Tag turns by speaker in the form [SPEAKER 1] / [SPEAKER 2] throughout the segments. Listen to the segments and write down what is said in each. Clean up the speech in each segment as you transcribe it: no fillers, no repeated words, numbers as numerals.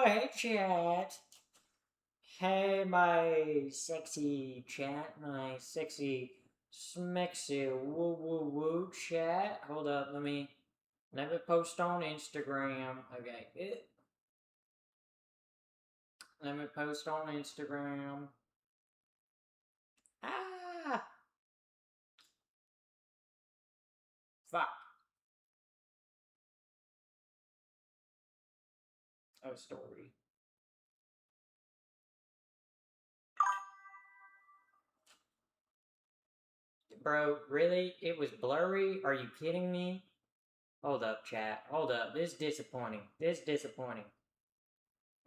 [SPEAKER 1] Hey, chat. Hey, my sexy chat. My sexy, smexy, woo woo woo chat. Hold up, let me post on Instagram. Okay. Let me post on Instagram. Ah! Fuck. Oh, story. Bro, really? It was blurry? Are you kidding me? Hold up, chat. Hold up. This is disappointing. This is disappointing.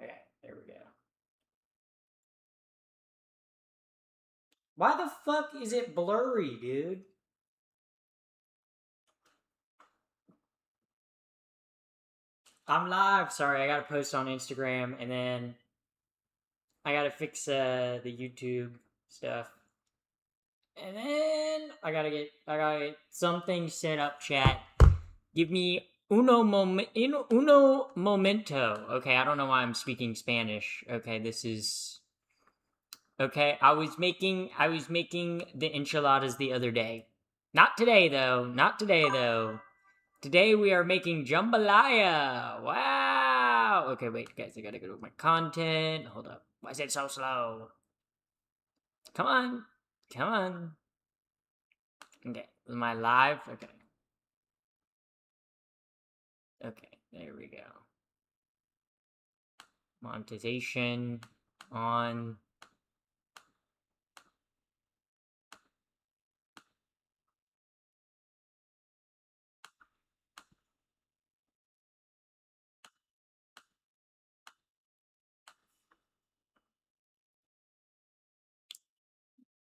[SPEAKER 1] Okay, there we go. Why the fuck is it blurry, dude? I'm live. Sorry, I gotta post on Instagram, and then I gotta fix the YouTube stuff, and then I gotta get something set up. Chat, give me uno momento. Okay, I don't know why I'm speaking Spanish. Okay, this is okay. I was making the enchiladas the other day. Not today though. Not today though. Today we are making jambalaya. Wow. Okay, wait, guys. I gotta go to my content. Hold up. Why is it so slow? Come on. Come on. Okay. Am I live? Okay. Okay. There we go. Monetization on.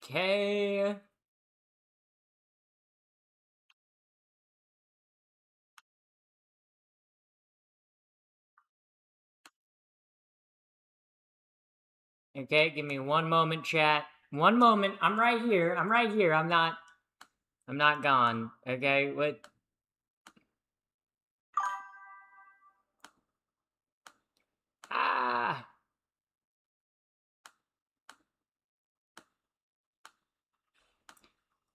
[SPEAKER 1] Okay. Okay, give me one moment, chat. One moment. I'm right here. I'm right here. I'm not gone. Okay, what? Ah.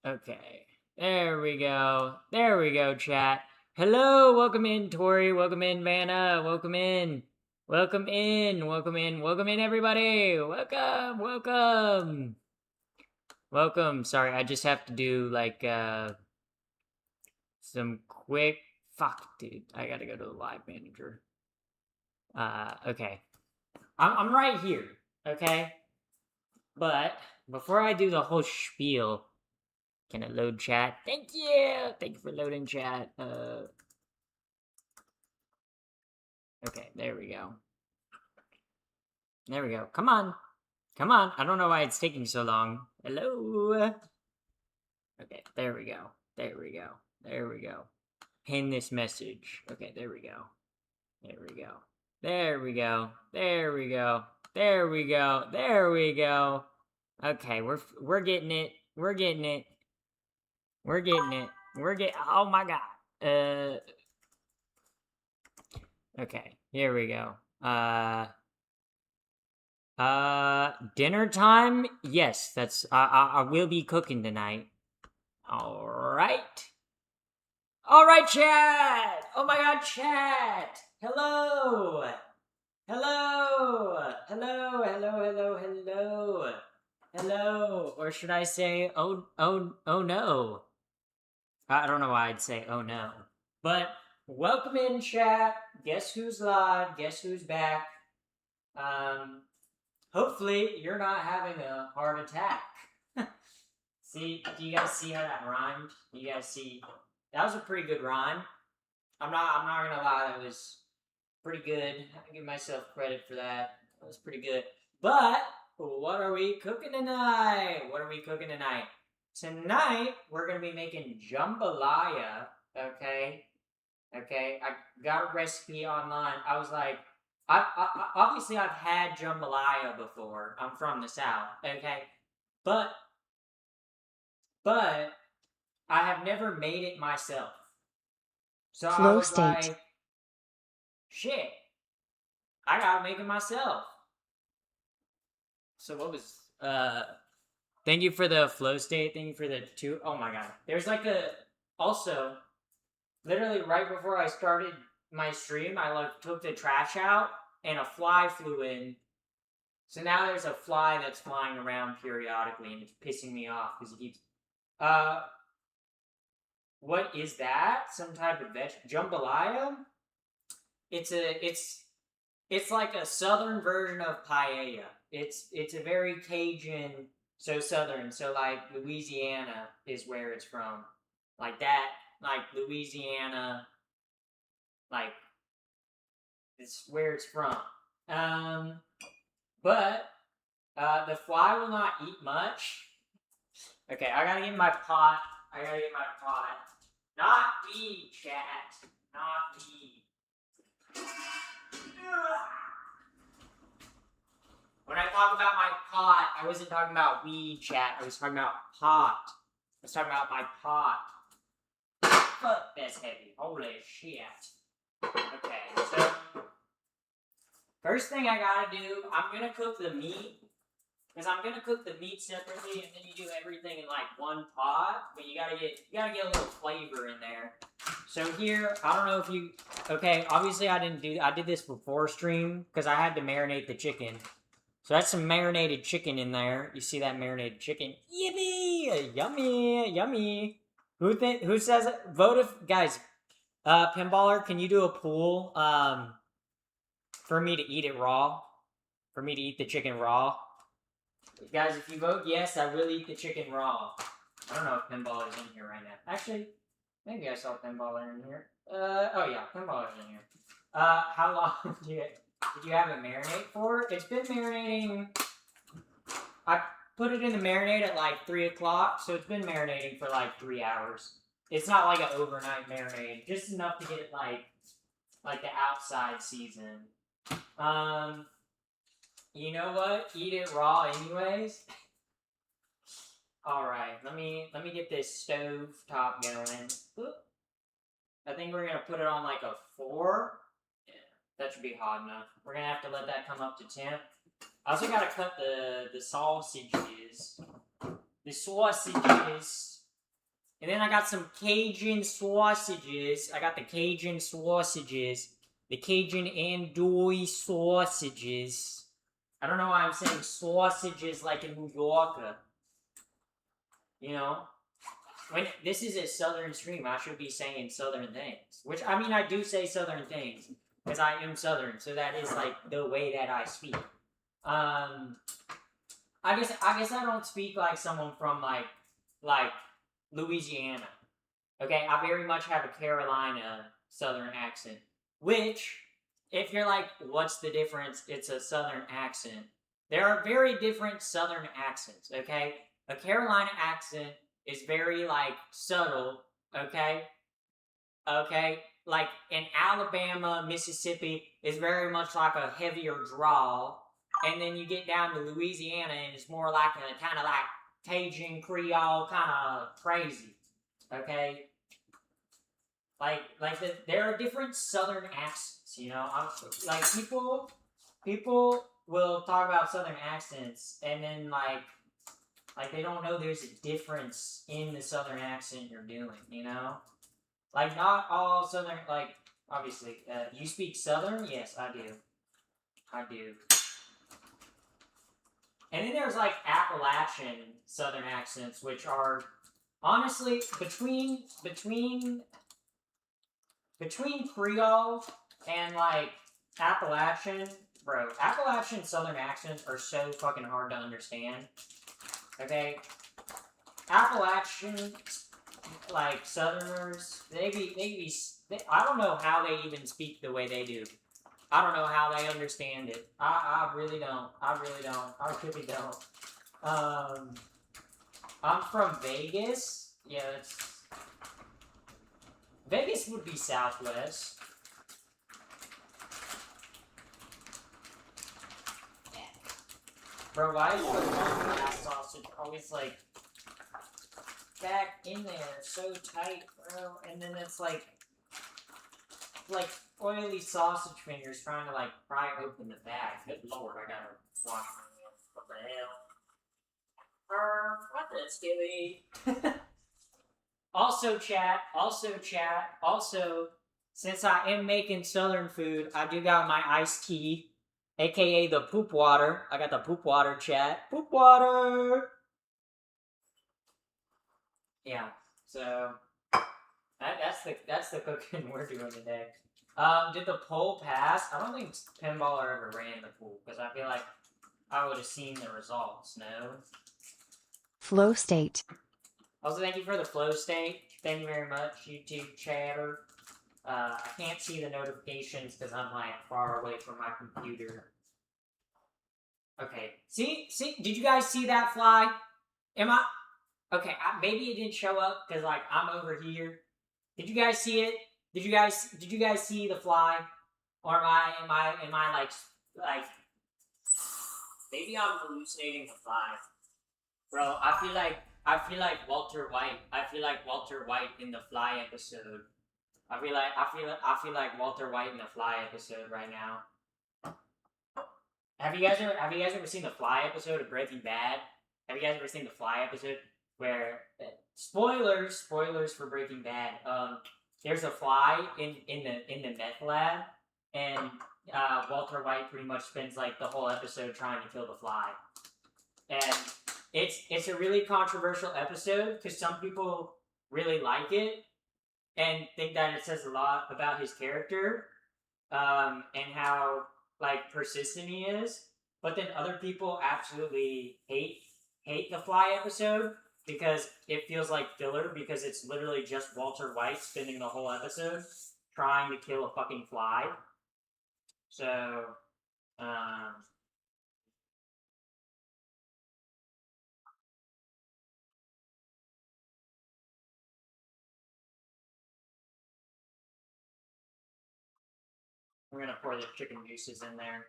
[SPEAKER 1] Okay. There we go. There we go, chat. Hello, welcome in, Tori. Welcome in, Vanna. Welcome in. Welcome in. Welcome in. Welcome in, everybody. Welcome. Welcome. Welcome. Sorry, I just have to do like some quick fuck, dude. I gotta go to the live manager. Okay. I'm right here, okay? But before I do the whole spiel, can I load chat? Thank you! Thank you for loading chat. Okay, there we go. There we go. Come on. Come on. I don't know why it's taking so long. Hello? Okay, there we go. There we go. There we go. Pin this message. Okay, there we go. There we go. There we go. There we go. There we go. There we go. Okay, we're getting it. We're getting it. We're getting it. Oh my god. Okay, here we go. Dinner time? Yes, that's I will be cooking tonight. All right. All right, chat. Oh my god, chat. Hello. Hello. Hello. Hello. Hello. Hello. Hello. Or should I say oh no. I don't know why I'd say oh no. But welcome in, chat. Guess who's live? Guess who's back? Hopefully you're not having a heart attack. See, do you guys see how that rhymed? Do you guys see? That was a pretty good rhyme. I'm not gonna lie, that was pretty good. I give myself credit for that. That was pretty good. But what are we cooking tonight? What are we cooking tonight? Tonight we're gonna be making jambalaya. Okay, okay. I got a recipe online. I was like, obviously I've had jambalaya before. I'm from the south. Okay, but I have never made it myself. So I
[SPEAKER 2] Flow
[SPEAKER 1] was
[SPEAKER 2] state.
[SPEAKER 1] like, shit. I gotta make it myself. So what was thank you for the flow state, thank you for the two. Oh my god. There's like a also literally right before I started my stream, I like took the trash out and a fly flew in. So now there's a fly that's flying around periodically and it's pissing me off because it keeps what is that? Some type of jambalaya? It's like a southern version of paella. It's a very Cajun, so southern. So like Louisiana is where it's from. Like that, like Louisiana, like it's where it's from. But the fly will not eat much. Okay, I gotta get my pot. Not weed, chat. Not weed. When I talk about my pot, I wasn't talking about weed, chat. I was talking about pot. I was talking about my pot. Fuck, that's heavy. Holy shit. Okay, so first thing I gotta do, I'm gonna cook the meat. Because I'm gonna cook the meat separately, and then you do everything in like one pot. But you gotta get a little flavor in there. So here, I don't know if you. Okay, obviously I did this before stream because I had to marinate the chicken. So that's some marinated chicken in there. You see that marinated chicken? Yippee! Yummy, yummy. Who says it? Vote if guys. Pinballer, can you do a poll? For me to eat it raw. For me to eat the chicken raw. Guys, if you vote yes, I will eat the chicken raw. I don't know if Pinballer's in here right now. Actually, maybe I saw Pinballer in here. Oh yeah, Pinballer's in here. How long did you have it marinate for? It's been marinating. I put it in the marinade at like 3 o'clock, so it's been marinating for like 3 hours. It's not like an overnight marinade, just enough to get it like the outside season. You know what? Eat it raw anyways. Alright, let me get this stove top going. Oop. I think we're gonna put it on like a 4. Yeah, that should be hot enough. We're gonna have to let that come up to temp. I also gotta cut the sausages. The sausages. And then I got some Cajun sausages. I got the Cajun sausages. The Cajun andouille sausages. I don't know why I'm saying sausages like a New Yorker. You know? When this is a southern stream, I should be saying southern things. Which, I mean, I do say southern things. Because I am southern, so that is, like, the way that I speak. I guess I don't speak like someone from, like, Louisiana. Okay? I very much have a Carolina southern accent. Which... if you're like, what's the difference? It's a southern accent. There are very different southern accents, okay? A Carolina accent is very, like, subtle, okay? Okay? Like, in Alabama, Mississippi, is very much like a heavier drawl. And then you get down to Louisiana, and it's more like a kind of like Cajun Creole, kind of crazy, okay? There are different southern accents, you know? Like, people will talk about southern accents, and then, like, they don't know there's a difference in the southern accent you're doing, you know? Like, not all southern, like, obviously, you speak southern? Yes, I do. I do. And then there's, like, Appalachian southern accents, which are, honestly, between Creole and, like, Appalachian, bro, Appalachian southern accents are so fucking hard to understand. Okay? Appalachian, like, southerners, I don't know how they even speak the way they do. I don't know how they understand it. I really don't. I really don't. I'm from Vegas. Yeah, Vegas would be Southwest. Bro, why is the long ass sausage always like back in there so tight, bro? And then it's like oily sausage fingers trying to, like, pry open the bag. Good lord, I gotta wash my hands. What the hell? What the skivvy? Also, since I am making southern food, I do got my iced tea, aka the poop water. I got the poop water, chat. Poop water! Yeah, so that's the cooking we're doing today. Did the poll pass? I don't think Pinballer ever ran the poll, because I feel like I would have seen the results, no?
[SPEAKER 2] Flow state.
[SPEAKER 1] Also, thank you for the flow state. Thank you very much, YouTube chatter. I can't see the notifications because I'm like far away from my computer. Okay, see, did you guys see that fly? Am I okay? Maybe it didn't show up because like I'm over here. Did you guys see it? Did you guys see the fly? Or am I like maybe I'm hallucinating the fly, bro? I feel like Walter White. I feel like Walter White in the Fly episode. I feel like Walter White in the Fly episode right now. Have you guys ever seen the Fly episode of Breaking Bad? Have you guys ever seen the Fly episode where spoilers for Breaking Bad? There's a fly in the meth lab, and Walter White pretty much spends like the whole episode trying to kill the fly, and it's a really controversial episode because some people really like it and think that it says a lot about his character, and how like persistent he is. But then other people absolutely hate the Fly episode because it feels like filler because it's literally just Walter White spending the whole episode trying to kill a fucking fly. So, we're gonna pour the chicken juices in there.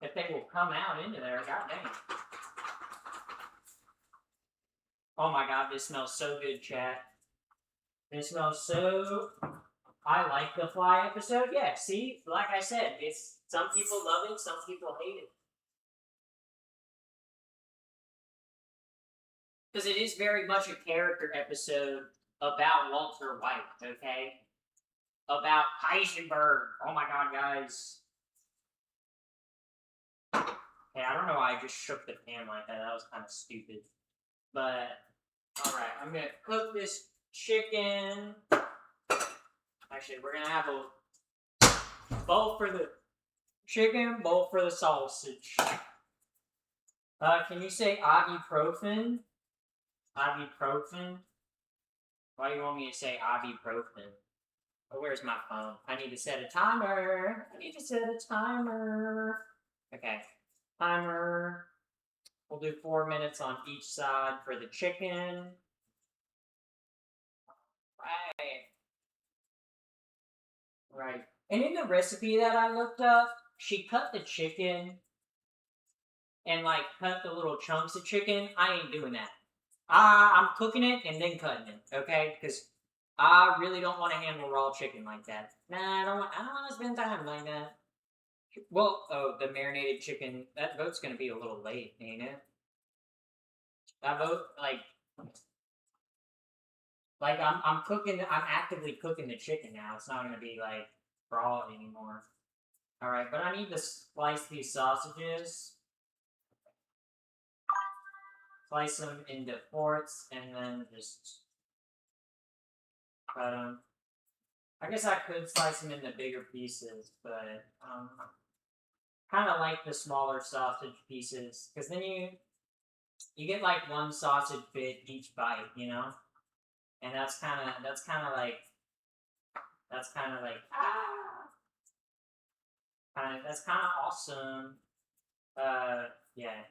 [SPEAKER 1] If they will come out into there, god dang. Oh my god, this smells so good, chat. This smells so... I like the Fly episode. Yeah, see? Like I said, it's some people love it, some people hate it. Because it is very much a character episode about Walter White, okay? About Heisenberg. Oh my god, guys. Hey, I don't know why I just shook the pan like that. That was kind of stupid. But, alright, I'm gonna cook this chicken. Actually, we're gonna have a bowl for the chicken, bowl for the sausage. Can you say ibuprofen? Ibuprofen? Why do you want me to say ibuprofen? Oh, where's my phone? I need to set a timer. Okay. Timer. We'll do 4 minutes on each side for the chicken. Right. And in the recipe that I looked up, she cut the chicken and like cut the little chunks of chicken. I ain't doing that. I'm cooking it and then cutting it, okay? Because I really don't want to handle raw chicken like that. Nah, I don't want to spend time like that. Well, oh, the marinated chicken. That vote's gonna be a little late, ain't it? That vote, like I'm cooking. I'm actively cooking the chicken now. It's not gonna be like raw anymore. All right, but I need to slice these sausages. Slice them into fourths and then just cut them. I guess I could slice them into bigger pieces, but kind of like the smaller sausage pieces because then you get like one sausage bit each bite, you know, and that's kind of like that's kind of awesome. Yeah.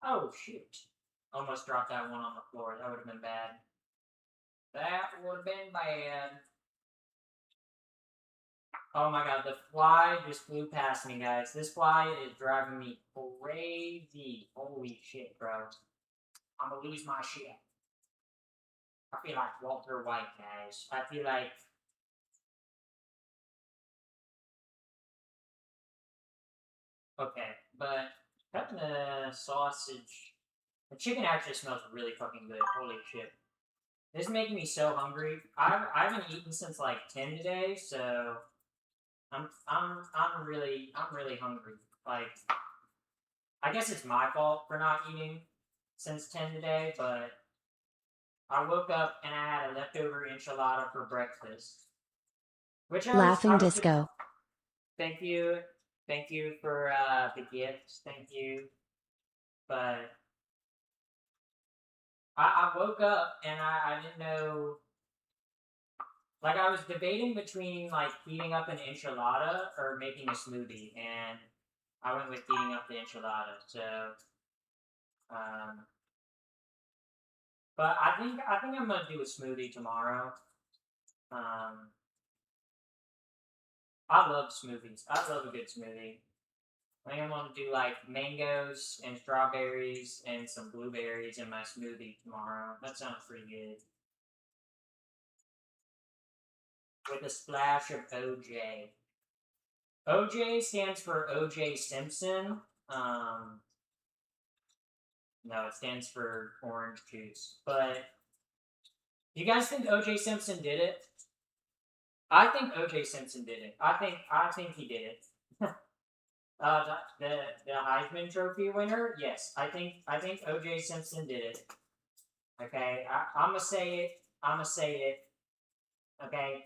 [SPEAKER 1] Oh shoot! Almost dropped that one on the floor. That would have been bad. That would have been bad. Oh my god, the fly just flew past me, guys. This fly is driving me crazy. Holy shit, bro. I'm gonna lose my shit. I feel like Walter White, guys. I feel like okay, but cutting the sausage. The chicken actually smells really fucking good. Holy shit. This is making me so hungry. I haven't eaten since like 10 today, so I'm really hungry. Like I guess it's my fault for not eating since 10 today, but I woke up and I had a leftover enchilada for breakfast. Which
[SPEAKER 2] Laughing
[SPEAKER 1] I was
[SPEAKER 2] disco.
[SPEAKER 1] thank you. Thank you for the gifts. Thank you. But I woke up and I didn't know. Like, I was debating between, like, heating up an enchilada or making a smoothie. And I went with heating up the enchilada. So, um, but I think I'm going to do a smoothie tomorrow. Um, I love smoothies. I love a good smoothie. I think I'm going to do, like, mangoes and strawberries and some blueberries in my smoothie tomorrow. That sounds pretty good. With a splash of OJ. OJ stands for OJ Simpson. No, it stands for orange juice. But you guys think OJ Simpson did it? I think OJ Simpson did it. I think he did it. The Heisman Trophy winner, yes, I think OJ Simpson did it. Okay, I'm gonna say it. I'm gonna say it. Okay,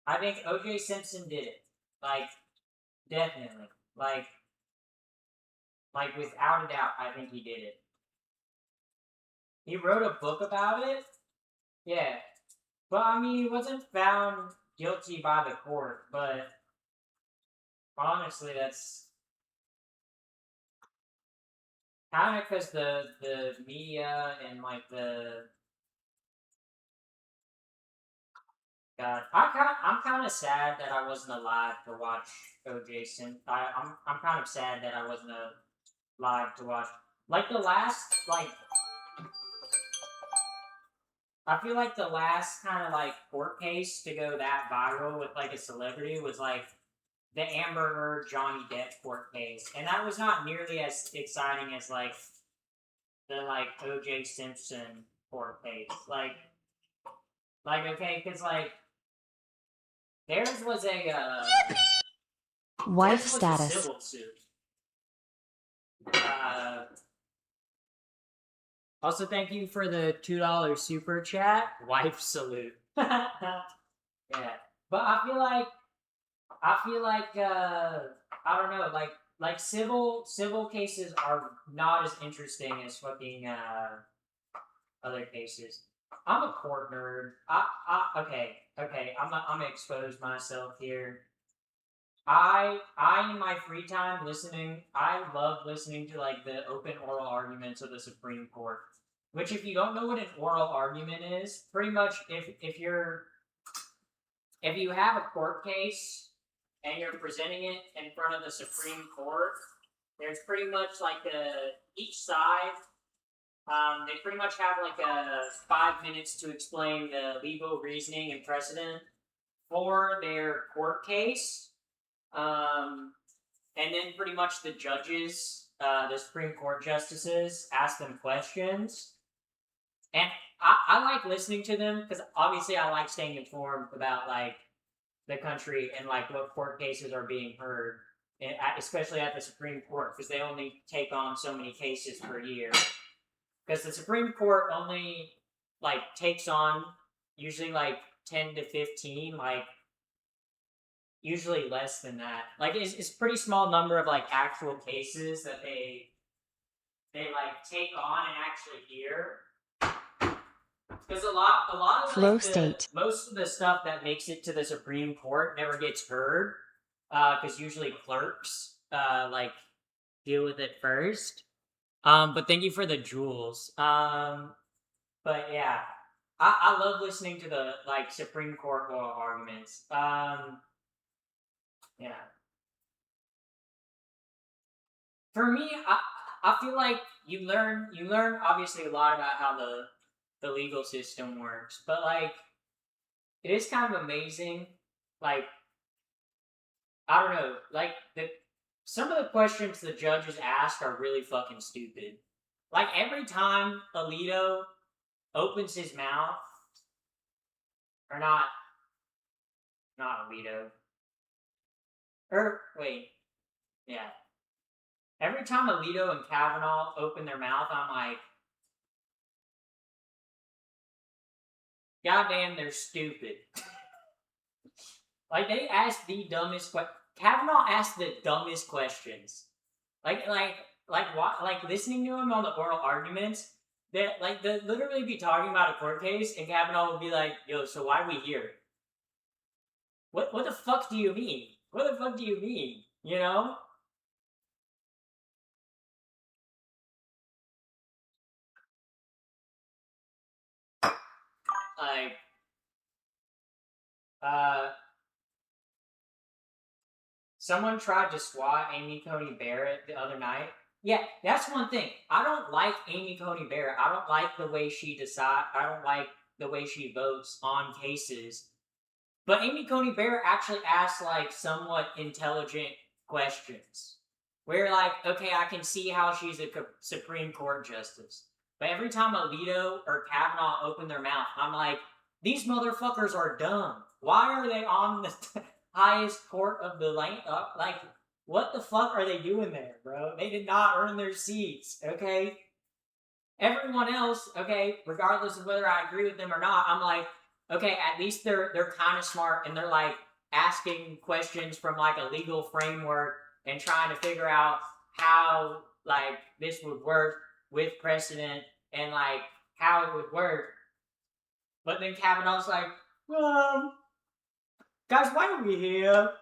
[SPEAKER 1] I think OJ Simpson did it. Like definitely. Like without a doubt, I think he did it. He wrote a book about it. Yeah, but I mean, he wasn't found guilty by the court. But honestly, that's kind of because the media and like the God, I'm kind of sad that I wasn't alive to watch OJ Simpson. I'm kind of sad that I wasn't alive to watch like the last like I feel like the last kind of like court case to go that viral with like a celebrity was like the Amber Heard Johnny Depp court case, and that was not nearly as exciting as like the like OJ Simpson court case. Like okay, because like theirs was a
[SPEAKER 2] Wife
[SPEAKER 1] theirs was a
[SPEAKER 2] status.
[SPEAKER 1] civil suit. Uh, Also, thank you for the $2 super chat. Wife salute. Yeah, but I feel like I don't know, like civil cases are not as interesting as fucking other cases. I'm a court nerd. Okay. I'm gonna expose myself here. I in my free time listening, I love listening to like the open oral arguments of the Supreme Court. Which, if you don't know what an oral argument is, pretty much if you have a court case and you're presenting it in front of the Supreme Court, there's pretty much like each side. They pretty much have like 5 minutes to explain the legal reasoning and precedent for their court case. And then pretty much the judges, the Supreme Court justices, ask them questions. And I like listening to them because obviously I like staying informed about like the country and like what court cases are being heard, especially at the Supreme Court because they only take on so many cases per year. Because the Supreme Court only like takes on usually like 10 to 15, like usually less than that. Like it's a pretty small number of like actual cases that they like take on and actually hear. Because a lot of
[SPEAKER 2] Flow
[SPEAKER 1] like the
[SPEAKER 2] state.
[SPEAKER 1] most of the stuff that makes it to the Supreme Court never gets heard, because usually clerks like deal with it first. But thank you for the jewels. But yeah, I love listening to the like Supreme Court oral arguments. Yeah, for me, I feel like you learn obviously a lot about how the legal system works. But like, it is kind of amazing. Like, I don't know. Like some of the questions the judges ask are really fucking stupid. Like every time Alito opens his mouth, or not Alito, or wait, yeah. Every time Alito and Kavanaugh open their mouth, I'm like, goddamn, they're stupid. Like they asked the dumbest Kavanaugh asked the dumbest questions. Like listening to him on the oral arguments. That like they literally be talking about a court case, and Kavanaugh would be like, "Yo, so why are we here? What the fuck do you mean? What the fuck do you mean? You know?" Like, uh, someone tried to swat Amy Coney Barrett the other night. Yeah, that's one thing. I don't like Amy Coney Barrett. I don't like the way she decide. I don't like the way she votes on cases. But Amy Coney Barrett actually asks like somewhat intelligent questions. Where like, okay, I can see how she's a Supreme Court justice. But every time Alito or Kavanaugh open their mouth, I'm like, these motherfuckers are dumb. Why are they on the highest court of the land? Like, what the fuck are they doing there, bro? They did not earn their seats, okay? Everyone else, okay, regardless of whether I agree with them or not, I'm like, okay, at least they're kind of smart and they're like asking questions from like a legal framework and trying to figure out how like this would work with precedent and like how it would work. But then Kavanaugh's like, guys, why are we here?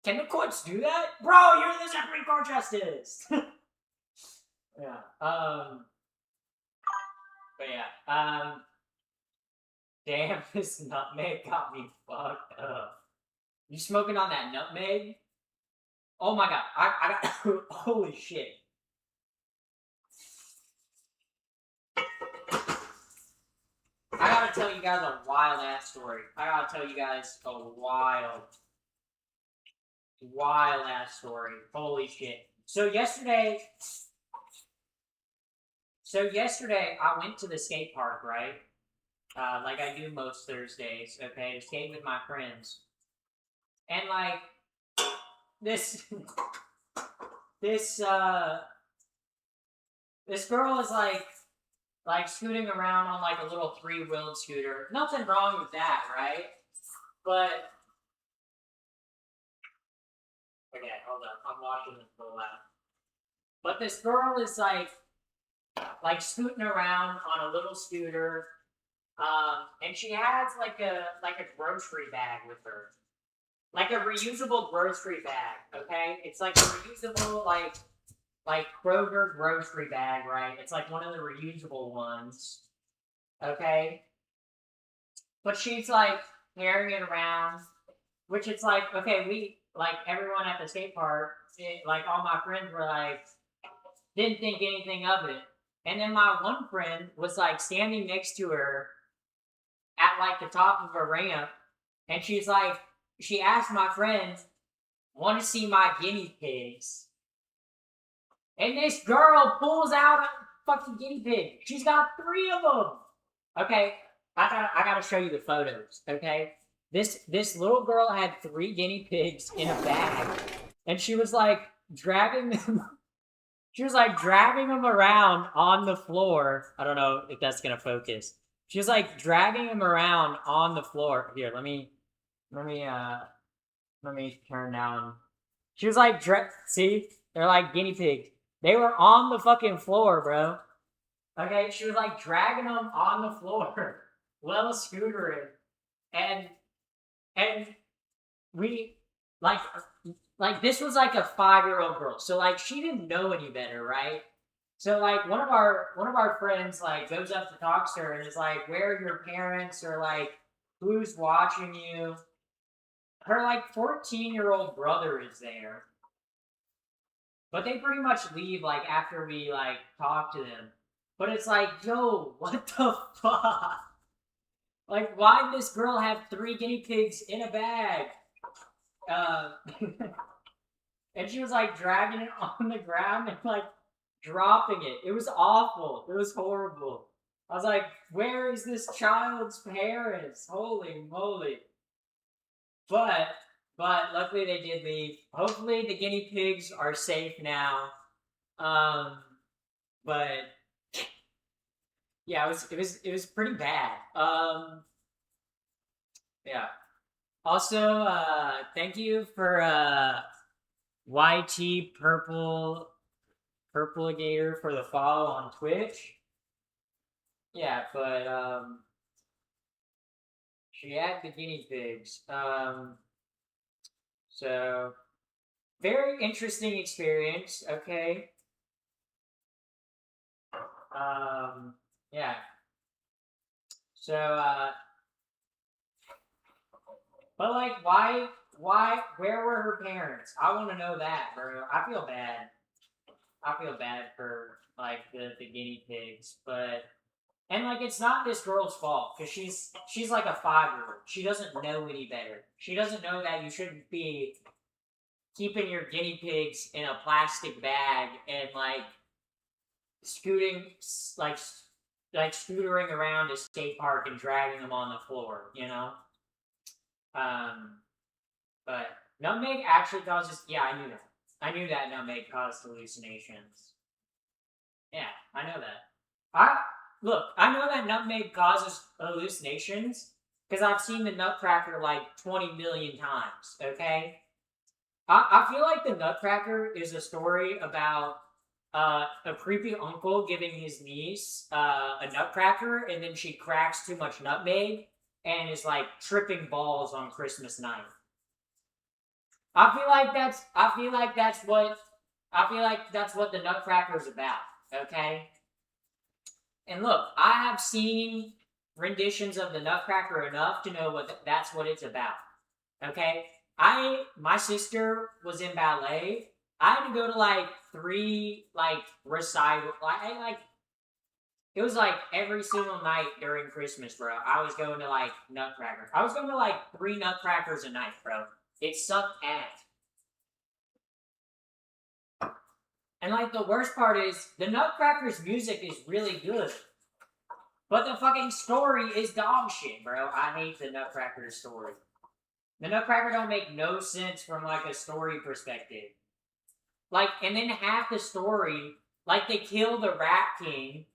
[SPEAKER 1] Can the courts do that? Bro, you're the Supreme Court Justice! Yeah. But yeah. Damn, this nutmeg got me fucked up. You smoking on that nutmeg? Oh my god, I got holy shit. I gotta tell you guys a wild ass story. I gotta tell you guys a wild ass story. Holy shit. So yesterday I went to the skate park, right? Like I do most Thursdays, okay, to skate with my friends. And like this this this girl is like scooting around on like a little 3-wheeled scooter. Nothing wrong with that, right? But okay, hold on. I'm watching this go out. But this girl is like scooting around on a little scooter, and she has like a grocery bag with her, like a reusable grocery bag. Okay, it's like a reusable like Kroger grocery bag, right? It's like one of the reusable ones. Okay, but she's like carrying it around, which it's like okay, we like everyone at the skate park, like all my friends were like didn't think anything of it. And then my one friend was like standing next to her at like the top of a ramp, and she's like, she asked my friend, "Want to see my guinea pigs?" And this girl pulls out a fucking guinea pig. She's got 3 of them. Okay, I gotta show you the photos. Okay, this little girl had 3 guinea pigs in a bag, and she was like dragging them. She was like dragging them around on the floor. I don't know if that's gonna focus. She was like dragging them around on the floor. Here, let me turn down. She was like, see, they're like guinea pigs. They were on the fucking floor, bro. Okay, she was like dragging them on the floor, while scootering, and and we like this was like a 5-year-old girl, so like she didn't know any better, right? So like one of our friends like goes up to talk to her and is like, "Where are your parents?" or like, "Who's watching you?" Her like 14-year-old brother is there, but they pretty much leave like after we like talk to them. But it's like, yo, what the fuck? Like, why did this girl have 3 guinea pigs in a bag? Uh, and she was like dragging it on the ground and like dropping it. It was awful. It was horrible. I was like, where is this child's parents? Holy moly. But but luckily they did leave. Hopefully the guinea pigs are safe now. Um but yeah, it was pretty bad. Yeah. Also, thank you for YT Purple Gator for the follow on Twitch. Yeah, but she had the guinea pigs. So very interesting experience. Okay. Yeah. So but like, where were her parents? I want to know that, bro. I feel bad. I feel bad for like the guinea pigs, but and like it's not this girl's fault because she's like a 5-year-old. She doesn't know any better. She doesn't know that you shouldn't be keeping your guinea pigs in a plastic bag and like scooting like scootering around a skate park and dragging them on the floor. Um, but nutmeg actually causes. Yeah, I knew that. I knew that nutmeg caused hallucinations. Yeah, I know that. I look. I know that nutmeg causes hallucinations because I've seen the Nutcracker like 20 million times. Okay, I feel like the Nutcracker is a story about a creepy uncle giving his niece a Nutcracker, and then she cracks too much nutmeg and is like tripping balls on Christmas night. I feel like that's what the Nutcracker is about. Okay, and look, I have seen renditions of the Nutcracker enough to know that's what it's about. Okay, my sister was in ballet. I had to go to like 3 like recital. Like it was like every single night during Christmas, bro. I was going to like Nutcracker. I was going to like 3 Nutcrackers a night, bro. It sucked ass. And like the worst part is the Nutcracker's music is really good. But the fucking story is dog shit, bro. I hate the Nutcracker story. The Nutcracker don't make no sense from like a story perspective. Like, and then half the story, like they kill the Rat King,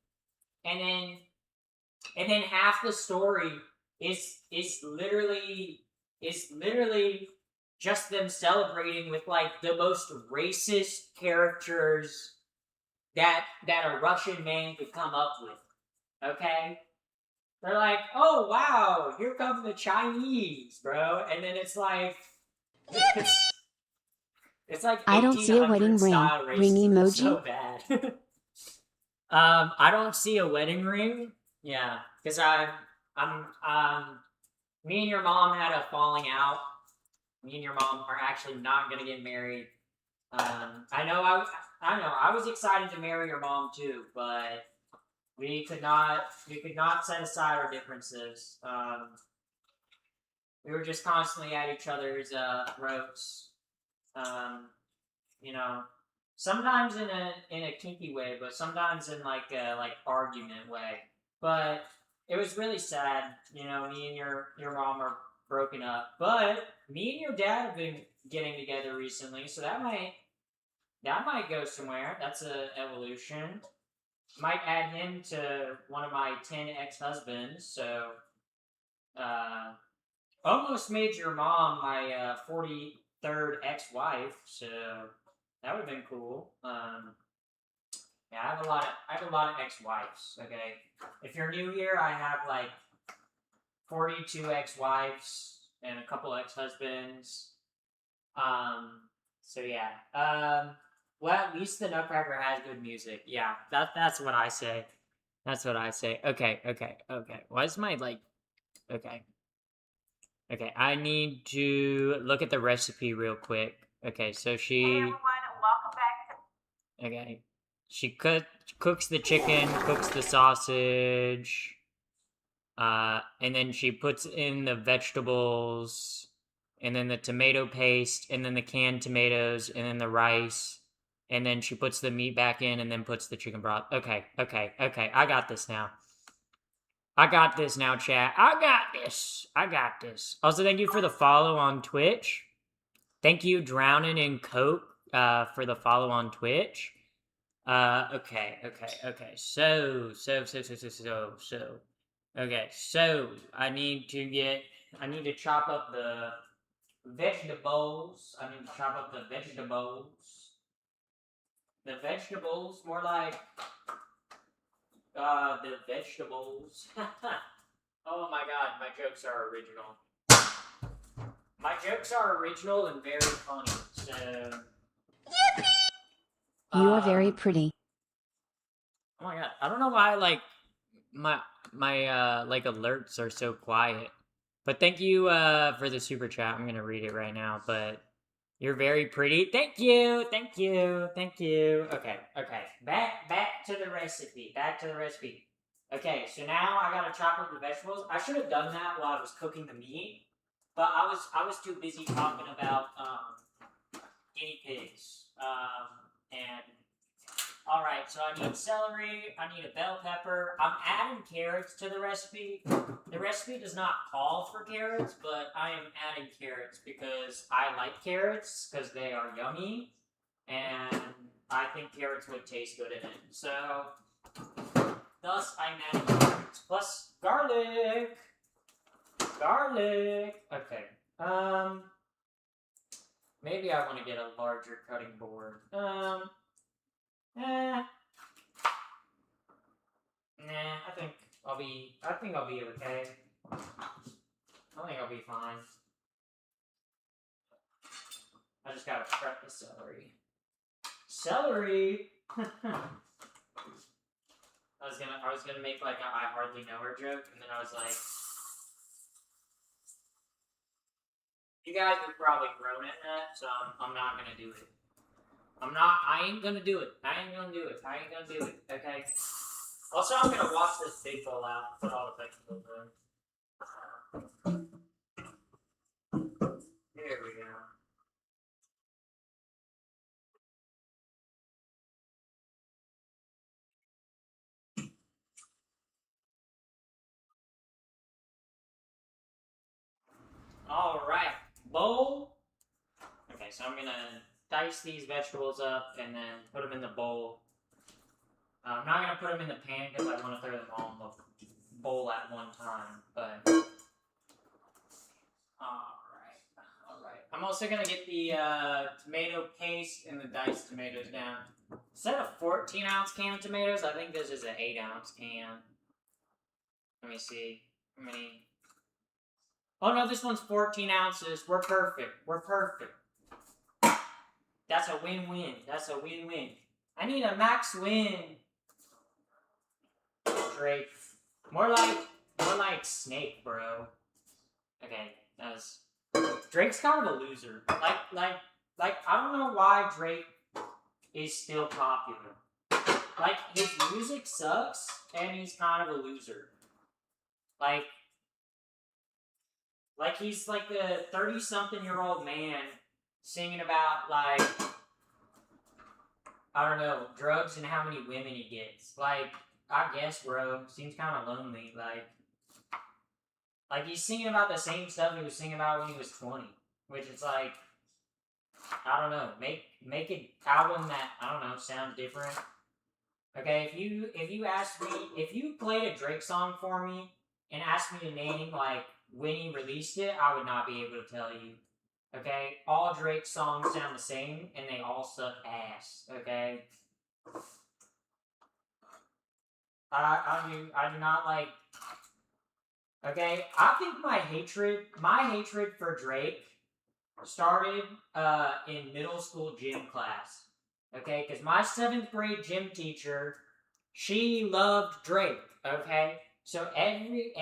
[SPEAKER 1] and then half the story is literally just them celebrating with like the most racist characters that a Russian man could come up with. Okay? They're like, oh wow, here come the Chinese, bro. And then it's like it's like
[SPEAKER 2] I don't see a wedding
[SPEAKER 1] 1800
[SPEAKER 2] ring.
[SPEAKER 1] style
[SPEAKER 2] Ring
[SPEAKER 1] racism. It's
[SPEAKER 2] emoji.
[SPEAKER 1] so bad. I don't see a wedding ring. Yeah, because me and your mom had a falling out. Me and your mom are actually not gonna get married. I was excited to marry your mom too, but we could not set aside our differences. We were just constantly at each other's throats. Um, you know, sometimes in a kinky way, but sometimes in like a like argument way. But it was really sad. Me and your mom are broken up, but me and your dad have been getting together recently, so that might go somewhere. That's a evolution. Might add him to one of my 10 ex-husbands. So uh, almost made your mom my 43rd ex-wife. So that would have been cool. Yeah, I have a lot of ex-wives. Okay, if you're new here, I have like 42 ex-wives and a couple ex-husbands. So yeah. Well, at least the Nutcracker has good music. Yeah, that's what I say. That's what I say. Okay, okay, okay. Why is my like? Okay, okay. I need to look at the recipe real quick. Okay, so
[SPEAKER 3] Hey
[SPEAKER 1] she.
[SPEAKER 3] everyone, welcome back to
[SPEAKER 1] Okay. She cooks the chicken, cooks the sausage, and then she puts in the vegetables, and then the tomato paste, and then the canned tomatoes, and then the rice, and then she puts the meat back in, and then puts the chicken broth. Okay. I got this now. Chat. I got this. Also, thank you for the follow on Twitch. Thank you, Drowning in Coke, for the follow on Twitch. Okay. So. Okay, so I need to chop up the vegetables. More like, the vegetables. Oh my god, my jokes are original. And very funny, so...
[SPEAKER 2] You are very pretty.
[SPEAKER 1] Oh my god, I don't know why, like, my like, alerts are so quiet. But thank you, for the super chat. I'm gonna read it right now, but... You're very pretty. Thank you. Okay. Back to the recipe. Okay, so now I gotta chop up the vegetables. I should have done that while I was cooking the meat, but I was too busy talking about guinea pigs. And all right, so I need celery. I need a bell pepper. I'm adding carrots to the recipe. The recipe does not call for carrots, but I am adding carrots because I like carrots because they are yummy, and I think carrots would taste good in it. So, thus I'm adding carrots plus garlic. Okay. Maybe I want to get a larger cutting board. Nah, I think I'll be okay. I think I'll be fine. I just gotta prep the celery. I was gonna make like a I hardly know her joke, and then I was like, you guys are probably grown at that, so I'm not gonna do it. I ain't gonna do it. Okay. Also, I'm gonna wash this big bowl out and put all the vegetables in. There we go. All right, bowl. Okay, so I'm gonna dice these vegetables up and then put them in the bowl. I'm not gonna put them in the pan because I want to throw them all in the bowl at one time. But all right. I'm also gonna get the tomato paste and the diced tomatoes down. Instead of 14-ounce can of tomatoes, I think this is an 8-ounce can. Let me see. How many? Oh no, this one's 14 ounces. We're perfect. That's a win-win. I need a max win. Drake. More like Snake, bro. Okay, that was... Drake's kind of a loser. Like, I don't know why Drake is still popular. Like, his music sucks, and he's kind of a loser. Like he's like a 30-something-year-old man singing about, like, I don't know, drugs and how many women he gets. Like, I guess, bro, seems kind of lonely. Like he's singing about the same stuff he was singing about when he was 20, which is like, I don't know, make an album that, I don't know, sounds different. Okay, if you played a Drake song for me and asked me to name like when he released it, I would not be able to tell you. Okay, all Drake songs sound the same and they all suck ass. Okay, I do not like. Okay, I think my hatred for Drake started in middle school gym class. Okay, because my 7th grade gym teacher, she loved Drake. Okay, so every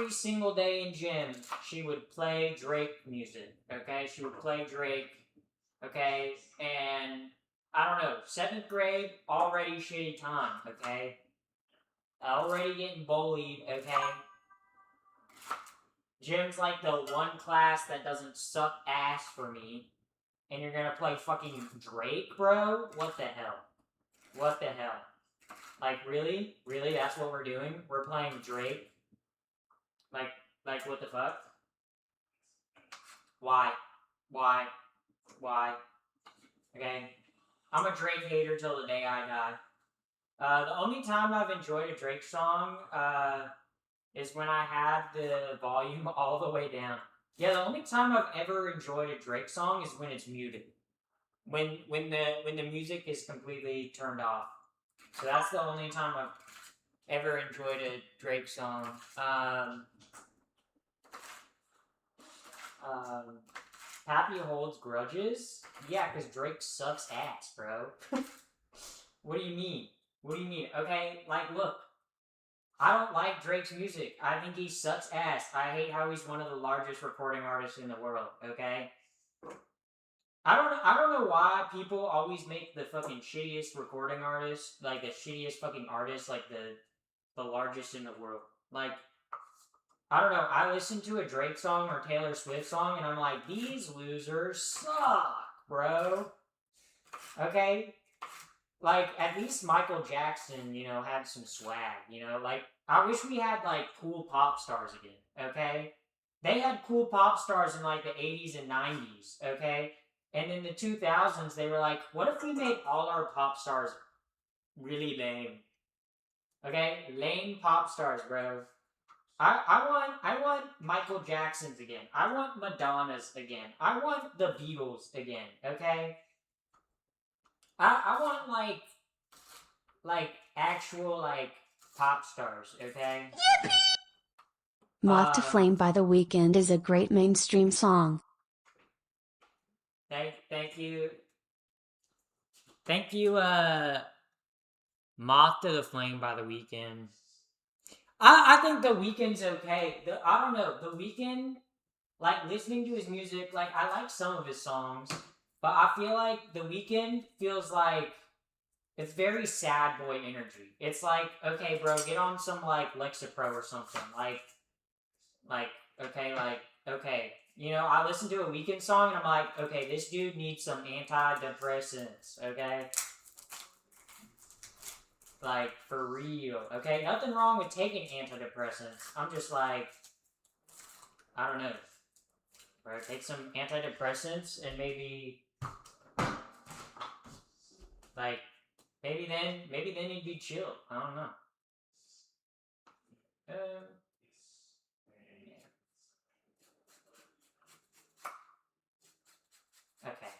[SPEAKER 1] single day in gym, she would play Drake music. Okay, she would play Drake. Okay, and I don't know, 7th grade, already shitty time, okay? Already getting bullied, okay? Gym's like the one class that doesn't suck ass for me. And you're gonna play fucking Drake, bro? What the hell? What the hell? Like, really? Really? That's what we're doing? We're playing Drake? Like, what the fuck? Why? Why? Why? Okay? I'm a Drake hater till the day I die. The only time I've enjoyed a Drake song, is when I had the volume all the way down. Yeah, the only time I've ever enjoyed a Drake song is when it's muted. When the music is completely turned off. So that's the only time I've ever enjoyed a Drake song. Happy holds grudges? Yeah, because Drake sucks ass, bro. What do you mean? What do you mean? Okay, like, look. I don't like Drake's music. I think he sucks ass. I hate how he's one of the largest recording artists in the world, okay? I don't know why people always make the fucking shittiest recording artist, like the shittiest fucking artist, like the largest in the world. Like, I don't know, I listen to a Drake song or Taylor Swift song and I'm like, these losers suck, bro. Okay? Like, at least Michael Jackson, you know, had some swag, you know? Like, I wish we had, like, cool pop stars again, okay? They had cool pop stars in, like, the 80s and 90s, okay? And in the 2000s, they were like, what if we made all our pop stars really lame? Okay? Lame pop stars, bro. I want Michael Jackson's again. I want Madonna's again. I want the Beatles again, okay? I want, like actual like pop stars, okay?
[SPEAKER 2] Moth to Flame by The Weeknd is a great mainstream song.
[SPEAKER 1] Thank you. Thank you, Moth to the Flame by The Weeknd. I think The Weeknd's okay. I don't know, The Weeknd, like listening to his music, like I like some of his songs, but I feel like The Weeknd feels like it's very sad boy energy. It's like, okay, bro, get on some like Lexapro or something. Like, okay. You know, I listen to a Weeknd song and I'm like, okay, this dude needs some antidepressants, okay? Like, for real, okay? Nothing wrong with taking antidepressants. I'm just like, I don't know. Bro, take some antidepressants and maybe, like, maybe then he'd be chill. I don't know. Um, okay.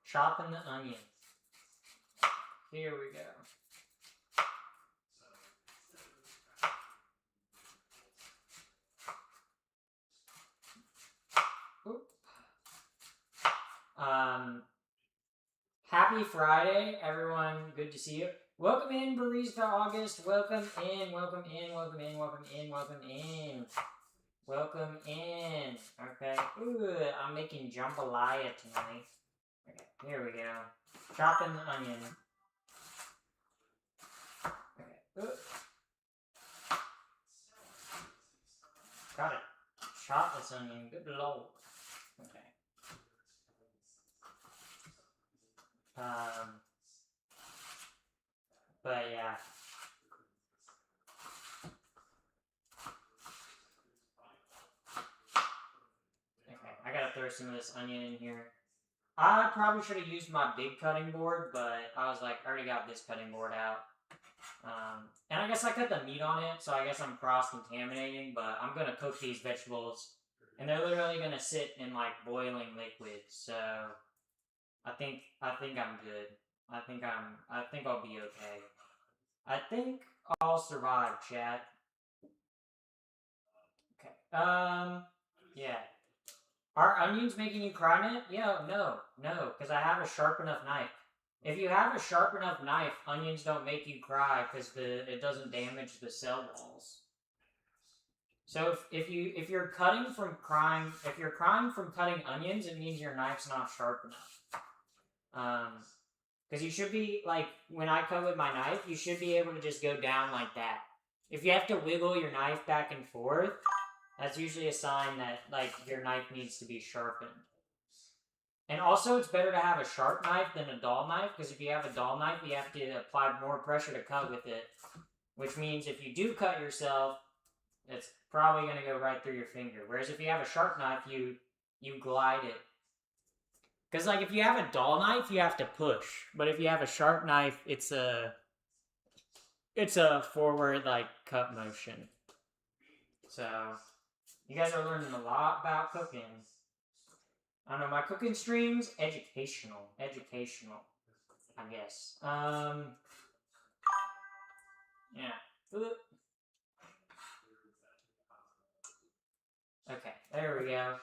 [SPEAKER 1] Chopping the onion. Here we go. Oop. Happy Friday, everyone. Good to see you. Welcome in, Barista August. Welcome in, welcome in, welcome in, welcome in, welcome in. Welcome in. Okay. Ooh, I'm making jambalaya tonight. Okay, here we go. Chopping the onion. Okay. Ooh. Gotta chop this onion. Good lord. Okay. But yeah. Okay, I gotta throw some of this onion in here. I probably should have used my big cutting board, but I was like, I already got this cutting board out. And I guess I cut the meat on it, so I guess I'm cross-contaminating, but I'm gonna cook these vegetables, and they're literally gonna sit in like boiling liquid, so I think I'm good. I think I'll be okay. I think I'll survive, chat. Okay. Yeah. Are onions making you cry, Nit? Yeah, no, because I have a sharp enough knife. If you have a sharp enough knife, onions don't make you cry because it doesn't damage the cell walls. So if you're crying from cutting onions, it means your knife's not sharp enough. Because you should be like when I cut with my knife, you should be able to just go down like that. If you have to wiggle your knife back and forth, that's usually a sign that like your knife needs to be sharpened. And also, it's better to have a sharp knife than a dull knife, because if you have a dull knife, you have to apply more pressure to cut with it. Which means if you do cut yourself, it's probably going to go right through your finger. Whereas if you have a sharp knife, you glide it. Because like if you have a dull knife, you have to push. But if you have a sharp knife, it's a forward like cut motion. So you guys are learning a lot about cooking. I don't know, my cooking streams, educational, I guess. Yeah. Okay, there we go.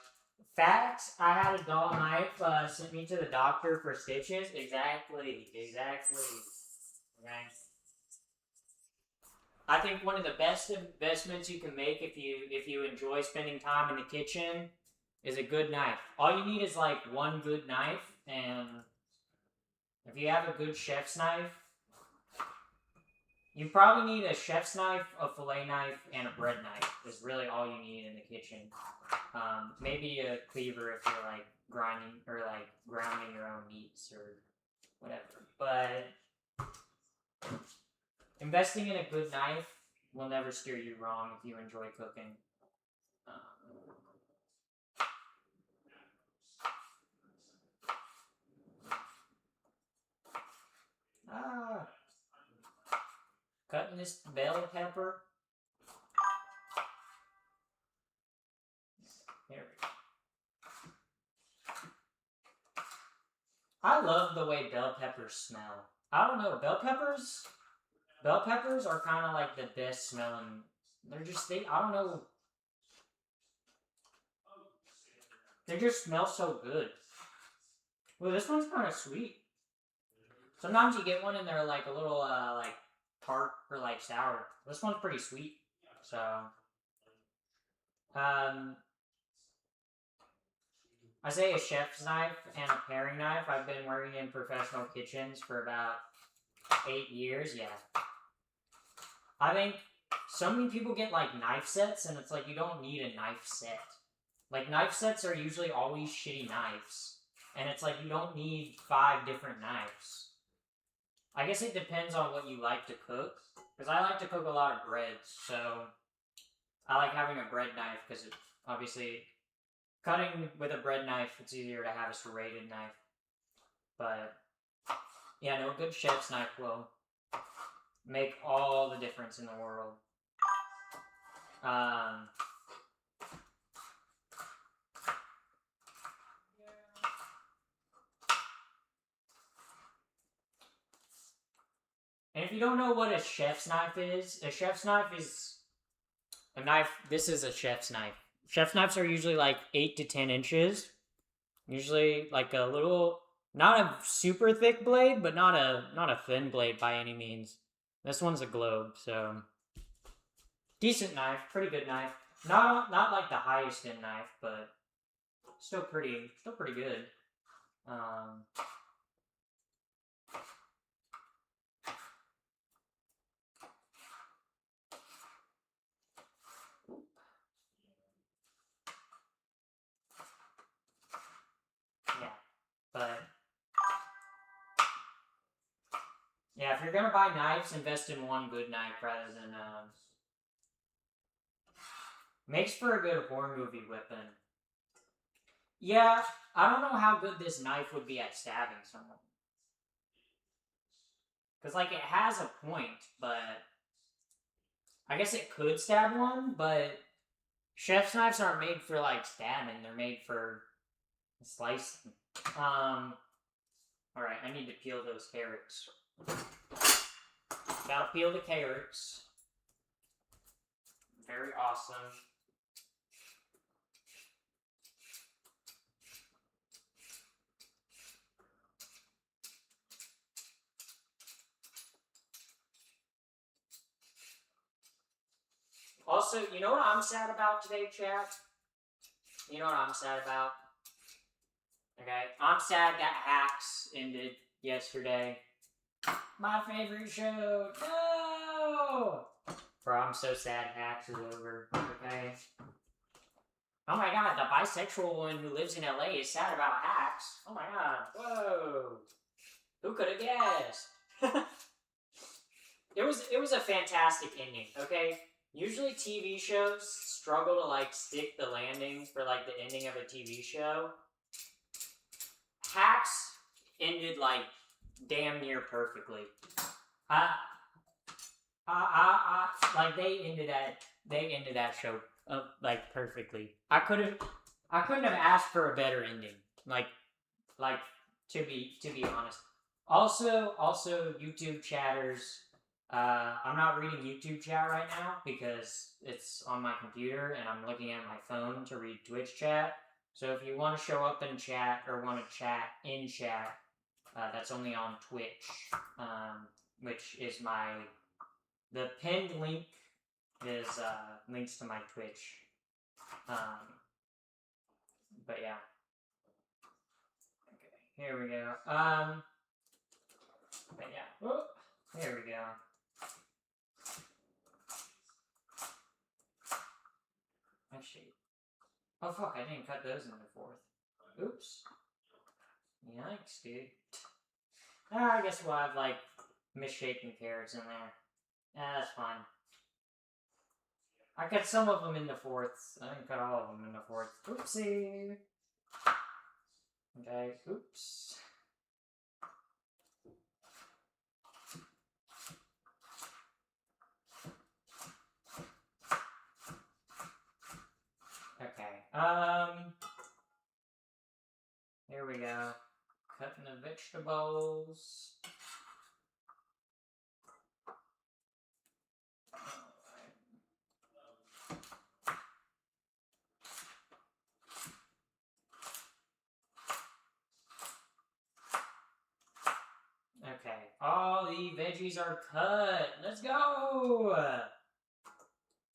[SPEAKER 1] Facts, I had a dull knife sent me to the doctor for stitches. Exactly. Okay. I think one of the best investments you can make if you enjoy spending time in the kitchen is a good knife. All you need is like one good knife, and if you have a good chef's knife, you probably need a chef's knife, a fillet knife, and a bread knife. Is really all you need in the kitchen. Maybe a cleaver if you're like grinding or like grounding your own meats or whatever. But investing in a good knife will never steer you wrong if you enjoy cooking. Cutting this bell pepper. Here we go. I love the way bell peppers smell. I don't know, bell peppers are kind of like the best smelling. I don't know. They just smell so good. Well, this one's kind of sweet. Sometimes you get one and they're like a little like tart or like sour. This one's pretty sweet. So, I say a chef's knife and a paring knife. I've been working in professional kitchens for about 8 years. Yeah. I think so many people get like knife sets, and it's like you don't need a knife set. Like knife sets are usually always shitty knives, and it's like you don't need 5 different knives. I guess it depends on what you like to cook, because I like to cook a lot of breads, so I like having a bread knife because obviously cutting with a bread knife, it's easier to have a serrated knife. But yeah, no, a good chef's knife will make all the difference in the world. And if you don't know what a chef's knife is a knife. This is a chef's knife. Chef's knives are usually like 8 to 10 inches. Usually like a little, not a super thick blade, but not a thin blade by any means. This one's a globe, so decent knife, pretty good knife. Not like the highest end knife, but still pretty good. Yeah, but yeah, if you're gonna buy knives, invest in one good knife rather than makes for a good horror movie weapon. Yeah, I don't know how good this knife would be at stabbing someone. Because, like, it has a point, but I guess it could stab one, but chef's knives aren't made for, like, stabbing. They're made for slicing. Alright, I need to peel those carrots. Gotta peel the carrots. Very awesome. Also, Also, you know what I'm sad about today, chat? You know what I'm sad about? Okay, I'm sad that Hacks ended yesterday. My favorite show. No! Bro, I'm so sad Hacks is over. Okay. Oh my god, the bisexual woman who lives in LA is sad about Hacks. Oh my god. Whoa. Who could have guessed? It was a fantastic ending, okay? Usually TV shows struggle to like stick the landing for like the ending of a TV show. Hacks ended like damn near perfectly. Like they ended that show like perfectly. I couldn't have asked for a better ending. Like to be honest. Also YouTube chatters. I'm not reading YouTube chat right now because it's on my computer and I'm looking at my phone to read Twitch chat. So if you want to show up in chat or want to chat in chat, that's only on Twitch, which is the pinned link is links to my Twitch. But yeah. Okay, here we go. But yeah. Whoop, there we go. Actually, oh fuck, I didn't cut those in the fourth. Oops. Yikes, dude. I guess we'll have like misshapen carrots in there. That's fine. I cut some of them in the fourth. I didn't cut all of them in the fourth. Oopsie. Okay, oops. Okay, here we go. Cutting the vegetables. Okay, all the veggies are cut. Let's go!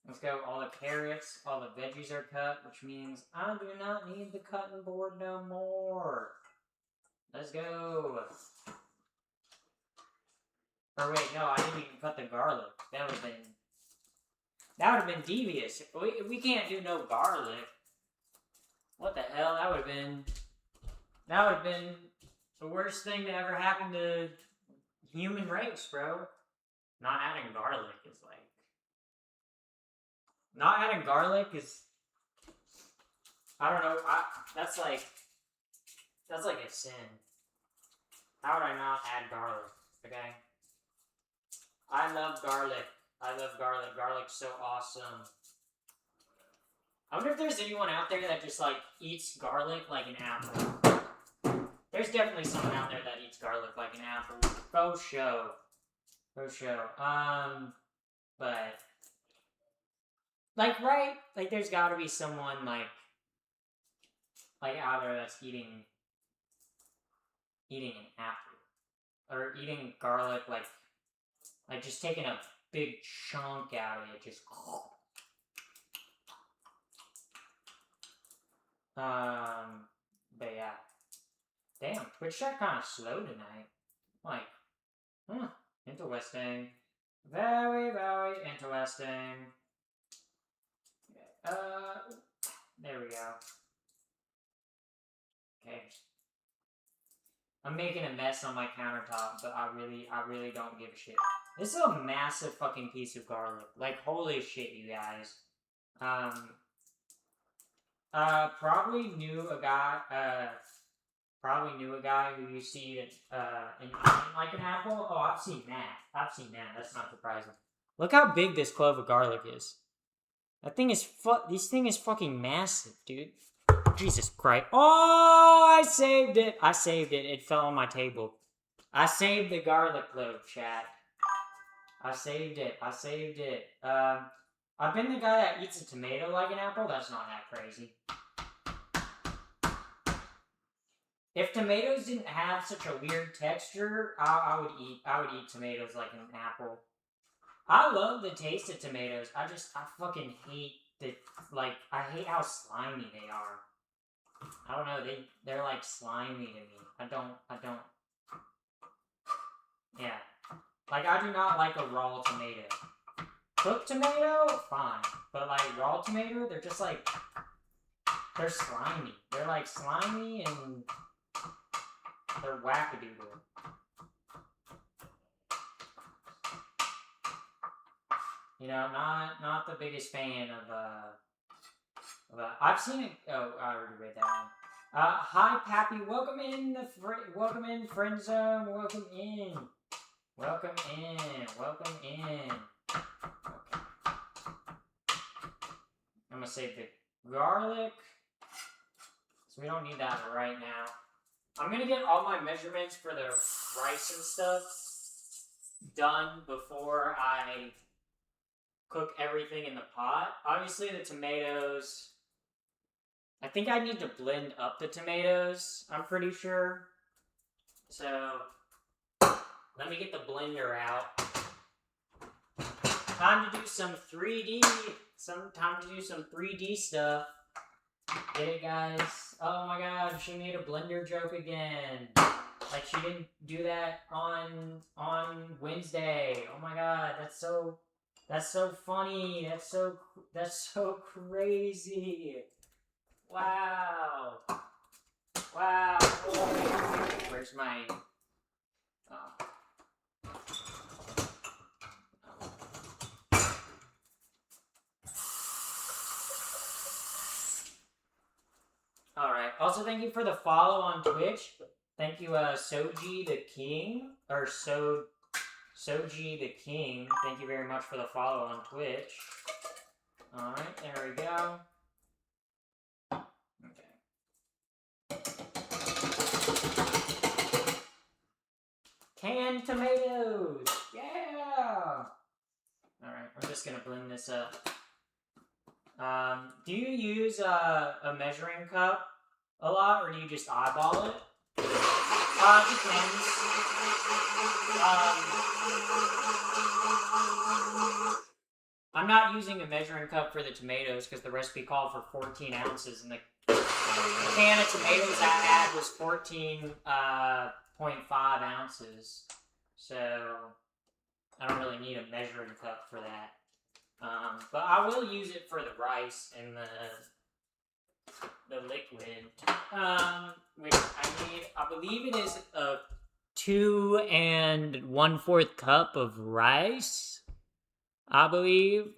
[SPEAKER 1] Let's go. All the carrots, all the veggies are cut, which means I do not need the cutting board no more. Let's go. Or wait, no, I didn't even cut the garlic. That would have been devious. We can't do no garlic. What the hell? That would have been the worst thing to ever happen to human race, bro. Not adding garlic is like... Not adding garlic is... I don't know. That's like a sin. How would I not add garlic? Okay? I love garlic. I love garlic. Garlic's so awesome. I wonder if there's anyone out there that just like eats garlic like an apple. There's definitely someone out there that eats garlic like an apple. Faux show. But like, right? Like, there's got to be someone like out there that's eating an apple or eating garlic like just taking a big chunk out of it, just. But yeah. Damn, Twitch chat kind of slow tonight. Like, interesting. Very, very interesting. There we go. Okay. I'm making a mess on my countertop, but I really don't give a shit. This is a massive fucking piece of garlic. Like, holy shit, you guys. Probably knew a guy who used to eat it, in like an apple. Oh, I've seen that. That's not surprising. Look how big this clove of garlic is. This thing is fucking massive, dude. Jesus Christ. Oh, I saved it. It fell on my table. I saved the garlic clove, chat. I saved it. I've been the guy that eats a tomato like an apple. That's not that crazy. If tomatoes didn't have such a weird texture, I would eat tomatoes like an apple. I love the taste of tomatoes. I fucking hate I hate how slimy they are. I don't know, they're like slimy to me. I don't, yeah. Like, I do not like a raw tomato. Cooked tomato, fine. But like, raw tomato, they're just like, they're slimy. They're like slimy and they're wackadoodle. You know, not the biggest fan of I've seen it. Oh, I already read that one. Hi, Pappy. Welcome in welcome in friend zone. Welcome in. Welcome in. Welcome in. Okay. I'm gonna save the garlic, so we don't need that right now. I'm gonna get all my measurements for the rice and stuff done before I cook everything in the pot. Obviously, the tomatoes. I think I need to blend up the tomatoes. I'm pretty sure. So let me get the blender out. Time to do some 3D. Time to do some 3D stuff. Get it, guys? Oh my god, she made a blender joke again. Like, she didn't do that on Wednesday. Oh my god, that's so funny. That's so crazy. Wow. Wow. Where's my Alright. Also, thank you for the follow on Twitch. Thank you, Soji the King. Or Soji the King. Thank you very much for the follow on Twitch. Alright, there we go. Okay. Canned tomatoes! Yeah! Alright, I'm just gonna blend this up. Do you use a measuring cup a lot, or do you just eyeball it? It depends. I'm not using a measuring cup for the tomatoes because the recipe called for 14 ounces, and the can of tomatoes I had was 14.5 ounces. So I don't really need a measuring cup for that. But I will use it for the rice and the liquid. Which I believe it is a 2 1/4 cup of rice. I believe.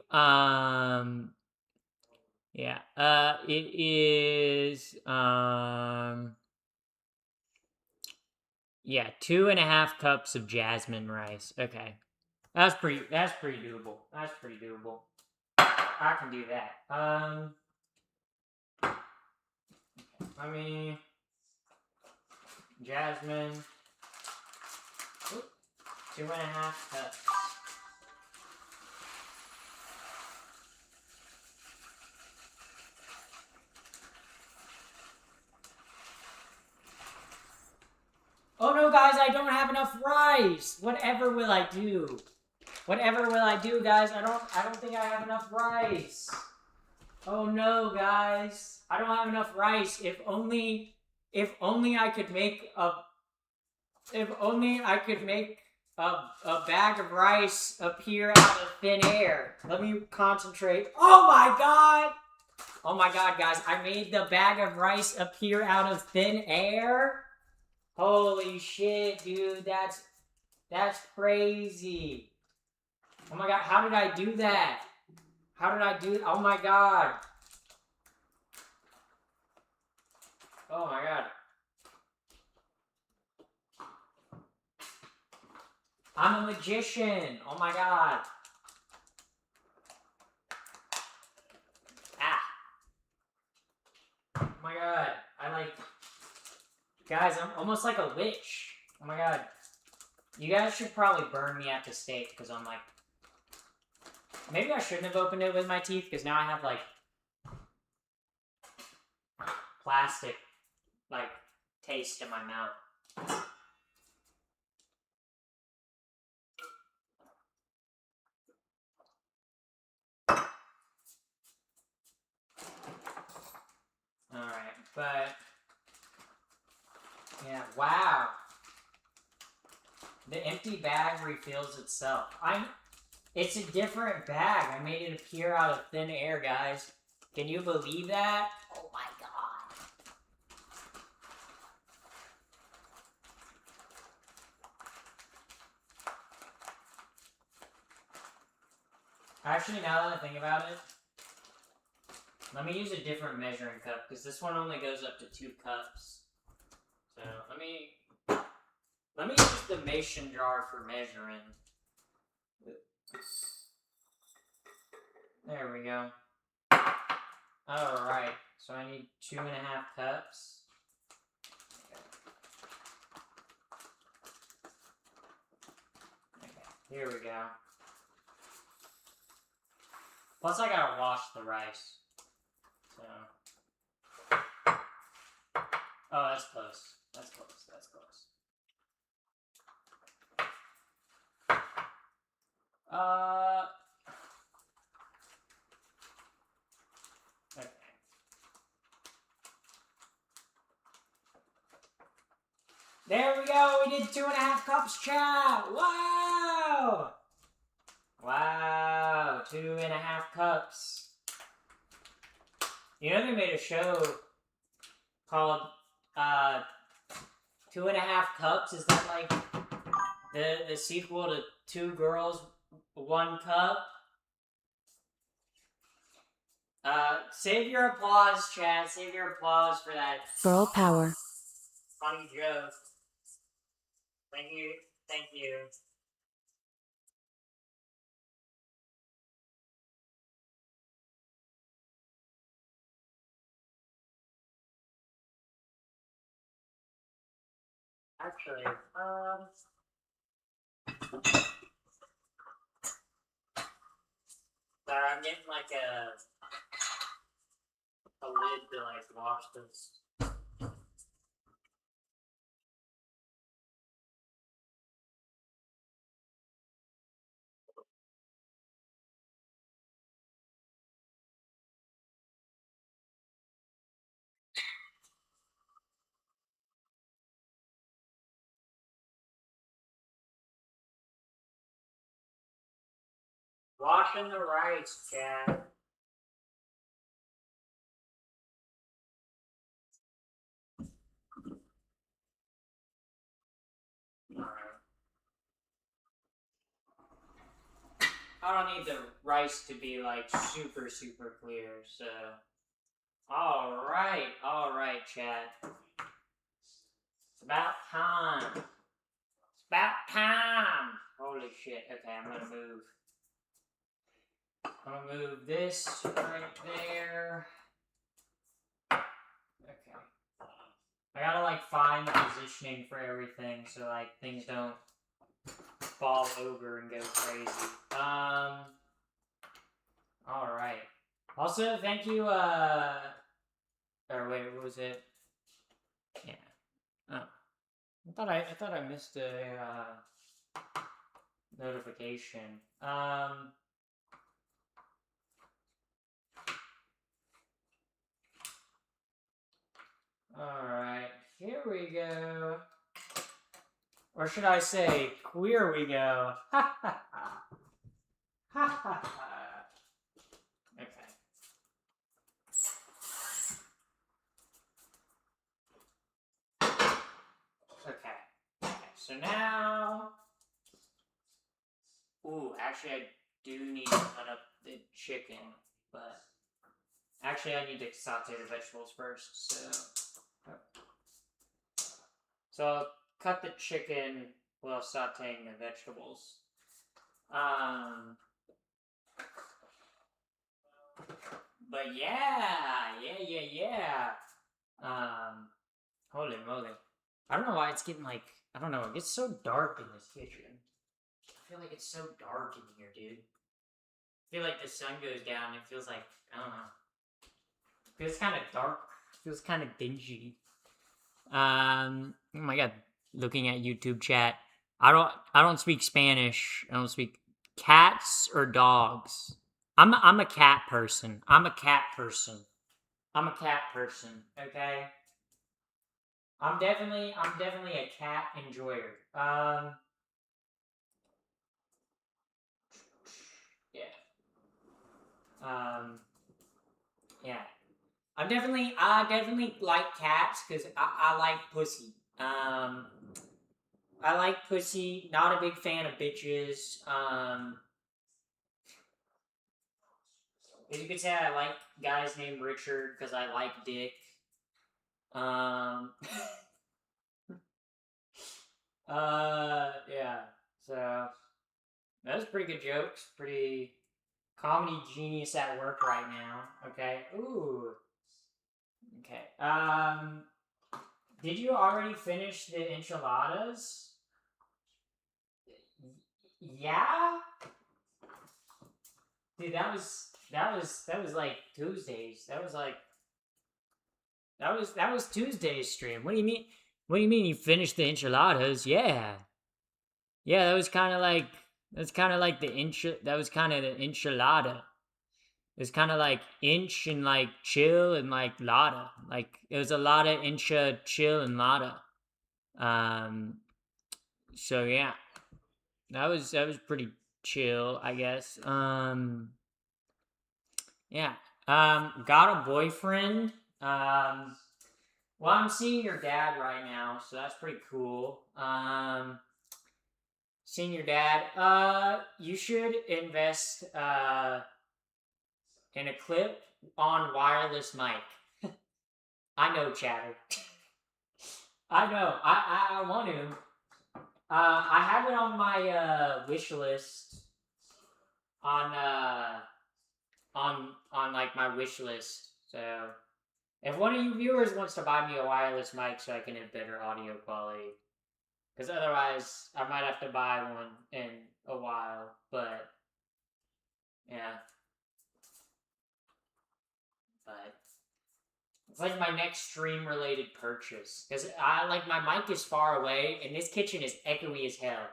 [SPEAKER 1] Yeah. It is. Yeah, 2.5 cups of jasmine rice. Okay. That's pretty doable. That's pretty doable. I can do that. Jasmine. 2.5 cups. Oh no, guys, I don't have enough rice. Whatever will I do? Whatever will I do, guys? I don't think I have enough rice. Oh no, guys. I don't have enough rice. If only I could make a bag of rice appear out of thin air. Let me concentrate. Oh my god! Oh my god, guys. I made the bag of rice appear out of thin air? Holy shit, dude. That's crazy. Oh my god, how did I do that? How did I do it? Oh my god. Oh my god. I'm a magician. Oh my god. Ah. Oh my god. Guys, I'm almost like a witch. Oh my god. You guys should probably burn me at the stake, because I'm like... Maybe I shouldn't have opened it with my teeth, because now I have, like... plastic, like, taste in my mouth. empty bag refills itself. It's a different bag. I made it appear out of thin air, guys. Can you believe that? Oh my god. Actually, now that I think about it, let me use a different measuring cup, because this one only goes up to 2 cups. So, let me use the mason jar for measuring. There we go. Alright, so I need 2.5 cups. Okay, here we go. Plus I gotta wash the rice. So. Oh, that's close. That's close. That's close. Okay. There we go. We did 2.5 cups, chat. Wow. Wow. 2.5 cups. You know they made a show called 2.5 Cups. Is that like the sequel to 2 Girls, 1 Cup? Save your applause, chat. Save your applause for that.
[SPEAKER 2] Girl power.
[SPEAKER 1] Funny joke. Thank you. Thank you. Actually, sorry, I'm getting like a lid to like wash this. Washing the rice, chat. I don't need the rice to be like super clear, so. Alright, chat. It's about time. It's about time. Holy shit. Okay, I'm gonna move this right there. Okay. I gotta like find the positioning for everything so like things don't fall over and go crazy. Alright. Also, thank you, or wait, what was it? Yeah. Oh. I thought I missed a, notification. Alright, here we go. Or should I say, queer we go. Ha ha ha. Ha ha ha. Okay. Okay, so now... Ooh, actually I do need to cut up the chicken, but... Actually I need to saute the vegetables first, so... So I'll cut the chicken while sauteing the vegetables. But yeah. Holy moly. I don't know why it's getting like, I don't know, it gets so dark in this kitchen. I feel like it's so dark in here, dude. I feel like the sun goes down, it feels like, I don't know. It feels kind of dark. It feels kind of dingy. Oh my god, looking at YouTube chat. I don't speak Spanish. I don't speak cats or dogs. I'm a cat person. I'm a cat person. Okay? I'm definitely a cat enjoyer. Yeah. I definitely like cats because I like pussy. I like pussy. Not a big fan of bitches. As you can say, I like guys named Richard because I like dick. Um, yeah. So that was pretty good jokes. Pretty comedy genius at work right now. Okay. Ooh. Okay. Did you already finish the enchiladas? Yeah. Dude, that was like Tuesdays. That was Tuesday's stream. What do you mean? What do you mean you finished the enchiladas? Yeah. Yeah, that's kind of like that was kind of the enchilada. It's kind of like inch and like chill and like lada. Like it was a lot of incha chill and lada. Um so yeah. That was pretty chill, I guess. Yeah. Got a boyfriend. Well, I'm seeing your dad right now, so that's pretty cool. Seeing your dad. You should invest in a clip on wireless mic. I know, chatter. I know. I want to. I have it on my wish list on like my wish list. So if one of you viewers wants to buy me a wireless mic so I can have better audio quality, because otherwise I might have to buy one in a while. But yeah, but it's like my next stream related purchase because I like my mic is far away and this kitchen is echoey as hell,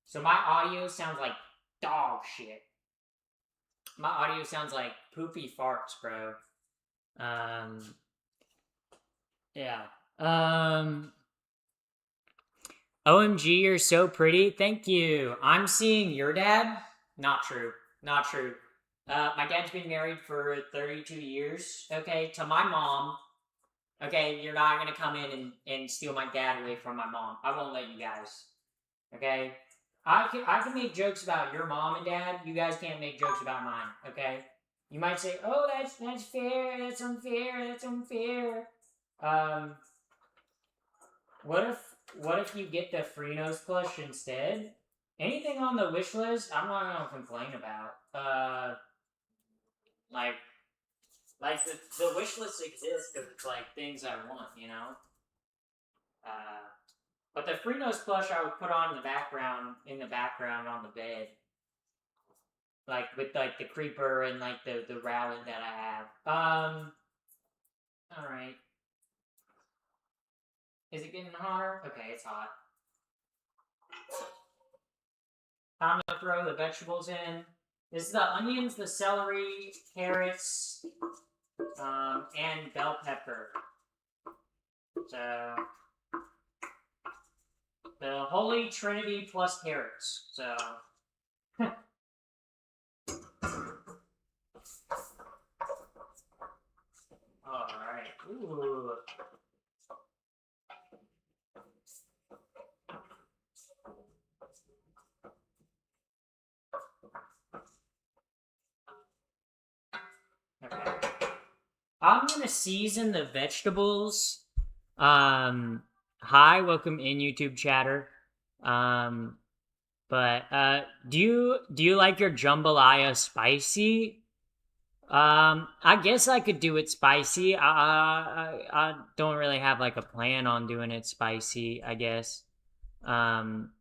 [SPEAKER 1] so my audio sounds like dog shit. My audio sounds like poopy farts, bro. Um, yeah. OMG, you're so pretty. Thank you. I'm seeing your dad. Not true. Not true. My dad's been married for 32 years. Okay, to my mom. Okay, you're not gonna come in and steal my dad away from my mom. I won't let you guys. Okay, I can make jokes about your mom and dad. You guys can't make jokes about mine. Okay, you might say, "Oh, that's fair. That's unfair. That's unfair." Um, what if you get the Freenos plush instead? Anything on the wish list, I'm not gonna complain about. Like the wish list exists because it's like things I want, you know. Uh, but the Freenos plush I would put on in the background on the bed, like with like the creeper and like the rally that I have. All right. Is it getting hotter? Okay, it's hot. Time to throw the vegetables in. This is the onions, the celery, carrots, and bell pepper. So the holy trinity plus carrots. So all right. Ooh. Okay. I'm gonna season the vegetables. Hi, welcome in YouTube chatter. But do you like your jambalaya spicy? I guess I could do it spicy. I don't really have like a plan on doing it spicy, I guess. Um,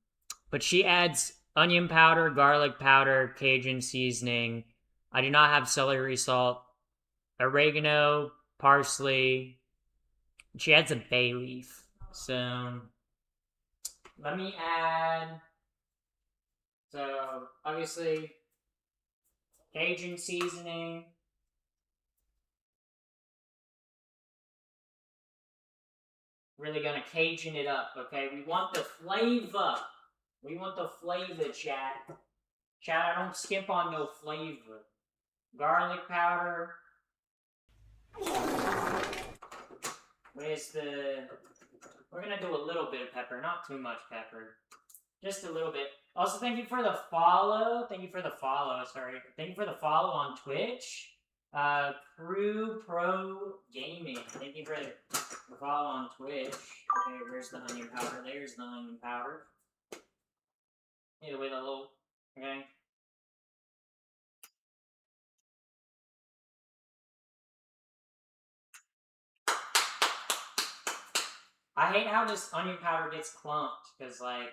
[SPEAKER 1] but she adds onion powder, garlic powder, Cajun seasoning. I do not have celery salt, oregano, parsley. She adds a bay leaf. So let me add. So obviously Cajun seasoning. Really gonna Cajun it up, okay? We want the flavor. We want the flavor, chat. Chat, I don't skip on no flavor. garlic powder. Where's the... We're gonna do a little bit of pepper, not too much pepper. Just a little bit. Also, thank you for the follow. Thank you for the follow, sorry. Thank you for the follow on Twitch. Crew Pro Gaming. Thank you for the follow on Twitch. Okay, where's the onion powder? There's the onion powder. Either way, the little... Okay. I hate how this onion powder gets clumped, because, like...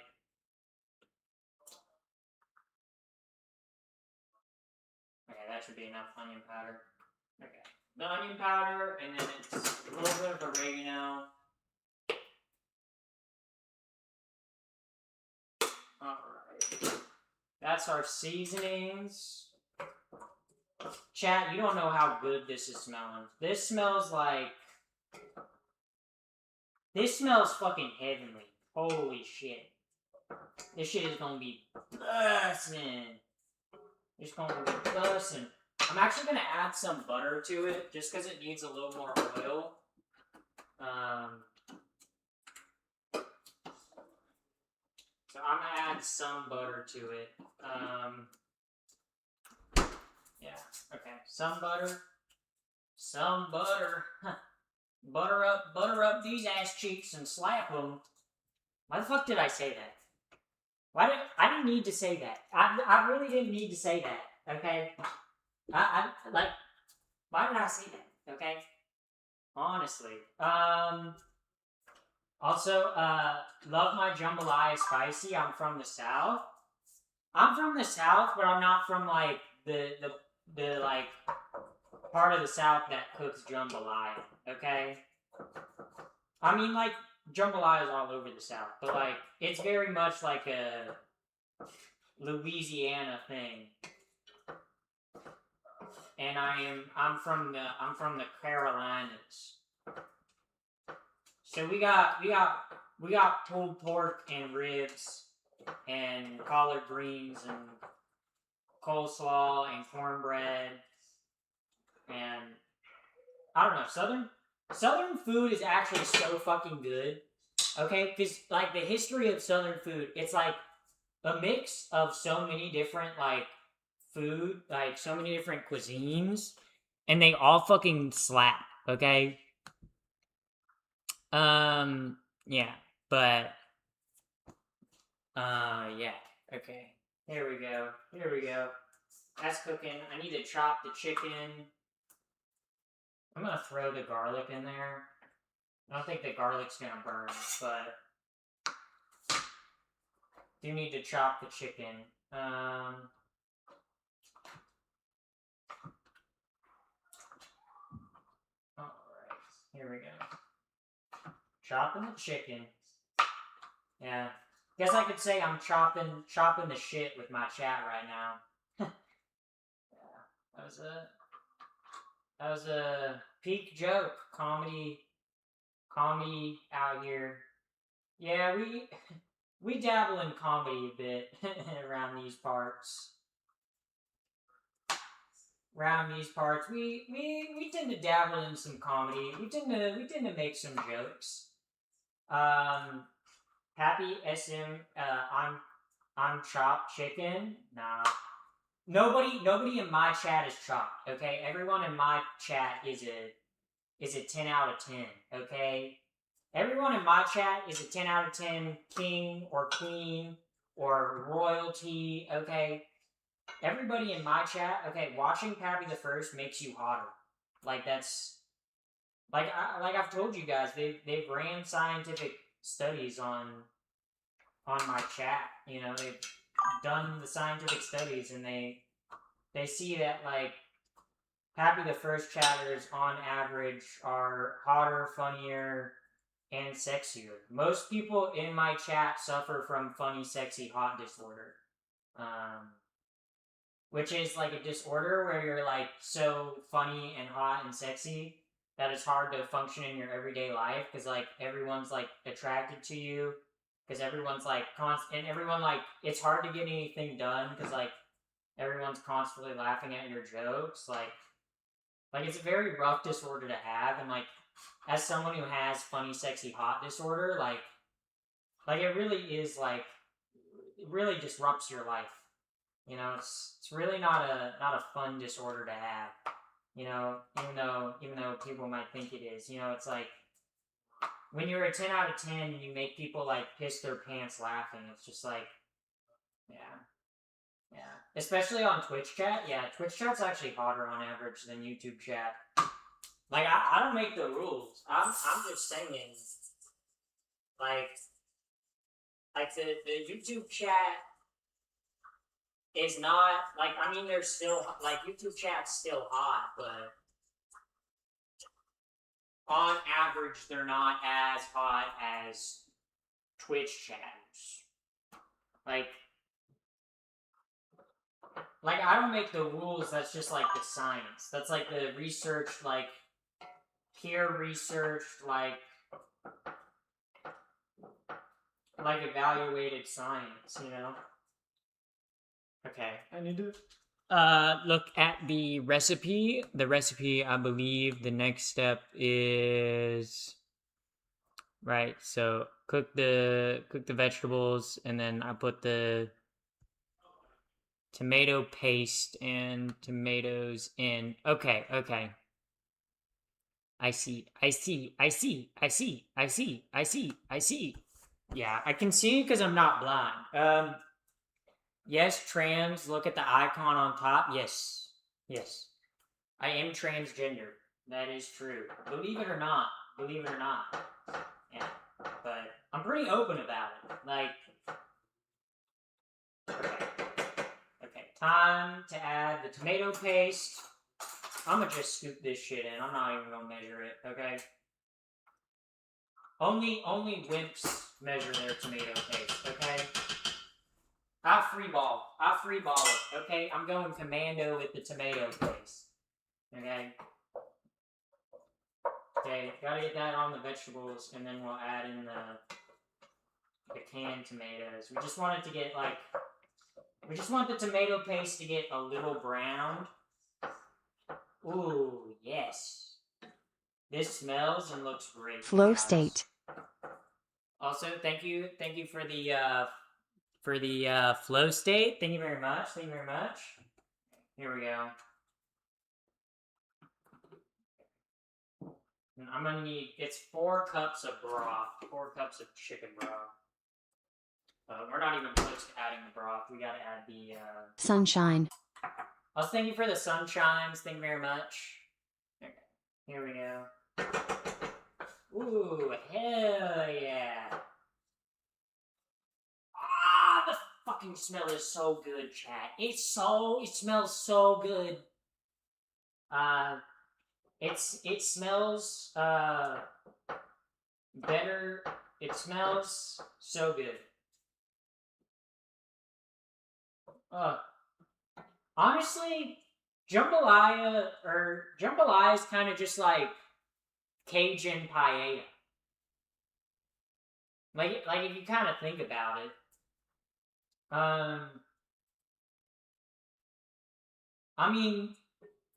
[SPEAKER 1] Okay, that should be enough onion powder. Okay. The onion powder, and then it's a little bit of oregano. Alright. That's our seasonings. Chat, you don't know how good this is smelling. This smells like... This smells fucking heavenly. Holy shit. This shit is gonna be bussin'. It's gonna be bussin'. I'm actually gonna add some butter to it, just because it needs a little more oil. So I'm gonna add some butter to it. Yeah, okay. Some butter. Some butter. Butter up these ass cheeks and slap them. Why the fuck did I say that? I didn't need to say that. I really didn't need to say that, okay? Like, why did I say that, okay? Honestly. Also, love my jambalaya spicy. I'm from the South. I'm from the South, but I'm not from, like, the like, part of the South that cooks jambalaya, okay? I mean, like, jambalaya is all over the South, but, like, it's very much like a Louisiana thing. And I'm from the Carolinas. So we got pulled pork and ribs and collard greens and coleslaw and cornbread. And I don't know, Southern food is actually so fucking good. Okay? Because, like, the history of Southern food, it's like a mix of so many different, like, food, like, so many different cuisines, and they all fucking slap, okay? Yeah, but, yeah, okay. Here we go. That's cooking. I need to chop the chicken. I'm gonna throw the garlic in there. I don't think the garlic's gonna burn, but do need to chop the chicken. Alright, here we go. Chopping the chicken. Yeah. Guess I could say I'm chopping the shit with my chat right now. Yeah. That was a peak joke. Comedy out here. Yeah, we dabble in comedy a bit around these parts. We tend to dabble in some comedy. We tend to make some jokes. Happy SM. I'm chopped chicken. Nah. Nobody in my chat is chopped. Okay, everyone in my chat is a 10 out of 10. Okay, everyone in my chat is a 10 out of 10 king or queen or royalty. Okay, everybody in my chat. Okay, watching Pappy the First makes you hotter. Like that's like I've told you guys. They've ran scientific studies on my chat. You know, they've done the scientific studies, and they see that, like, Happy the First chatters on average are hotter, funnier, and sexier. Most people in my chat suffer from funny, sexy, hot disorder. Which is like a disorder where you're like so funny and hot and sexy that it's hard to function in your everyday life because like everyone's like attracted to you because everyone's like and everyone like it's hard to get anything done because like everyone's constantly laughing at your jokes. Like it's a very rough disorder to have, and like as someone who has funny, sexy, hot disorder, like it really is like it really disrupts your life. You know, it's really not a fun disorder to have. You know, even though people might think it is. You know, it's like when you're a 10 out of 10 and you make people like piss their pants laughing, it's just like, yeah, yeah. Especially on Twitch chat. Yeah, Twitch chat's actually hotter on average than YouTube chat. Like I don't make the rules. I'm just saying, like like the YouTube chat is not like, I mean, there's still like YouTube chat's still hot, but on average they're not as hot as Twitch chatters. Like I don't make the rules. That's just like the science. That's like the research, like peer researched, like evaluated science. You know. Okay, I need to look at the recipe. The recipe, I believe, the next step is right. So cook the vegetables, and then I put the tomato paste and tomatoes in. Okay, okay. I see. I see. I see. I see. I see. I see. I see. Yeah, I can see because I'm not blind. Yes, trans. Look at the icon on top. Yes. Yes. I am transgender. That is true. Believe it or not. Believe it or not. Yeah. But I'm pretty open about it. Like, okay. Okay. Time to add the tomato paste. I'm gonna just scoop this shit in. I'm not even gonna measure it, okay? Only wimps measure their tomato paste, okay? I freeball it, okay? I'm going commando with the tomato paste, okay? Okay, gotta get that on the vegetables, and then we'll add in the canned tomatoes. We just want it to get like, we just want the tomato paste to get a little brown. Ooh, yes. This smells and looks great.
[SPEAKER 2] Flow state.
[SPEAKER 1] Also, thank you for the flow state. Thank you very much. Thank you very much. Here we go. I'm gonna need, it's 4 cups of broth, 4 cups of chicken broth. We're not even close to adding the broth. We gotta add the
[SPEAKER 2] sunshine.
[SPEAKER 1] Also, thank you for the sunshines. Thank you very much. Okay, here we go. Ooh, hell yeah. Ah, the fucking smell is so good, chat. It smells so good. It smells better. It smells so good. Honestly, jambalaya is kind of just like Cajun paella. Like if you kind of think about it. I mean,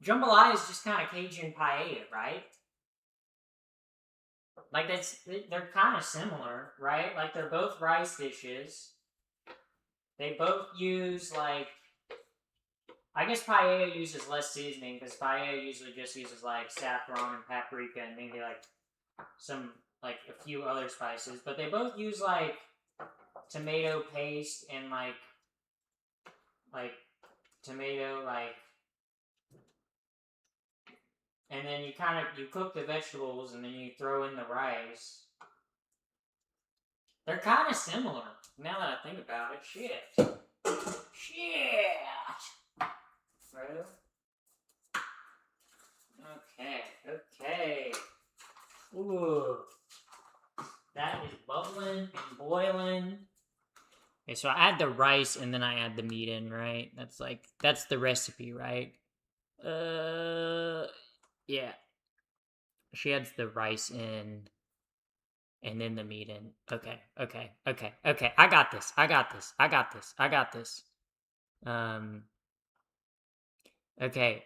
[SPEAKER 1] jambalaya is just kind of Cajun paella, right? Like they're kind of similar, right? Like they're both rice dishes. They both use like, I guess paella uses less seasoning because paella usually just uses like saffron and paprika and maybe like some, like a few other spices, but they both use like tomato paste and like tomato, like, and then you cook the vegetables and then you throw in the rice. They're kind of similar now that I think about it. Shit. Bro. Okay. Ooh. That is bubbling and boiling. Okay, so I add the rice and then I add the meat in, right? That's the recipe, right? Yeah. She adds the rice in and then the meat in. Okay. I got this. Okay.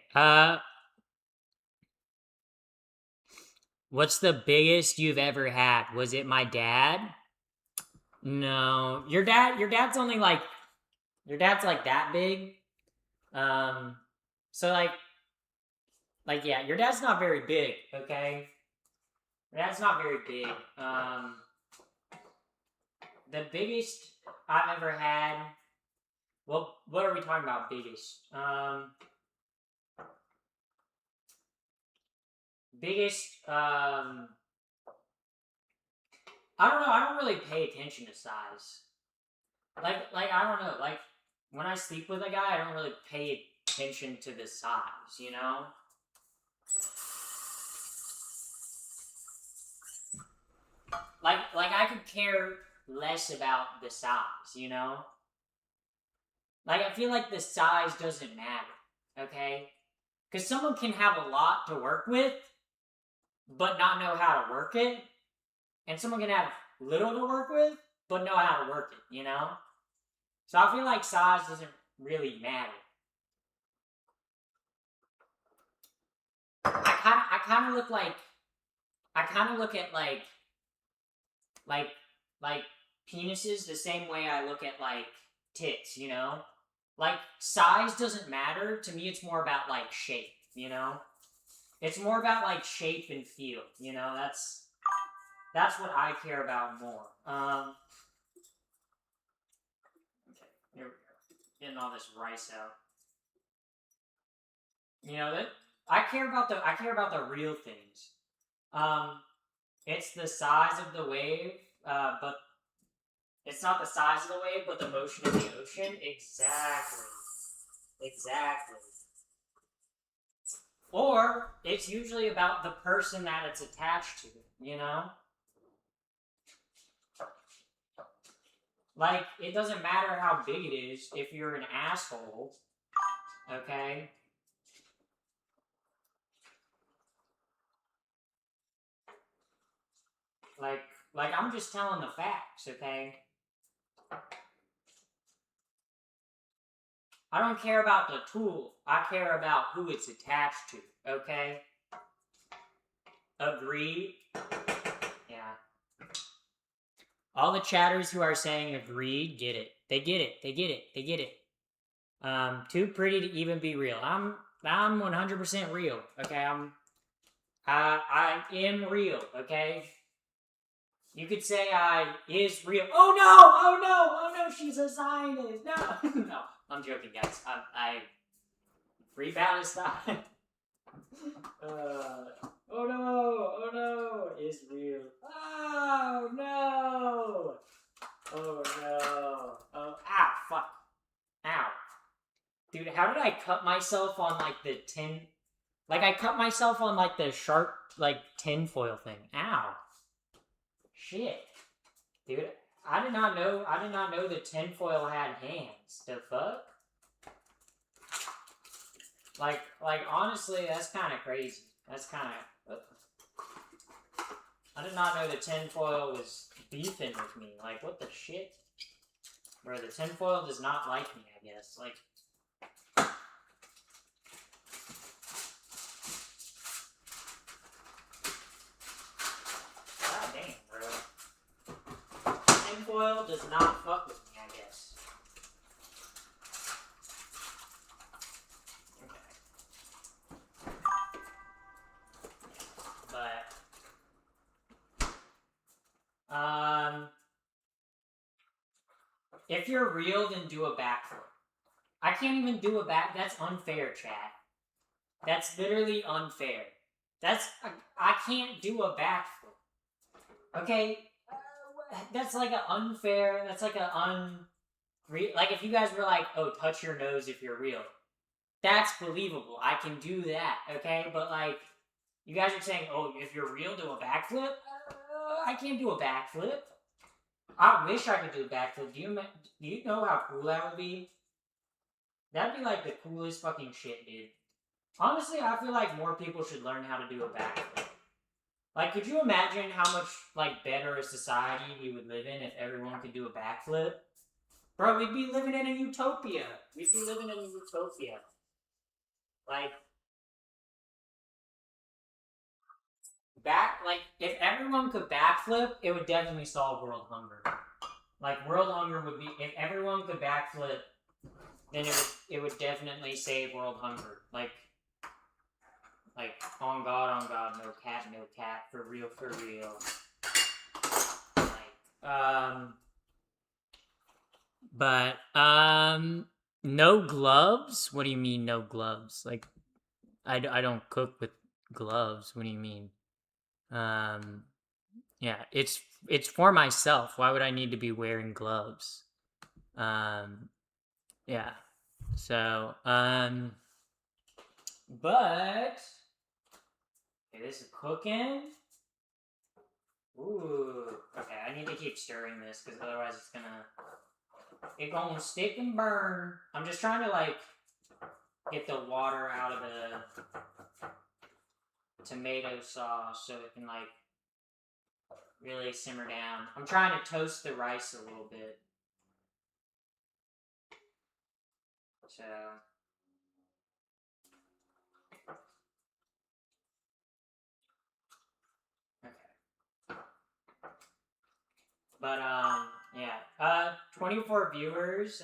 [SPEAKER 1] What's the biggest you've ever had? Was it my dad? No. Your dad's only like your dad's like that big. Um so like yeah, your dad's not very big, okay? Your dad's not very big. The biggest I've ever had. Well, what are we talking about biggest? Biggest I don't know. I don't really pay attention to size. Like I don't know. Like when I sleep with a guy, I don't really pay attention to the size. You know. Like I could care less about the size. You know. Like I feel like the size doesn't matter. Okay. Because someone can have a lot to work with, but not know how to work it, and someone can have little to work with, but know how to work it. You know. So I feel like size doesn't really matter. I kind of look like I kind of look at like like penises the same way I look at like tits, you know? Like size doesn't matter to me. It's more about like shape, you know? It's more about like shape and feel, you know? That's what I care about more. Okay, here we go. Getting all this rice out. You know that I care about the real things. Um, it's the size of the wave, but it's not the size of the wave, but the motion of the ocean. Exactly. Exactly. Or it's usually about the person that it's attached to, you know? Like, it doesn't matter how big it is if you're an asshole, okay? Like, like I'm just telling the facts, okay? I don't care about the tool. I care about who it's attached to, okay? Agree? Yeah. All the chatters who are saying agree get it. They get it. They get it. They get it. Too pretty to even be real. I'm 100% real. Okay, I am real. Okay, you could say I is real. Oh no! Oh no! Oh no! She's a Zionist. No, no. I'm joking, guys. I free Palestine. Oh no! Oh no! Is real. Oh no! Oh no! Oh, ow! Fuck! Ow! Dude, how did I cut myself on like the tin? Like I cut myself on like the sharp like tinfoil thing. Ow! Shit, dude. I did not know. I did not know the tinfoil had hands. The fuck? Like honestly, that's kind of crazy. That's kind of. I did not know the tinfoil was beefing with me. Like what the shit? Bro, the tinfoil does not like me. I guess. Like. God damn, bro. Tinfoil does not fuck with me, I guess. Okay. But, if you're real, then do a backflip. I can't even do a back. That's unfair, chat. That's literally unfair. I can't do a backflip. Okay, that's like an unfair. That's like like if you guys were like, oh, touch your nose if you're real. That's believable. I can do that. Okay, but like, you guys are saying, oh, if you're real, do a backflip. I can't do a backflip. I wish I could do a backflip. Do you know how cool that would be? That'd be like the coolest fucking shit, dude. Honestly, I feel like more people should learn how to do a backflip. Like, could you imagine how much like better a society we would live in if everyone could do a backflip? Bro, we'd be living in a utopia. We'd be living in a utopia. Like, if everyone could backflip, it would definitely solve world hunger. Like, world hunger would be, if everyone could backflip, then it would definitely save world hunger. Like, on God, no cat, for real, for real. No gloves? What do you mean, no gloves? Like, I don't cook with gloves. What do you mean? Yeah, it's for myself. Why would I need to be wearing gloves? Yeah. So, but okay, this is cooking. Ooh. Okay, I need to keep stirring this because otherwise it's gonna stick and burn. I'm just trying to like get the water out of the tomato sauce so it can like really simmer down. I'm trying to toast the rice a little bit. So okay. But yeah. 24 viewers,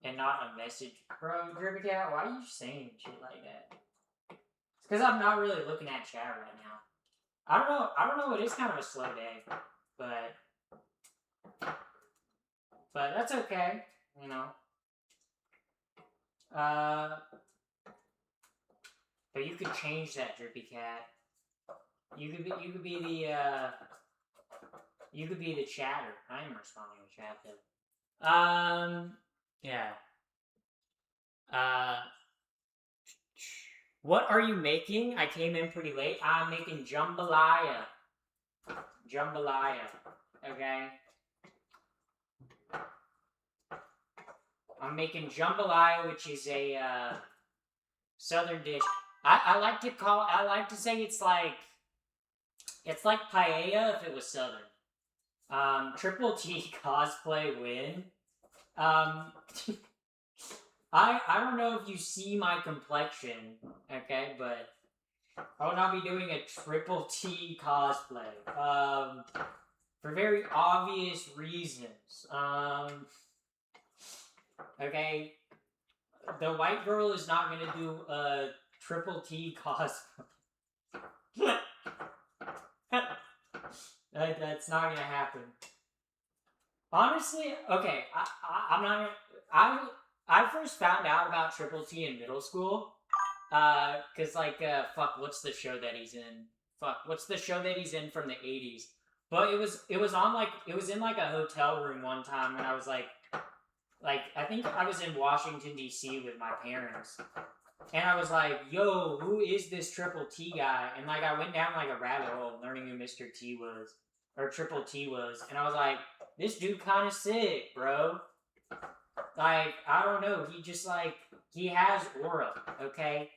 [SPEAKER 1] and not a message. Bro, Drippy Cat, why are you saying shit like that? It's because I'm not really looking at chat right now. I don't know, it is kind of a slow day. But that's okay, you know. But you could change that, Drippy Cat. You could be the chatter. I am responding to chat though. Yeah. Uh, what are you making? I came in pretty late. I'm making jambalaya. Jambalaya. Okay. I'm making jambalaya, which is a southern dish. I like to say it's like paella if it was southern. Triple T cosplay win. I don't know if you see my complexion, okay, but I will not be doing a Triple T cosplay. For very obvious reasons. Okay, the white girl is not gonna do a Triple T cosplay. That's not gonna happen. Honestly, okay, I'm not. I first found out about Triple T in middle school. Cause fuck, what's the show that he's in? Fuck, what's the show that he's in from the '80s? But it was in like a hotel room one time when I was like I think I was in Washington D.C. with my parents, and I was like, "Yo, who is this Triple T guy?" And like I went down like a rabbit hole learning who Mr. T was or Triple T was, and I was like, "This dude kind of sick, bro." Like I don't know, he has aura, okay.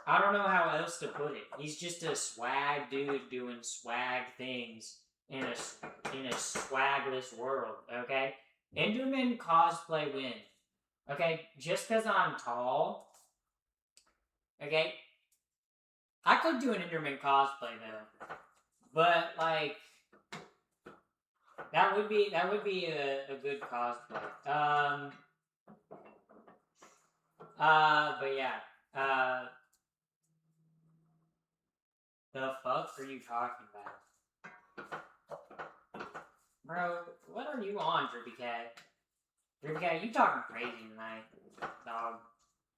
[SPEAKER 1] I don't know how else to put it. He's just a swag dude doing swag things in a swagless world, okay? Enderman cosplay win. Okay, just because I'm tall, okay? I could do an Enderman cosplay though. But like that would be a good cosplay. But yeah. The fuck are you talking about? Bro, what are you on, Drippy Cat? Drippy Cat, you talking crazy tonight, dog.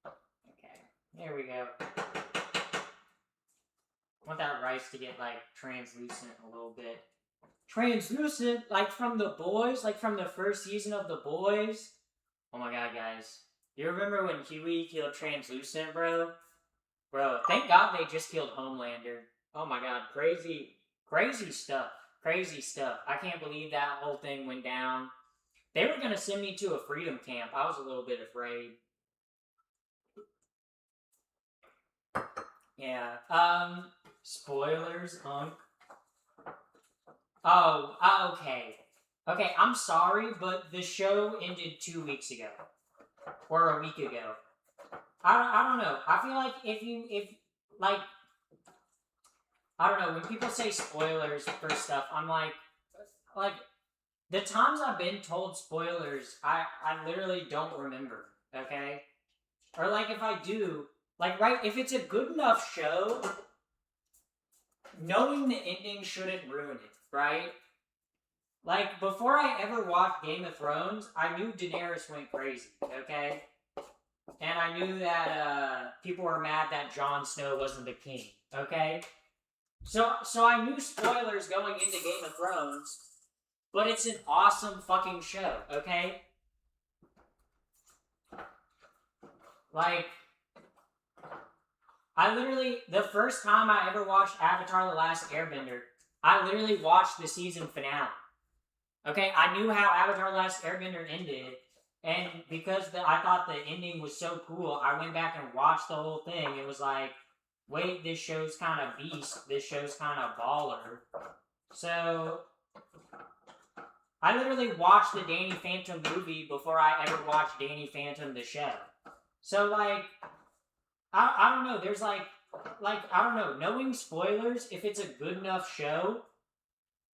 [SPEAKER 1] Okay, there we go. I want that rice to get, like, translucent a little bit. Translucent? Like from The Boys? Like from the first season of The Boys? Oh my god, guys. You remember when Huey killed Translucent, bro? Bro, thank god they just killed Homelander. Oh my god, crazy stuff. Crazy stuff. I can't believe that whole thing went down. They were gonna send me to a freedom camp. I was a little bit afraid. Yeah. Spoilers on. Oh, okay. Okay, I'm sorry, but the show ended 2 weeks ago. Or a week ago. I don't know. I feel like if like I don't know, when people say spoilers for stuff, I'm like the times I've been told spoilers, I literally don't remember. Okay, or like if I do, like right, if it's a good enough show, knowing the ending shouldn't ruin it, right? Like before I ever watched Game of Thrones, I knew Daenerys went crazy. Okay, and I knew that people were mad that Jon Snow wasn't the king. Okay, so I knew spoilers going into Game of Thrones, but it's an awesome fucking show. Okay, like I literally the first time I ever watched Avatar: The Last Airbender, I literally watched the season finale. Okay, I knew how Avatar: The Last Airbender ended, and because I thought the ending was so cool, I went back and watched the whole thing. It was like, wait, this show's kind of beast. This show's kind of baller. So I literally watched the Danny Phantom movie before I ever watched Danny Phantom the show. So like, I don't know. There's like I don't know. Knowing spoilers, if it's a good enough show,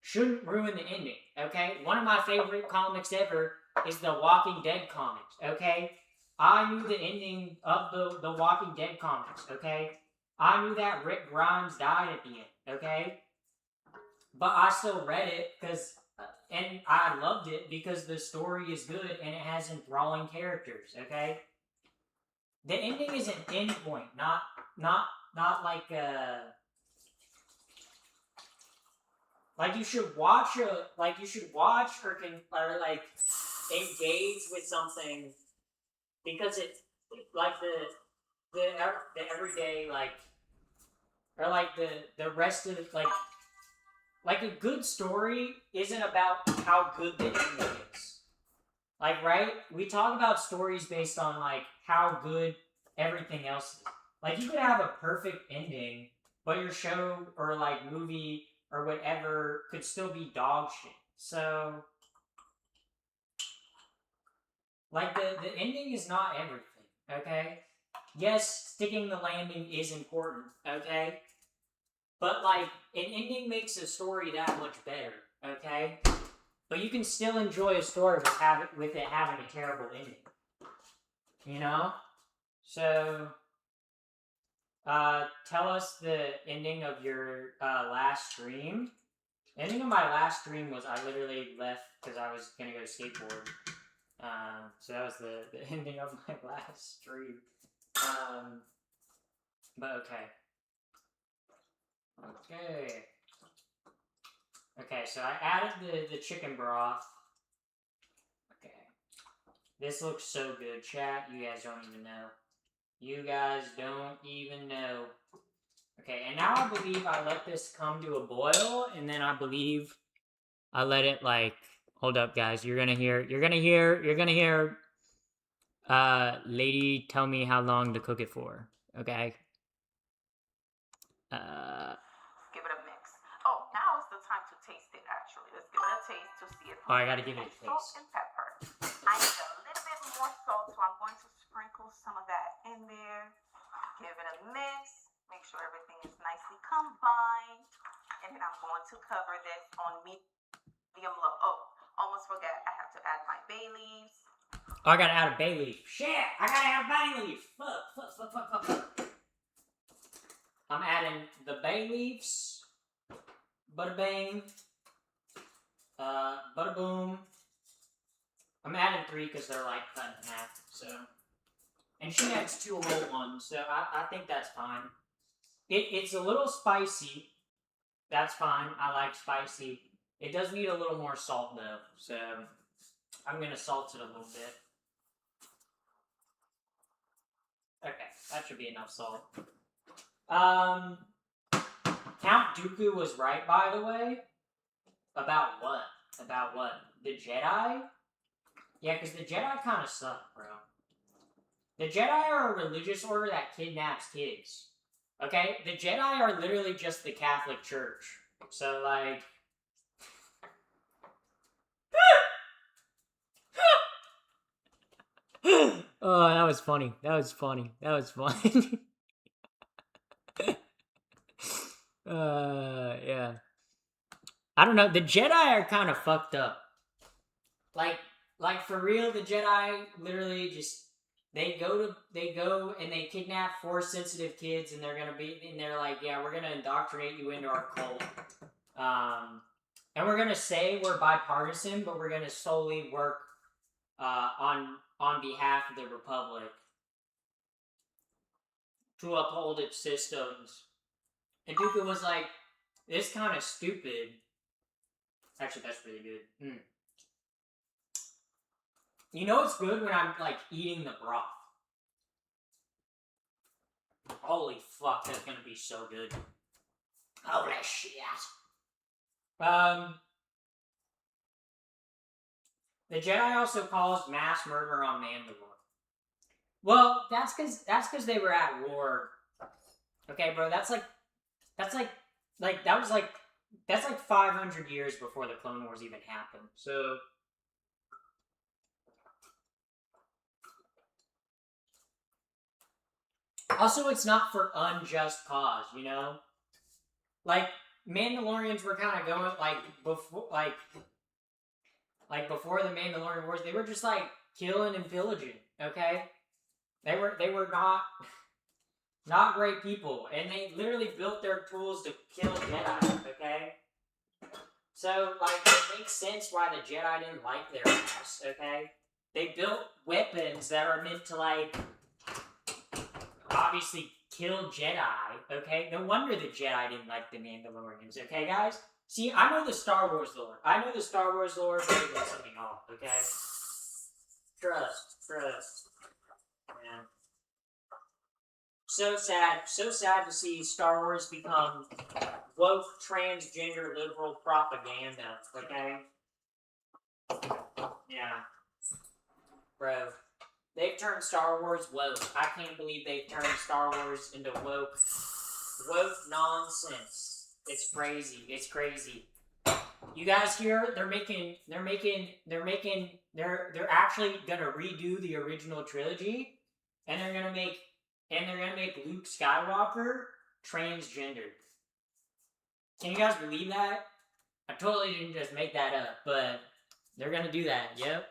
[SPEAKER 1] shouldn't ruin the ending, okay? One of my favorite comics ever is the Walking Dead comics, okay? I knew the ending of the Walking Dead comics, okay? I knew that Rick Grimes died at the end, okay? But I still read it because, and I loved it because the story is good and it has enthralling characters, okay? The ending is an end point, not like like you should watch or like engage with something because it's like the everyday like or like the rest of like a good story isn't about how good the ending is. Like right, we talk about stories based on like how good everything else is. Like you could have a perfect ending, but your show or like movie or whatever could still be dog shit. So like the ending is not everything, okay? Yes, sticking the landing is important, okay? But like an ending makes a story that much better, okay? But you can still enjoy a story with it having a terrible ending. You know? So tell us the ending of your last stream. The ending of my last stream was I literally left because I was gonna go skateboard. So that was the ending of my last stream. But okay. Okay, so I added the chicken broth. Okay. This looks so good, chat. You guys don't even know. You guys don't even know. Okay, and now I believe I let this come to a boil, and then I believe I let it like. Hold up, guys. You're gonna hear. Lady, tell me how long to cook it for. Okay.
[SPEAKER 3] Give it a mix. Oh, now is the time to taste it. Actually, let's give it a taste to see if.
[SPEAKER 1] Oh, I gotta give it a taste.
[SPEAKER 3] Salt and pepper. I need a little bit more salt, so I'm going to sprinkle some of that in there. Give it a mix. Make sure everything is nicely combined, and then I'm going to cover this on medium low. Oh, almost forgot. I have to add my bay leaves.
[SPEAKER 1] Oh, I gotta add a bay leaf. Shit! I gotta add a bay leaf. Fuck. I'm adding the bay leaves. Bada bang. Bada boom. I'm adding 3 because they're like cut in half. So, and she adds 2 whole ones, so I think that's fine. It's a little spicy. That's fine. I like spicy. It does need a little more salt though, so I'm gonna salt it a little bit. Okay, that should be enough salt. Count Dooku was right, by the way. About what? About what? The Jedi? Yeah, because the Jedi kind of suck, bro. The Jedi are a religious order that kidnaps kids. Okay? The Jedi are literally just the Catholic Church. So, like... Oh, that was funny. That was funny. That was funny. Yeah. I don't know. The Jedi are kind of fucked up. Like, like for real, the Jedi literally just they go and they kidnap Force sensitive kids, and they're like, yeah, we're gonna indoctrinate you into our cult. And we're gonna say we're bipartisan, but we're gonna solely work on behalf of the Republic to uphold its systems. And Dooku was like, "This kind of stupid." Actually, that's really good. You know it's good when I'm like eating the broth. Holy fuck, that's gonna be so good. Holy shit. The Jedi also caused mass murder on Mandalore. Well, that's because they were at war. Okay, bro, that's like that's like 500 years before the Clone Wars even happened. So also it's not for unjust cause, you know? Like Mandalorians were kind of going before the Mandalorian Wars, they were just like killing and pillaging, okay? They were not great people, and they literally built their tools to kill Jedi, okay? So, like, it makes sense why the Jedi didn't like their ass, okay? They built weapons that are meant to, like, obviously kill Jedi, okay? No wonder the Jedi didn't like the Mandalorians, okay, guys? See, I know the Star Wars lore. I know the Star Wars lore better than something else, okay? Trust. Man. So sad to see Star Wars become woke, transgender, liberal propaganda, okay? Yeah. Bro. They've turned Star Wars woke. I can't believe they've turned Star Wars into woke nonsense. It's crazy. You guys hear? They're actually gonna redo the original trilogy, and they're gonna make Luke Skywalker transgendered. Can you guys believe that? I totally didn't just make that up, but they're gonna do that. Yep.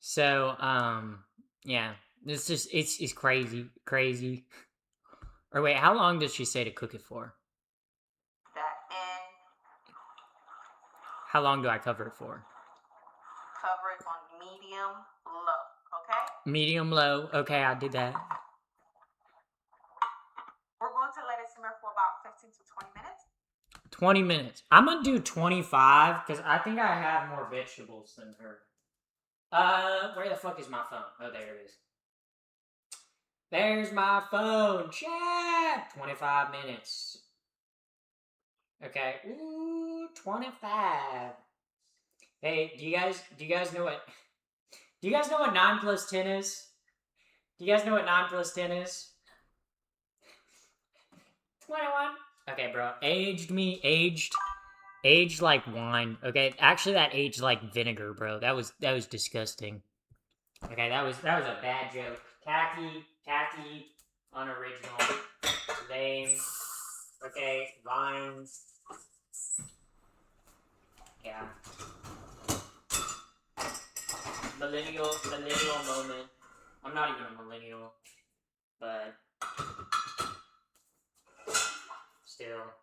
[SPEAKER 1] So, yeah. It's crazy. Or wait, how long does she say to cook it for?
[SPEAKER 3] That in.
[SPEAKER 1] How long do I cover it for?
[SPEAKER 3] Cover it on medium low, okay?
[SPEAKER 1] Medium low. Okay, I did that.
[SPEAKER 3] We're going to let it simmer for about 15 to 20 minutes.
[SPEAKER 1] 20 minutes. I'm gonna do 25 because I think I have more vegetables than her. Where the fuck is my phone? Oh, there it is. There's my phone. Chat. 25 minutes. Okay. Ooh, 25. Hey, do you guys know what 9 plus 10 is? Do you guys know what 9 plus 10 is? 21. Okay, bro. Aged like wine. Okay, actually that aged like vinegar, bro. That was disgusting. Okay, that was a bad joke. Tacky, unoriginal, lame. Okay, vines. Yeah. Millennial moment. I'm not even a millennial, but still.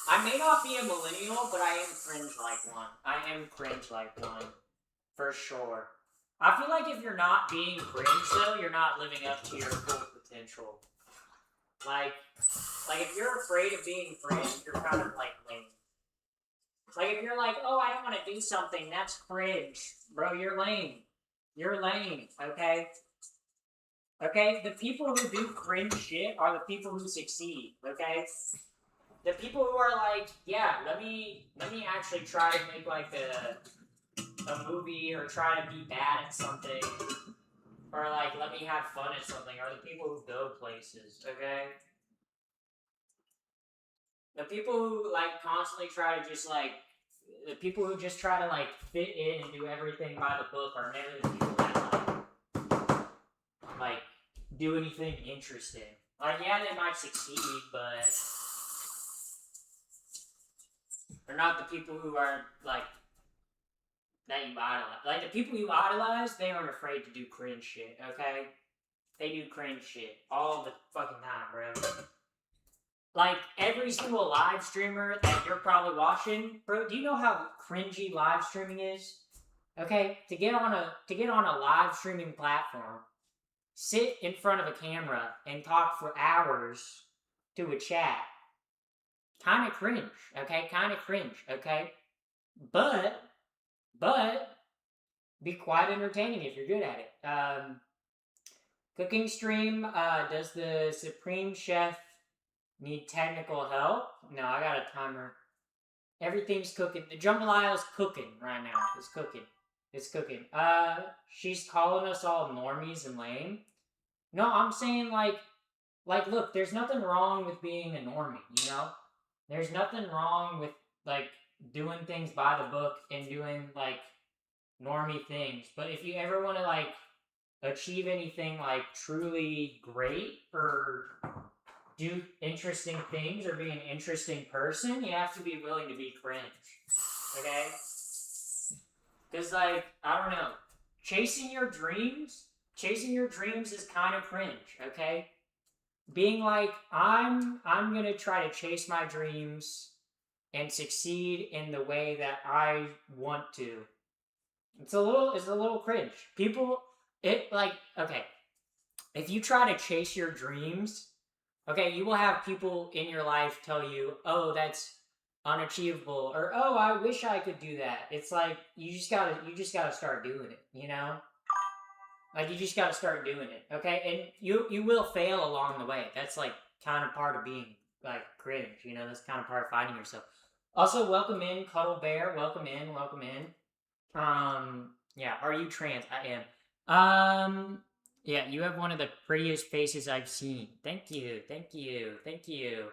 [SPEAKER 1] I may not be a millennial, but I am cringe like one. For sure. I feel like if you're not being cringe, though, you're not living up to your full potential. Like if you're afraid of being cringe, you're kind of like lame. Like if you're like, oh, I don't want to do something, that's cringe. Bro, you're lame. You're lame, okay? Okay? The people who do cringe shit are the people who succeed, okay? The people who are like, yeah, let me actually try to make like a movie or try to be bad at something, or like let me have fun at something, are the people who go places, okay? The people who like constantly try to just like the people who just try to like fit in and do everything by the book are never the people that like do anything interesting. Like, yeah, they might succeed, but they're not the people who are like that you idolize. Like the people you idolize, they aren't afraid to do cringe shit. Okay, they do cringe shit all the fucking time, bro. Like every single live streamer that you're probably watching, bro. Do you know how cringy live streaming is? Okay, to get on a live streaming platform, sit in front of a camera and talk for hours to a chat. Kind of cringe, okay? Kind of cringe, okay? But be quite entertaining if you're good at it. Cooking stream. Does the Supreme Chef need technical help? No, I got a timer. Everything's cooking. The jambalaya is cooking right now. It's cooking. It's cooking. She's calling us all normies and lame. No, I'm saying like, look, there's nothing wrong with being a normie, you know? There's nothing wrong with, like, doing things by the book and doing, like, normie things. But if you ever want to, like, achieve anything, like, truly great or do interesting things or be an interesting person, you have to be willing to be cringe. Okay? Because, like, I don't know. Chasing your dreams is kind of cringe, okay? Being like, I'm gonna try to chase my dreams and succeed in the way that I want to. It's a little cringe. People, okay, if you try to chase your dreams, okay, you will have people in your life tell you, oh, that's unachievable, or oh, I wish I could do that. It's like you just gotta start doing it, you know? Like you just gotta start doing it, okay? And you will fail along the way. That's like kind of part of being like cringe, you know. That's kind of part of finding yourself. Also, welcome in, Cuddle Bear. Welcome in, welcome in. Yeah. Are you trans? I am. Yeah. You have one of the prettiest faces I've seen. Thank you, thank you, thank you.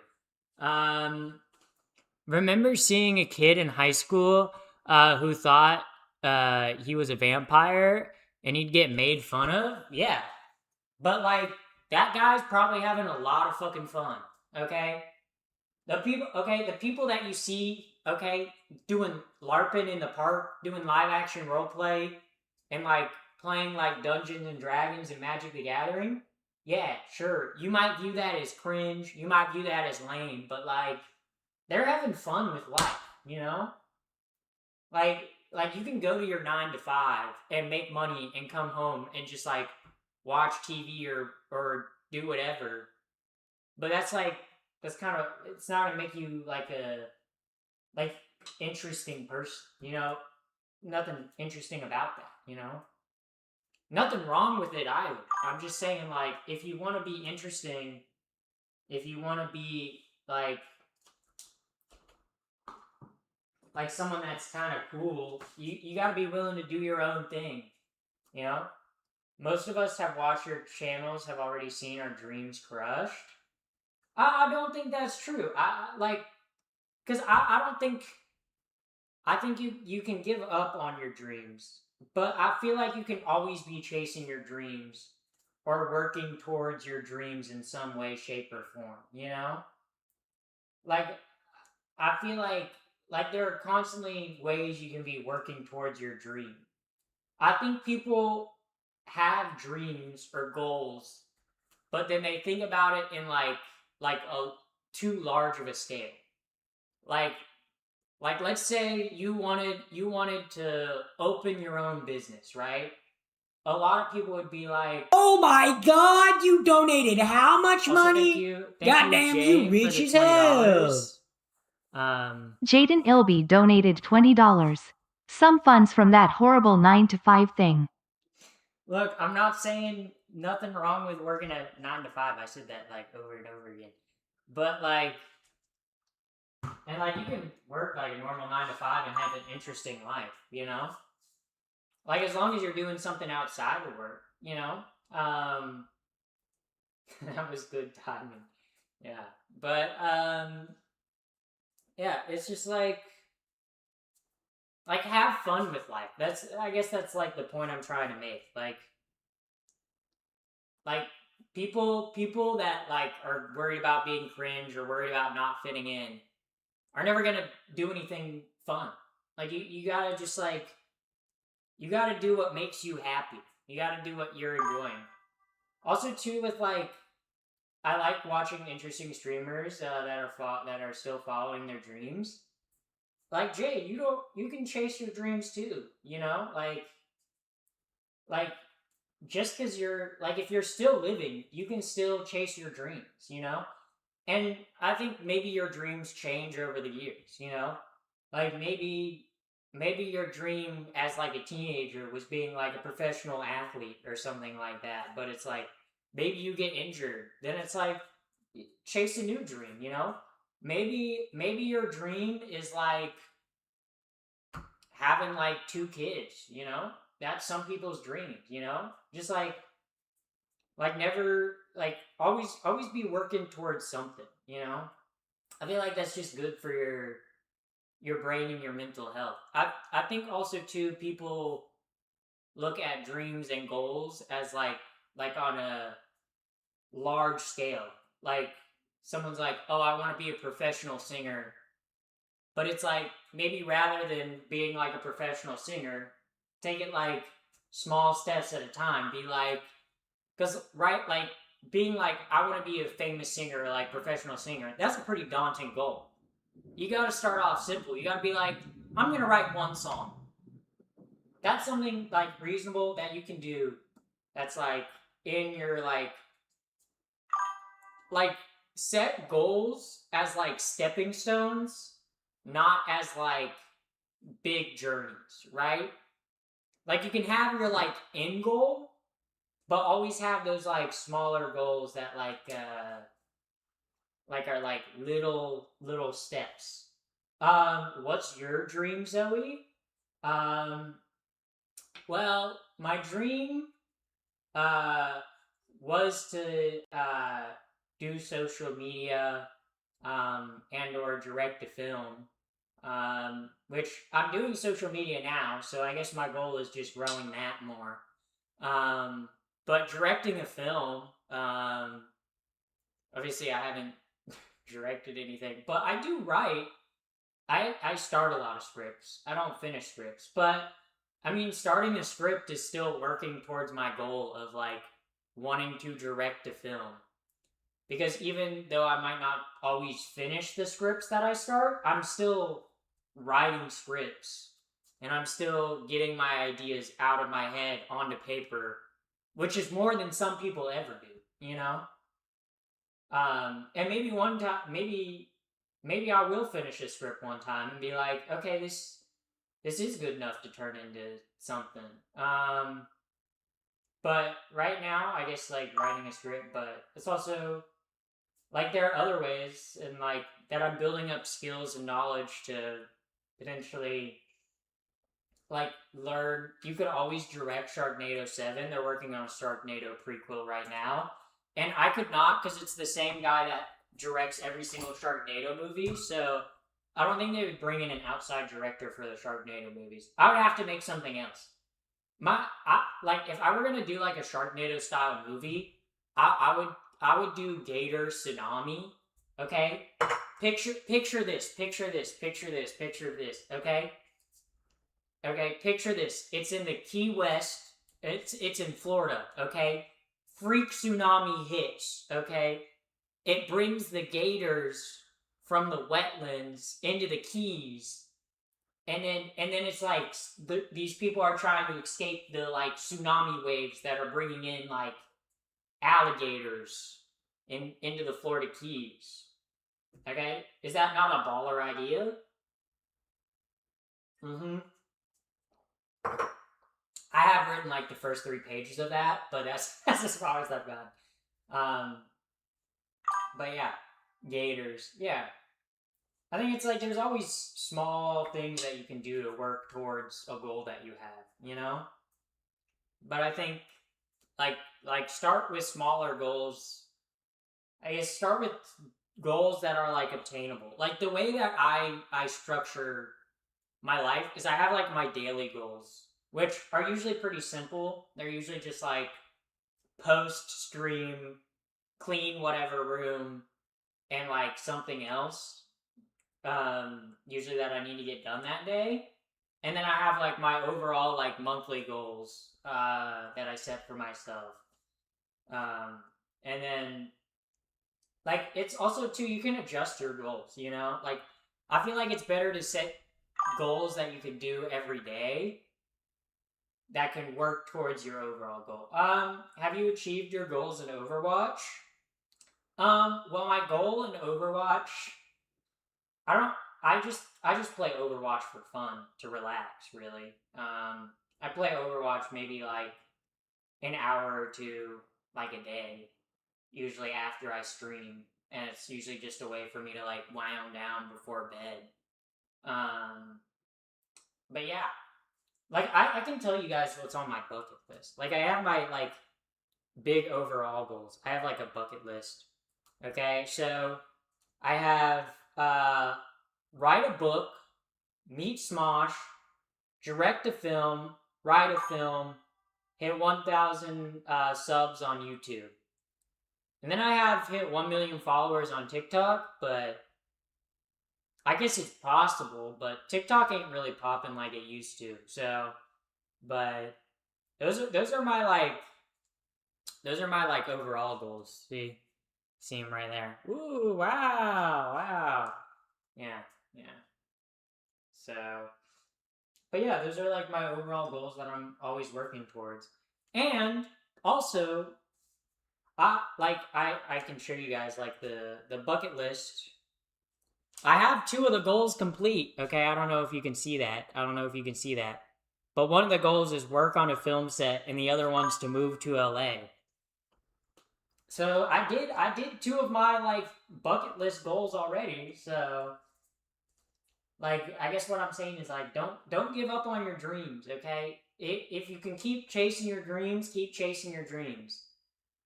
[SPEAKER 1] Remember seeing a kid in high school who thought he was a vampire and he'd get made fun of? Yeah. But, like, that guy's probably having a lot of fucking fun, okay? The people that you see, okay, doing LARPing in the park, doing live action roleplay, and, like, playing, like, Dungeons and Dragons and Magic the Gathering, yeah, sure. You might view that as cringe, you might view that as lame, but, like, they're having fun with life, you know? Like you can go to your 9 to 5 and make money and come home and just like watch TV or do whatever. But that's kind of it's not gonna make you like a like interesting person, you know? Nothing interesting about that, you know? Nothing wrong with it either. I'm just saying like if you want to be interesting, if you want to be like someone that's kind of cool, you got to be willing to do your own thing, you know? Most of us have watched your channels, have already seen our dreams crushed. I don't think that's true. Because I don't think, I think you can give up on your dreams, but I feel like you can always be chasing your dreams or working towards your dreams in some way, shape, or form, you know? Like, I feel like there are constantly ways you can be working towards your dream. I think people have dreams or goals, but then they think about it in like a too large of a scale. Like let's say you wanted to open your own business, right? A lot of people would be like, "Oh my God, you donated how much money? Goddamn, you rich as hell."
[SPEAKER 4] Jaden Ilby donated $20. Some funds from that horrible 9 to 5 thing.
[SPEAKER 1] Look, I'm not saying nothing wrong with working at 9 to 5. I said that like over and over again. But like, and like you can work like a normal 9 to 5 and have an interesting life, you know? Like as long as you're doing something outside of work, you know? That was good timing. Yeah. But yeah, it's just like like have fun with life. I guess that's like the point I'm trying to make. Like people that like are worried about being cringe or worried about not fitting in are never gonna do anything fun. Like you gotta just like you gotta do what makes you happy. You gotta do what you're enjoying. Also, too, with like I like watching interesting streamers that are still following their dreams. Like Jay, you can chase your dreams too. You know, like just because you're like if you're still living, you can still chase your dreams. You know, and I think maybe your dreams change over the years. You know, like maybe your dream as like a teenager was being like a professional athlete or something like that, but it's like maybe you get injured, then it's like chase a new dream, you know? Maybe your dream is like having like 2 kids, you know? That's some people's dreams, you know? Just like never like always be working towards something, you know? I feel like that's just good for your brain and your mental health. I think also too people look at dreams and goals as like on a large scale. Like someone's like, "Oh, I want to be a professional singer." But it's like maybe rather than being like a professional singer, take it like small steps at a time. Be like cuz right like being like I want to be a famous singer or like professional singer. That's a pretty daunting goal. You got to start off simple. You got to be like, I'm going to write one song. That's something like reasonable that you can do. That's like in your like set goals as like stepping stones, not as like big journeys, right? Like you can have your like end goal, but always have those like smaller goals that like are like little steps. What's your dream, Zoe? Um, well, my dream uh was to do social media and or direct a film. Which I'm doing social media now, so I guess my goal is just growing that more. Um, but directing a film, obviously I haven't directed anything, but I do write. I start a lot of scripts. I don't finish scripts, but I mean, starting a script is still working towards my goal of like wanting to direct a film. Because even though I might not always finish the scripts that I start, I'm still writing scripts and I'm still getting my ideas out of my head onto paper, which is more than some people ever do, you know? And maybe one time, maybe I will finish a script one time and be like, okay, this is good enough to turn into something. But right now, I guess like writing a script, but it's also like there are other ways and like that I'm building up skills and knowledge to potentially like learn. You could always direct Sharknado 7. They're working on a Sharknado prequel right now. And I could not because it's the same guy that directs every single Sharknado movie. So I don't think they would bring in an outside director for the Sharknado movies. I would have to make something else. Like if I were gonna do like a Sharknado style movie, I would do Gator Tsunami. Okay, picture this, picture this, picture this, picture this. Okay, picture this. It's in the Key West. It's in Florida. Okay, freak tsunami hits. Okay, it brings the gators from the wetlands into the Keys, and then it's like these people are trying to escape the like tsunami waves that are bringing in like alligators into the Florida Keys. Okay, is that not a baller idea? Mm-hmm. I have written like the first 3 pages of that, but that's as far as I've gone. But yeah, gators. Yeah, I think it's like there's always small things that you can do to work towards a goal that you have, you know? But I think like start with smaller goals. I guess start with goals that are like obtainable. Like the way that I structure my life is I have like my daily goals, which are usually pretty simple. They're usually just like post stream, clean whatever room, and like something else. Usually that I need to get done that day. And then I have like my overall like monthly goals that I set for myself. Um, and then like it's also too you can adjust your goals, you know? Like I feel like it's better to set goals that you can do every day that can work towards your overall goal. Have you achieved your goals in Overwatch? Well, my goal in Overwatch, I don't. I just play Overwatch for fun to relax. Really. I play Overwatch maybe like an hour or two, like a day, usually after I stream, and it's usually just a way for me to like wind down before bed. But yeah, like I can tell you guys what's on my bucket list. Like I have my like big overall goals. I have like a bucket list. Okay, so I have write a book, meet Smosh, direct a film, write a film, hit 1,000 subs on YouTube. And then I have hit 1 million followers on TikTok, but I guess it's possible, but TikTok ain't really popping like it used to. So, but those are my like overall goals. See them right there. Ooh, wow. Yeah. So, but yeah, those are like my overall goals that I'm always working towards. And also, I can show you guys like the bucket list. I have 2 of the goals complete. Okay, I don't know if you can see that. But one of the goals is work on a film set, and the other one's to move to LA. So I did 2 of my like bucket list goals already. So like I guess what I'm saying is like don't give up on your dreams, okay? If you can keep chasing your dreams, keep chasing your dreams.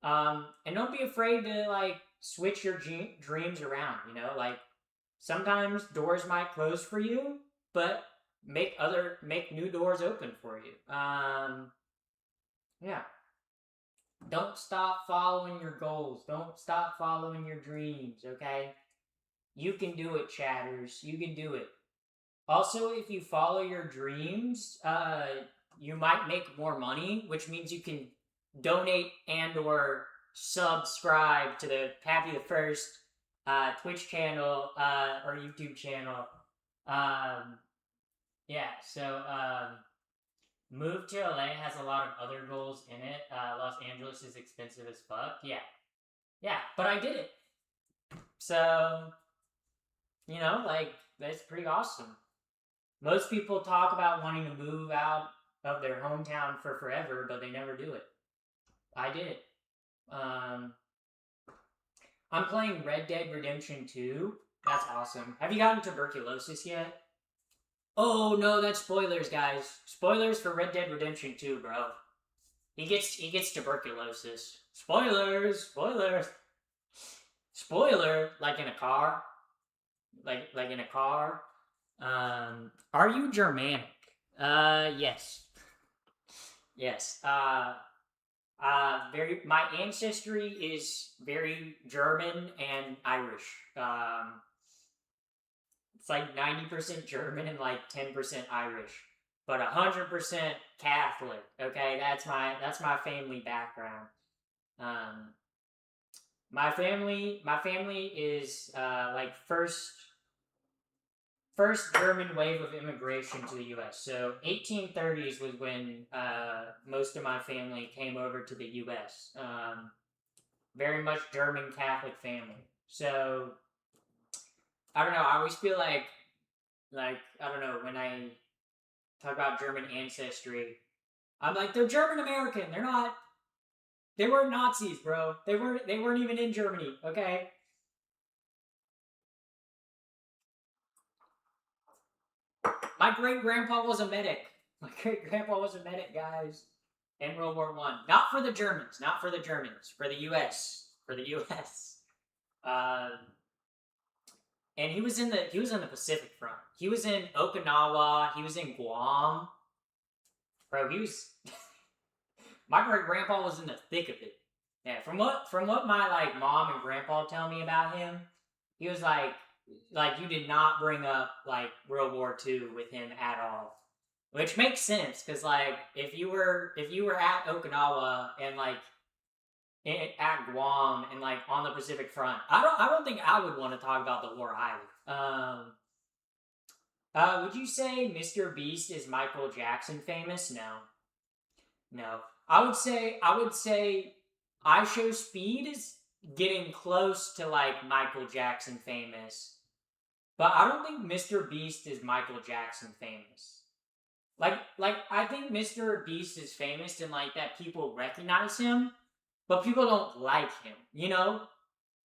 [SPEAKER 1] And don't be afraid to like switch your dreams around, you know? Like sometimes doors might close for you, but make new doors open for you. Yeah. Don't stop following your goals. Don't stop following your dreams, okay? You can do it, chatters. You can do it. Also, if you follow your dreams, you might make more money, which means you can donate and or subscribe to the Happy the First Twitch channel or YouTube channel. Yeah, so Move to LA has a lot of other goals in it. Los Angeles is expensive as fuck. Yeah, but I did it. So, you know, like, that's pretty awesome. Most people talk about wanting to move out of their hometown for forever, but they never do it. I did it. I'm playing Red Dead Redemption 2. That's awesome. Have you gotten tuberculosis yet? Oh no, that's spoilers, guys. Spoilers for Red Dead Redemption 2, bro. He gets tuberculosis. Spoilers. Spoiler, like in a car. Like in a car. Are you Germanic? Yes. Yes. My ancestry is very German and Irish. It's like 90% German and like 10% Irish, but 100% Catholic. Okay, that's my family background. My family is like first German wave of immigration to the U.S. So 1830s was when most of my family came over to the U.S. Very much German Catholic family. So I don't know. I always feel like I don't know, when I talk about German ancestry, I'm like, they're German American. They're not. They weren't Nazis, bro. They weren't even in Germany. Okay. My great grandpa was a medic. Guys, in World War One. Not for the Germans. For the U.S. and he was in the Pacific Front. He was in Okinawa. He was in Guam. Bro, he was. My great grandpa was in the thick of it. Yeah, from what my like mom and grandpa tell me about him, he was like you did not bring up like World War II with him at all, which makes sense because like if you were at Okinawa and like at Guam and like on the Pacific Front, I don't think I would want to talk about the war either. Would you say Mr. Beast is Michael Jackson famous? No. No. I would say I Show Speed is getting close to like Michael Jackson famous. But I don't think Mr. Beast is Michael Jackson famous. Like I think Mr. Beast is famous in like that people recognize him, but people don't like him, you know?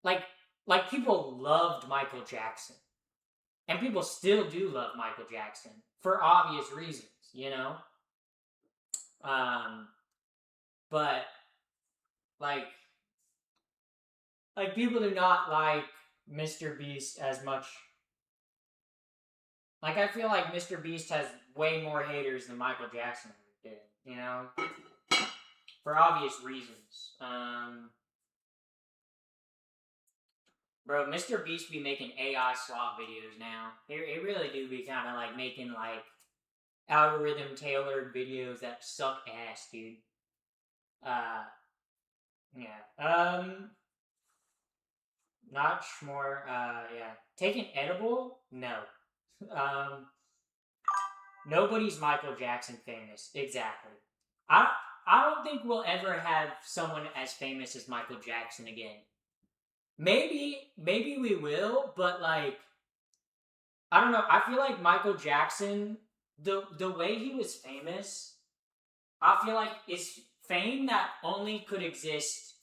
[SPEAKER 1] Like like people loved Michael Jackson. And people still do love Michael Jackson for obvious reasons, you know? Um but like people do not like Mr. Beast as much. Like I feel like Mr. Beast has way more haters than Michael Jackson ever did, you know? For obvious reasons. Bro, Mr. Beast be making AI swap videos now. It really do be kind of like making like algorithm tailored videos that suck ass, dude. Yeah. Not more. Yeah. Take an edible? No. Um, nobody's Michael Jackson famous. Exactly. I I don't think we'll ever have someone as famous as Michael Jackson again. Maybe we will, but like I don't know. I feel like Michael Jackson, the way he was famous, I feel like is fame that only could exist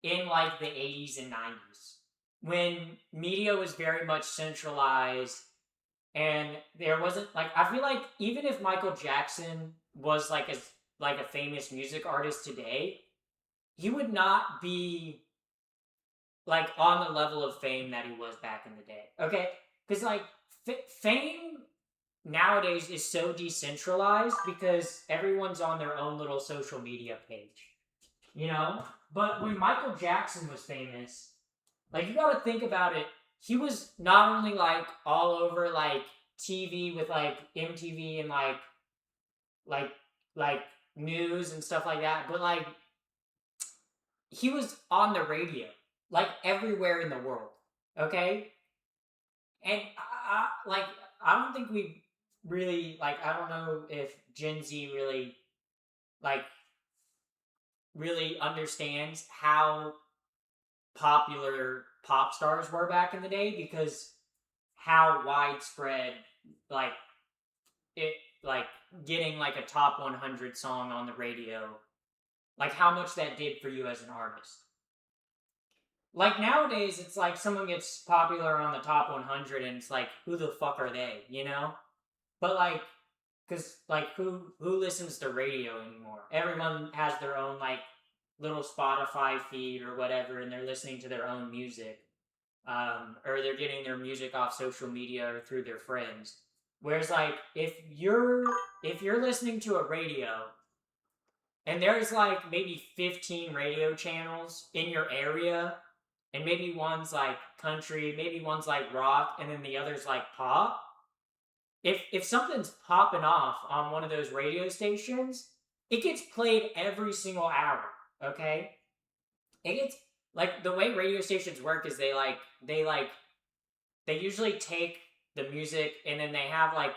[SPEAKER 1] in like the 80s and 90s when media was very much centralized and there wasn't like I feel like even if Michael Jackson was like a famous music artist today, he would not be like on the level of fame that he was back in the day. Okay? Cuz like fame nowadays is so decentralized because everyone's on their own little social media page. You know? But when Michael Jackson was famous, like you got to think about it, he was not only like all over like TV with like MTV and like like news and stuff like that, but like he was on the radio like everywhere in the world. Okay? And like I don't think we really like I don't know if Gen Z like really understands how popular pop stars were back in the day because how widespread like it like getting like a top 100 song on the radio, like how much that did for you as an artist. Like nowadays it's like someone gets popular on the top 100 and it's like who the fuck are they, you know? But like cuz like who listens to radio anymore? Everyone has their own like little Spotify feed or whatever and they're listening to their own music. Or they're getting their music off social media or through their friends. Whereas like if you're listening to a radio and there's like maybe 15 radio channels in your area and maybe one's like country, maybe one's like rock and then the other's like pop. If something's popping off on one of those radio stations, it gets played every single hour, okay? It gets like the way radio stations work is they usually take the music and then they have like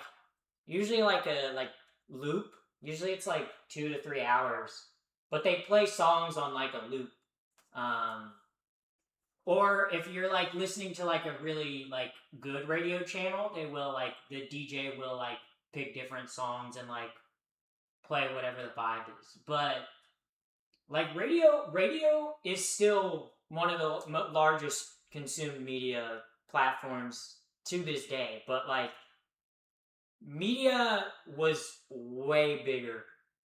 [SPEAKER 1] usually like a like loop. Usually it's like 2 to 3 hours, but they play songs on like a loop. Or if you're like listening to like a really like good radio channel, they will like the DJ will like pick different songs and like play whatever the vibe is. But like radio is still one of the largest consumed media platforms to this day, but like media was way bigger,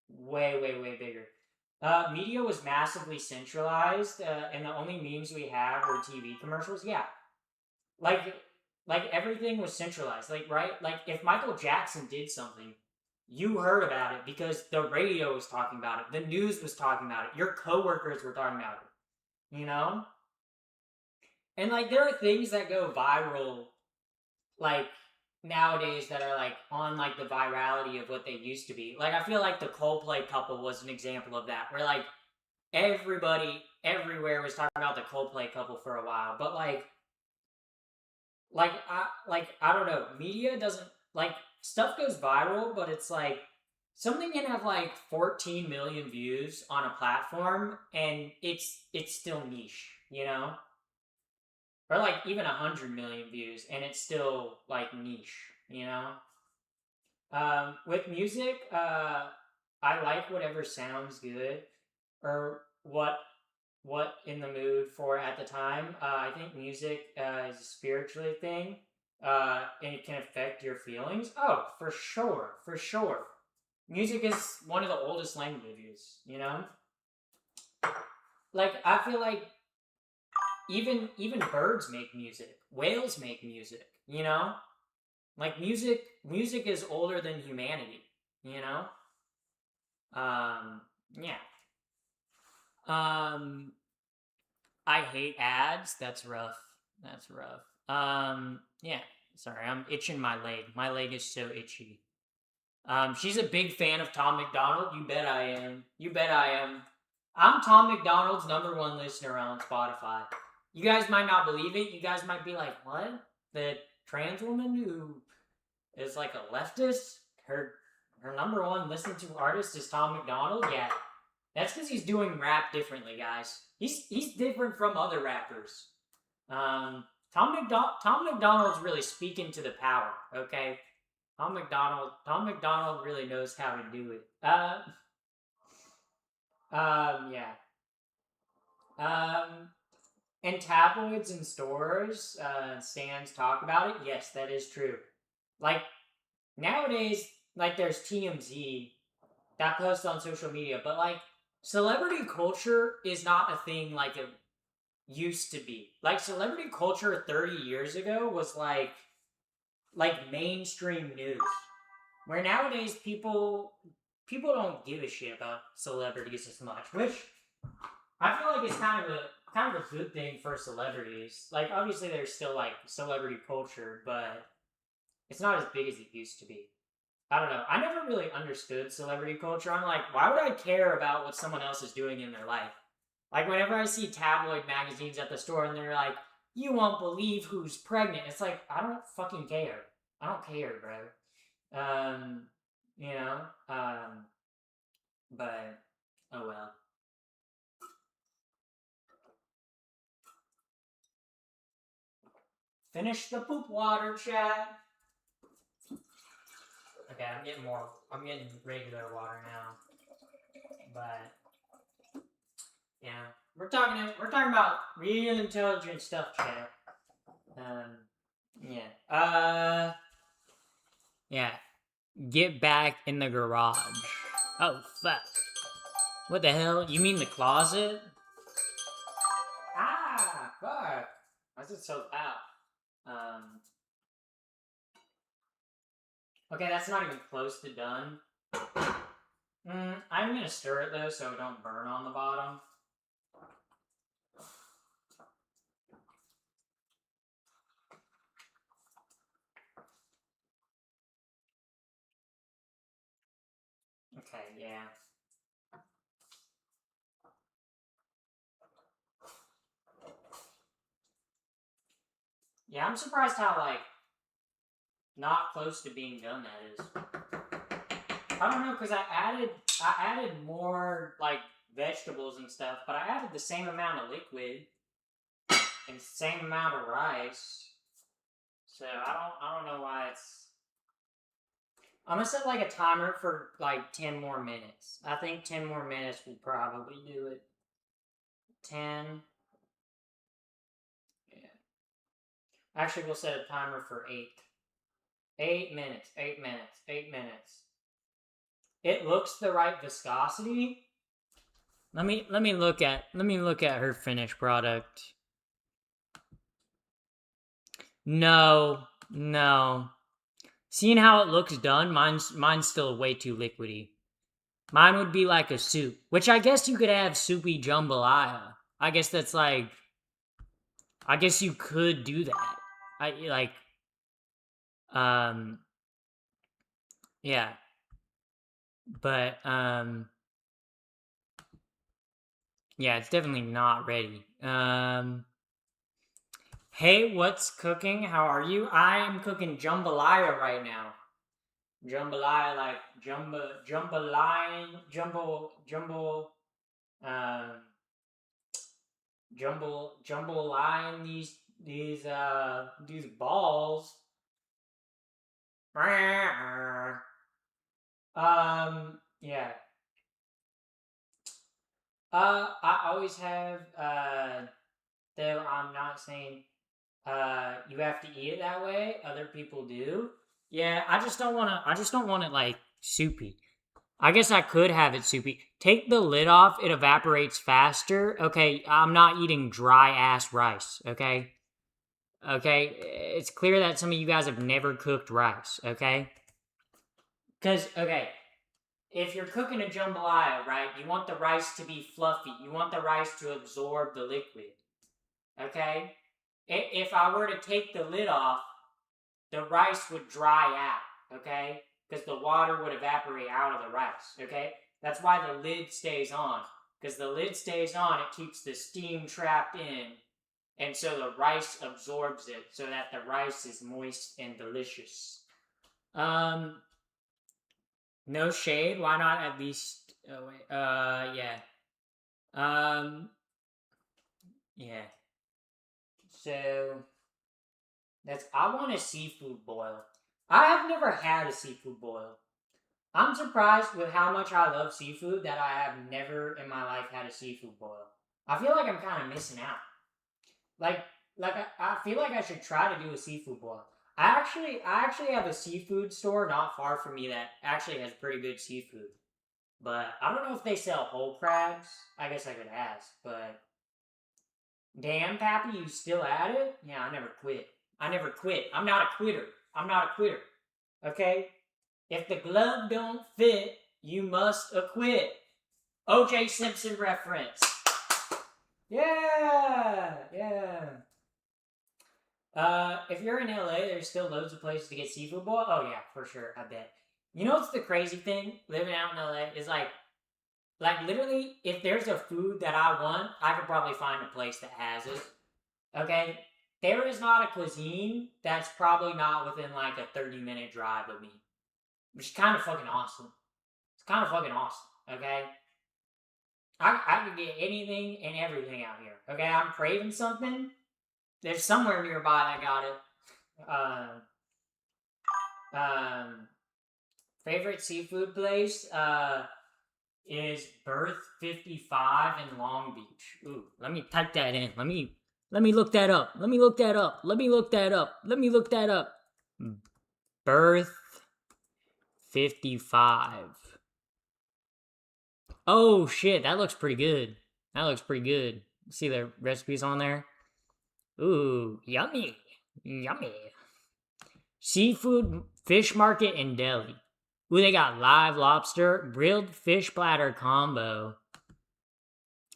[SPEAKER 1] way bigger. Media was massively centralized, and the only memes we have were TV commercials. Yeah, like like everything was centralized. Like, right? Like if Michael Jackson did something, you heard about it because the radio was talking about it, the news was talking about it, your coworkers were talking about it, you know? And like there are things that go viral like nowadays that are like on like the virality of what they used to be. Like I feel like the Coldplay couple was an example of that, where like everybody everywhere was talking about the Coldplay couple for a while, but I don't know, media doesn't like stuff goes viral, but it's like something can have like 14 million views on a platform and it's still niche, you know? Or like even 100 million views and it's still like niche, you know? With music, I like whatever sounds good or what in the mood for at the time. I think music is a spiritually thing, and it can affect your feelings. Oh, for sure, for sure. Music is one of the oldest languages, you know. Like I feel like even birds make music, whales make music, you know. Like music is older than humanity, you know. Yeah. Um, I hate ads. That's rough. That's rough. Yeah. Sorry, I'm itching my leg. My leg is so itchy. She's a big fan of Tom McDonald. You bet I am. You bet I am. I'm Tom McDonald's #1 listener on Spotify. You guys might not believe it. You guys might be like, "What? The trans woman who is like a leftist? Her #1 listened to artist is Tom McDonald?" Yeah, that's because he's doing rap differently, guys. He's different from other rappers. Tom McDonald's really speaking to the power. Okay, Tom McDonald really knows how to do it. Yeah. Um, and tabloids and stores, stands talk about it. Yes, that is true. Like nowadays, like there's TMZ that posts on social media, but like celebrity culture is not a thing like it used to be. Like celebrity culture 30 years ago was like mainstream news. Where nowadays people don't give a shit about celebrities as much, which I feel like it's kind of a good thing for celebrities. Like obviously there's still like celebrity culture, but it's not as big as it used to be. I don't know. I never really understood celebrity culture. I'm like, why would I care about what someone else is doing in their life? Like, whenever I see tabloid magazines at the store and they're like, you won't believe who's pregnant, it's like, I don't fucking care. I don't care, bro. You know? But, oh well. Finish the poop water, chat. Okay, I'm getting regular water now. But yeah, we're talking about real intelligent stuff, chat. Yeah. Yeah. Get back in the garage. Oh fuck. What the hell? You mean the closet? Ah, fuck. Why is it so loud? Okay, that's not even close to done. I'm gonna stir it though so it don't burn on the bottom. Okay, yeah. Yeah, I'm surprised how, like, not close to being done that is. I don't know, because I added more, like, vegetables and stuff, but I added the same amount of liquid and the same amount of rice. So I don't know why it's... I'm gonna set, like, a timer for, like, 10 more minutes. I think 10 more minutes will probably do it. 10... Yeah. Actually, we'll set a timer for 8. 8 minutes, 8 minutes, 8 minutes. It looks the right viscosity. Let me look at her finished product. No. Seeing how it looks done, mine's still way too liquidy. Mine would be like a soup, which I guess you could have soupy jambalaya. I guess that's like, I guess you could do that. I like, um, yeah, but yeah, it's definitely not ready. Hey, what's cooking? How are you? I am cooking jambalaya right now. Jambalaya, like um, jambalaya these balls. Yeah. I always have, though I'm not saying, you have to eat it that way. Other people do. Yeah, I just don't want it like soupy. I guess I could have it soupy. Take the lid off, it evaporates faster. Okay, I'm not eating dry ass rice, okay? Okay, it's clear that some of you guys have never cooked rice, okay? Because, okay, if you're cooking a jambalaya, right, you want the rice to be fluffy. You want the rice to absorb the liquid, okay? If I were to take the lid off, the rice would dry out, okay? Because the water would evaporate out of the rice, okay? That's why the lid stays on. Because the lid stays on, it keeps the steam trapped in, and so the rice absorbs it, so that the rice is moist and delicious. No shade. Why not at least? Oh wait. Yeah. Yeah. So that's. I want a seafood boil. I have never had a seafood boil. I'm surprised with how much I love seafood that I have never in my life had a seafood boil. I feel like I'm kind of missing out. Like, I feel like I should try to do a seafood boil. I actually have a seafood store not far from me that actually has pretty good seafood. But I don't know if they sell whole crabs. I guess I could ask, but damn, Pappy, you still at it? Yeah, I never quit. I never quit. I'm not a quitter. I'm not a quitter. Okay? If the glove don't fit, you must acquit. OJ Simpson reference. Yeah, yeah. If you're in LA, there's still loads of places to get seafood boil. Oh yeah, for sure. I bet. You know what's the crazy thing? Living out in LA is like literally, if there's a food that I want, I could probably find a place that has it. Okay, there is not a cuisine that's probably not within like a 30-minute drive of me, which is kind of fucking awesome. It's kind of fucking awesome. Okay, I can get anything and everything out here. Okay, I'm craving something. There's somewhere nearby that got it. Um, favorite seafood place is Berth 55 in Long Beach. Ooh, let me type that in. Let me look that up. Let me look that up. Let me look that up. Let me look that up. Berth 55. Oh shit, that looks pretty good. That looks pretty good. See the recipes on there? Ooh, yummy. Yummy. Seafood fish market and deli. Ooh, they got live lobster, grilled fish platter combo.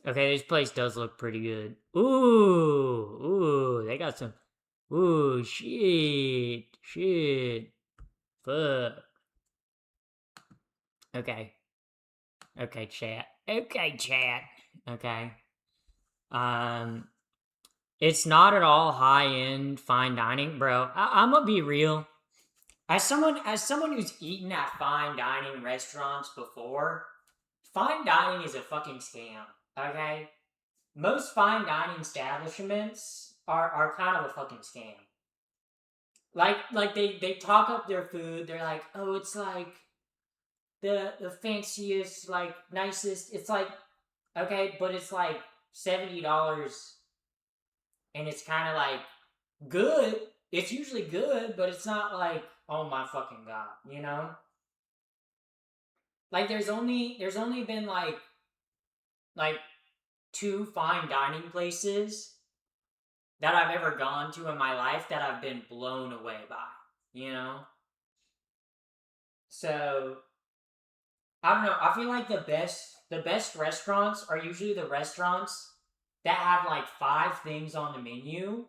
[SPEAKER 1] Okay, this place does look pretty good. Ooh, they got some. Ooh, shit, fuck. Okay, chat. Okay, chat. Okay. Um, it's not at all high end fine dining, bro. I'm gonna be real. As someone who's eaten at fine dining restaurants before, fine dining is a fucking scam. Okay, most fine dining establishments are kind of a fucking scam. Like they talk up their food. They're like, oh, it's like the fanciest, like nicest. It's like okay, but it's like $70, and it's kind of like good. It's usually good, but it's not like oh my fucking god, you know. Like there's only been like two fine dining places that I've ever gone to in my life that I've been blown away by, you know? So, I don't know, I feel like the best restaurants are usually the restaurants that have like 5 things on the menu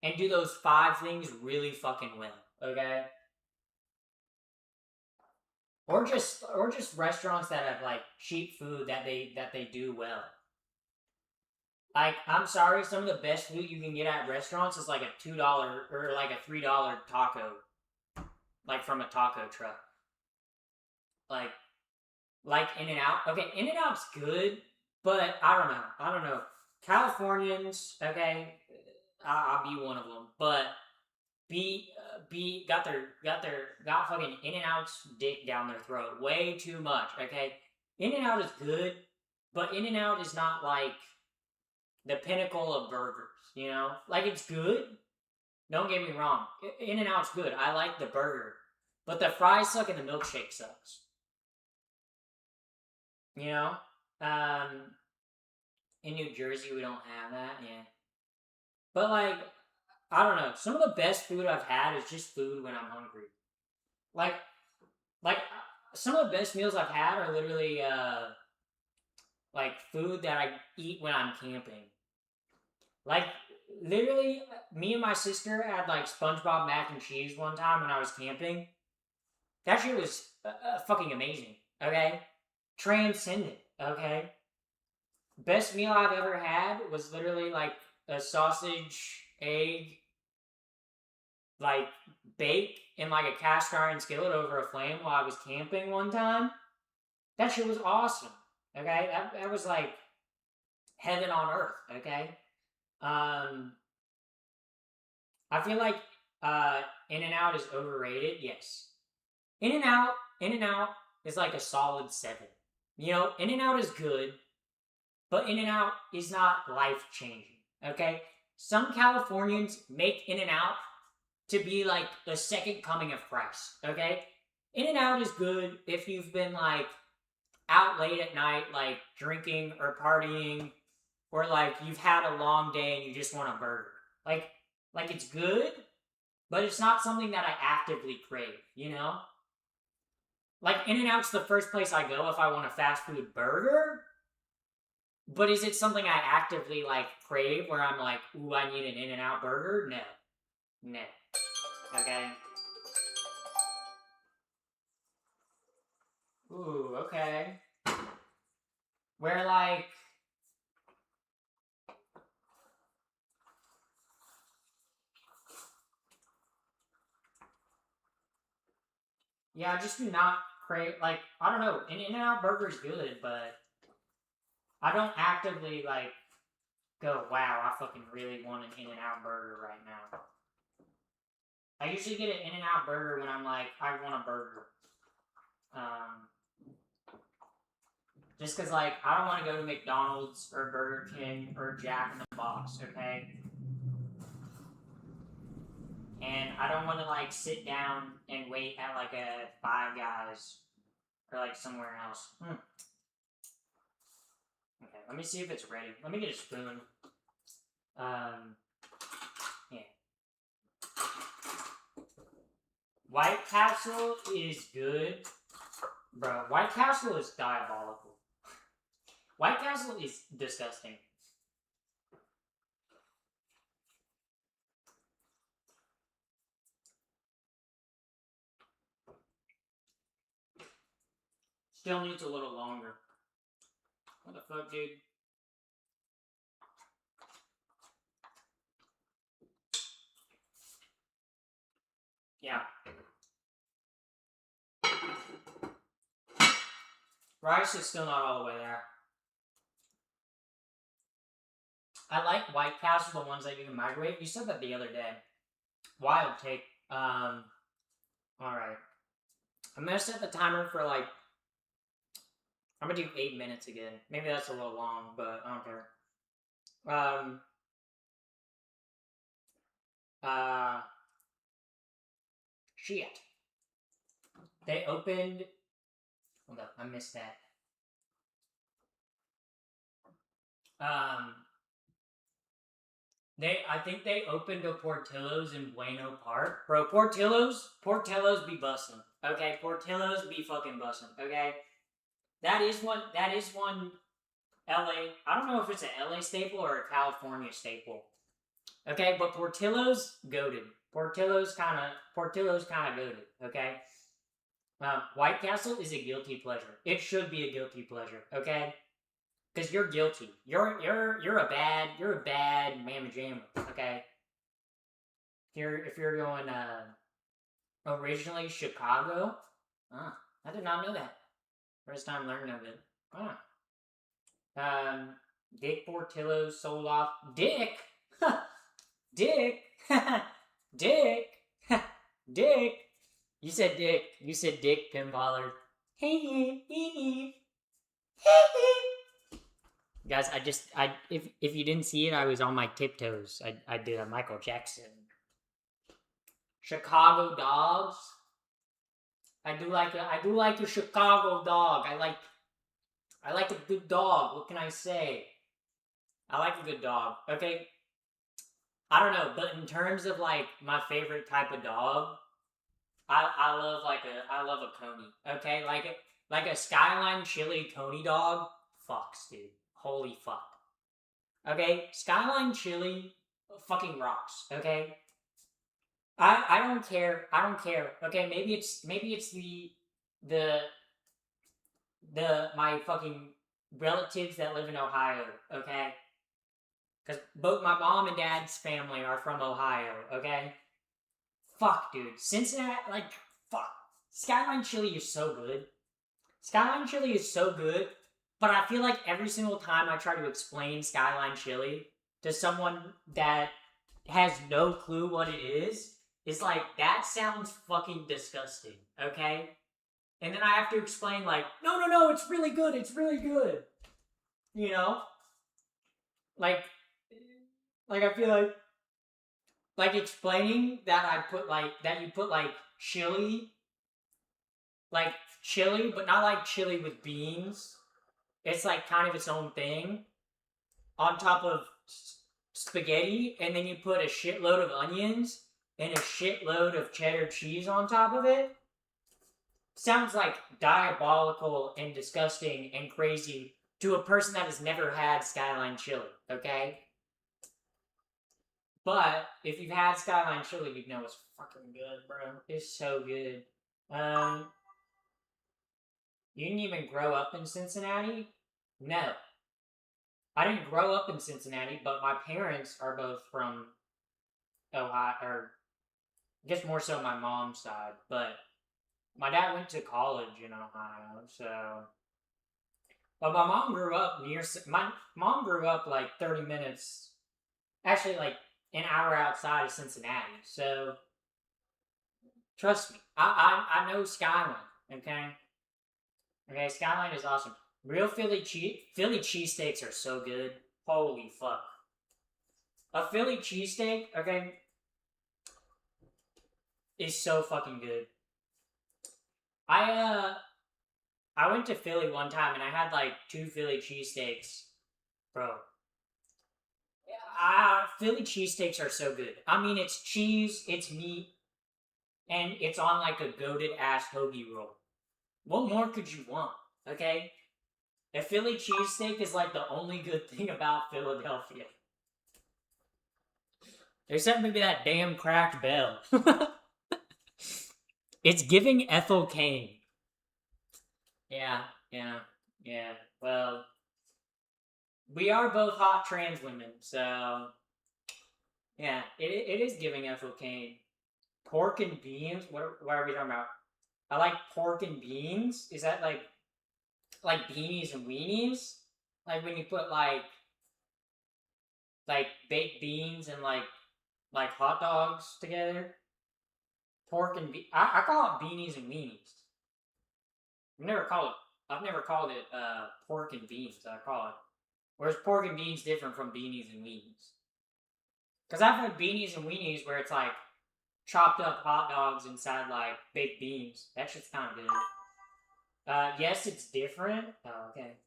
[SPEAKER 1] and do those 5 things really fucking well, okay? Or just restaurants that have like cheap food that they do well. Like, I'm sorry, some of the best food you can get at restaurants is like a $2 or like a $3 taco, like from a taco truck. Like In and Out. Okay, In and Out's good, but I don't know. Californians, okay, I'll be one of them, but got fucking In and Out's dick down their throat way too much. Okay, In and Out is good, but In and Out is not like the pinnacle of burgers. You know, like it's good. Don't get me wrong. In and Out's good. I like the burger, but the fries suck and the milkshake sucks. You know, um, in New Jersey we don't have that. Yeah, but like I don't know. Some of the best food I've had is just food when I'm hungry. Like like some of the best meals I've had are literally like food that I eat when I'm camping. Like literally, me and my sister had like SpongeBob mac and cheese one time when I was camping. That shit was fucking amazing. Okay, transcendent. Okay, best meal I've ever had was literally like a sausage, egg, like bake in like a cast iron skillet over a flame while I was camping one time. That shit was awesome. Okay, that was like heaven on earth. Okay, I feel like In and Out is overrated. Yes, In and Out is like a solid 7. You know, In and Out is good, but In and Out is not life changing. Okay, some Californians make In and Out to be like the second coming of Christ. Okay, In and Out is good if you've been like out late at night, like drinking or partying, or like you've had a long day and you just want a burger. Like, like it's good, but it's not something that I actively crave. You know, like In and Out's the first place I go if I want a fast food burger. But is it something I actively like crave where I'm like, ooh, I need an In and Out burger? No, no. Okay. Ooh, okay. Where like yeah, I just do not crave like I don't know. An In and Out burger's good, but I don't actively like go, wow, I fucking really want an In and Out burger right now. I usually get an In and Out burger when I'm like, I want a burger. Just cause like I don't want to go to McDonald's or Burger King or Jack in the Box, okay? And I don't want to like sit down and wait at like a Five Guys or like somewhere else. Okay, let me see if it's ready. Let me get a spoon. Yeah. White Castle is good. Bro, White Castle is diabolical. White Castle is disgusting. Still needs a little longer. What the fuck, dude? Yeah. Rice is still not all the way there. I like White Castle, the ones that you can microwave. You said that the other day. Wild take. Alright. I'm gonna set the timer for like... I'm gonna do 8 minutes again. Maybe that's a little long, but I don't care. Shit. They opened... Hold up, I missed that. I think they opened a Portillo's in Bueno Park. Bro, Portillo's be bussin'. Okay, Portillo's be fucking bussin'. Okay, that is one LA. I don't know if it's an LA staple or a California staple. Okay, but Portillo's goated. Portillo's kind of goated. Okay, White Castle is a guilty pleasure. It should be a guilty pleasure. Okay, because you're guilty. You're a bad mamma jamma. Okay, if you're going originally Chicago, I did not know that. First time learning of it. Dick Portillo sold off. Dick, Dick, Dick, Dick. You said Dick. You said Dick Pinballer. Guys, if you didn't see it, I was on my tiptoes. I did a Michael Jackson. Chicago dogs. I do like a Chicago dog. I like a good dog. What can I say? I like a good dog. Okay. I don't know, but in terms of like my favorite type of dog, I love a coney. Okay, like a Skyline Chili Coney dog. Fucks, dude. Holy fuck. Okay, Skyline Chili fucking rocks. Okay. I don't care. I don't care. Okay, maybe it's the my fucking relatives that live in Ohio. Okay, because both my mom and dad's family are from Ohio. Okay. Fuck, dude. Cincinnati, like, fuck. Skyline Chili is so good. Skyline Chili is so good, but I feel like every single time I try to explain Skyline Chili to someone that has no clue what it is, it's like, that sounds fucking disgusting, okay? And then I have to explain, like, no, it's really good, it's really good. You know? Like I feel like explaining that you put like chili, but not like chili with beans. It's like kind of its own thing on top of spaghetti, and then you put a shitload of onions and a shitload of cheddar cheese on top of it. Sounds like diabolical and disgusting and crazy to a person that has never had Skyline Chili, okay? But if you've had Skyline Chili, you know it's fucking good, bro. It's so good. You didn't even grow up in Cincinnati? No. I didn't grow up in Cincinnati, but my parents are both from Ohio, or I guess more so my mom's side, but my dad went to college in Ohio, so. But my mom grew up like 30 minutes, actually like an hour outside of Cincinnati, so trust me, I know Skyline, okay? Okay, Skyline is awesome. Real Philly cheesesteaks are so good. Holy fuck. A Philly cheesesteak, okay, is so fucking good. I went to Philly one time and I had like 2 Philly cheesesteaks. Bro. Philly cheesesteaks are so good. I mean, it's cheese, it's meat, and it's on like a goated ass hoagie roll. What more could you want? Okay? A Philly cheesesteak is like the only good thing about Philadelphia. Except maybe that damn cracked bell. It's giving Ethel Kane. Yeah. Well, we are both hot trans women, so yeah, it is giving Ethel Kane. Pork and beans? What are we talking about? I like pork and beans. Is that like beanies and weenies? Like when you put like baked beans and like hot dogs together? Pork and I call it beanies and weenies. I've never called it pork and beans. I call it. Where's pork and beans different from beanies and weenies? Because I've had beanies and weenies where it's like chopped up hot dogs inside like baked beans. That shit's kind of good. Yes, it's different. Oh, okay.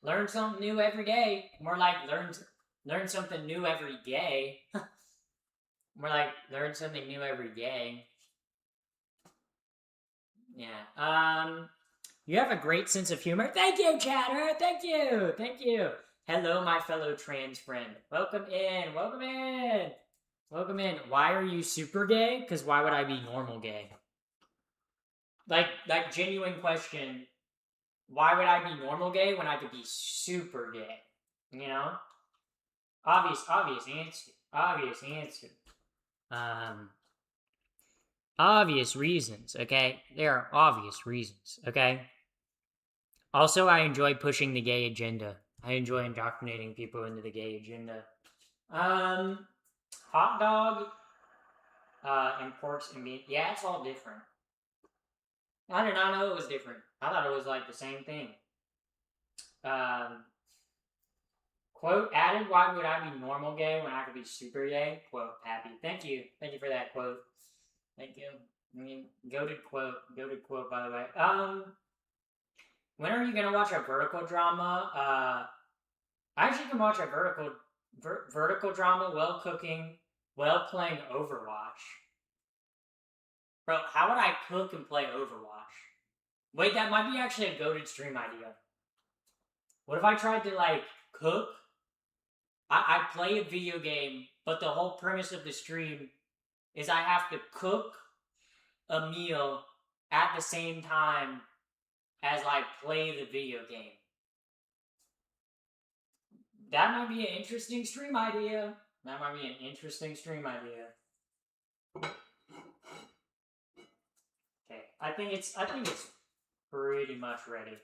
[SPEAKER 1] Learn something new every day. More like Learn something new every day. We're like, learn something new every day. Yeah. You have a great sense of humor. Thank you, chatter. Thank you. Thank you. Hello, my fellow trans friend. Welcome in. Welcome in. Welcome in. Why are you super gay? Because why would I be normal gay? Like genuine question. Why would I be normal gay when I could be super gay? You know? Obvious answer. Obvious answer. Obvious reasons, okay? There are obvious reasons, okay? Also, I enjoy pushing the gay agenda. I enjoy indoctrinating people into the gay agenda. Hot dog, and porks and meat. Yeah, it's all different. I did not know it was different. I thought it was like the same thing. Quote added, why would I be normal gay when I could be super gay? Quote, happy. Thank you. Thank you for that quote. Thank you. I mean, goated quote. Goated quote, by the way. When are you gonna watch a vertical drama? I actually can watch a vertical drama while cooking, while playing Overwatch. Bro, how would I cook and play Overwatch? Wait, that might be actually a goated stream idea. What if I tried to, like, cook? I play a video game, but the whole premise of the stream is I have to cook a meal at the same time as I play the video game. That might be an interesting stream idea. That might be an interesting stream idea. Okay, I think it's pretty much ready.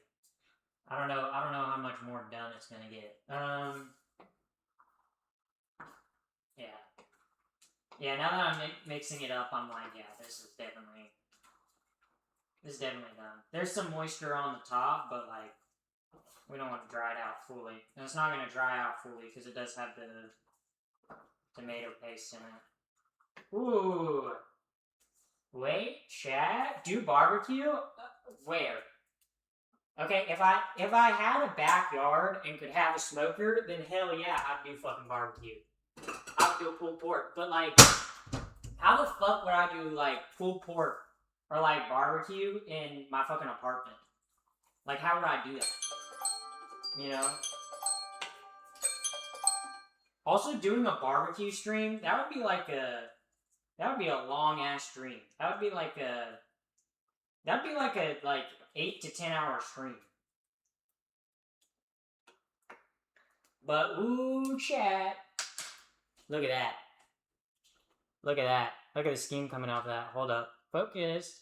[SPEAKER 1] I don't know how much more done it's gonna get. Yeah, now that I'm mixing it up, I'm like, yeah, this is definitely done. There's some moisture on the top, but like, we don't want to dry it out fully. And it's not gonna dry out fully because it does have the tomato paste in it. Ooh. Wait, chat? Do barbecue? Where? Okay, if I had a backyard and could have a smoker, then hell yeah, I'd do fucking barbecue. I would do a pulled pork. But like, how the fuck would I do like pulled pork or like barbecue in my fucking apartment? Like, how would I do that? You know? Also, doing a barbecue stream, that would be like a long ass stream. That would be like a 8 to 10 hour stream. But ooh, chat. Look at that. Look at that. Look at the steam coming off that. Hold up. Focus.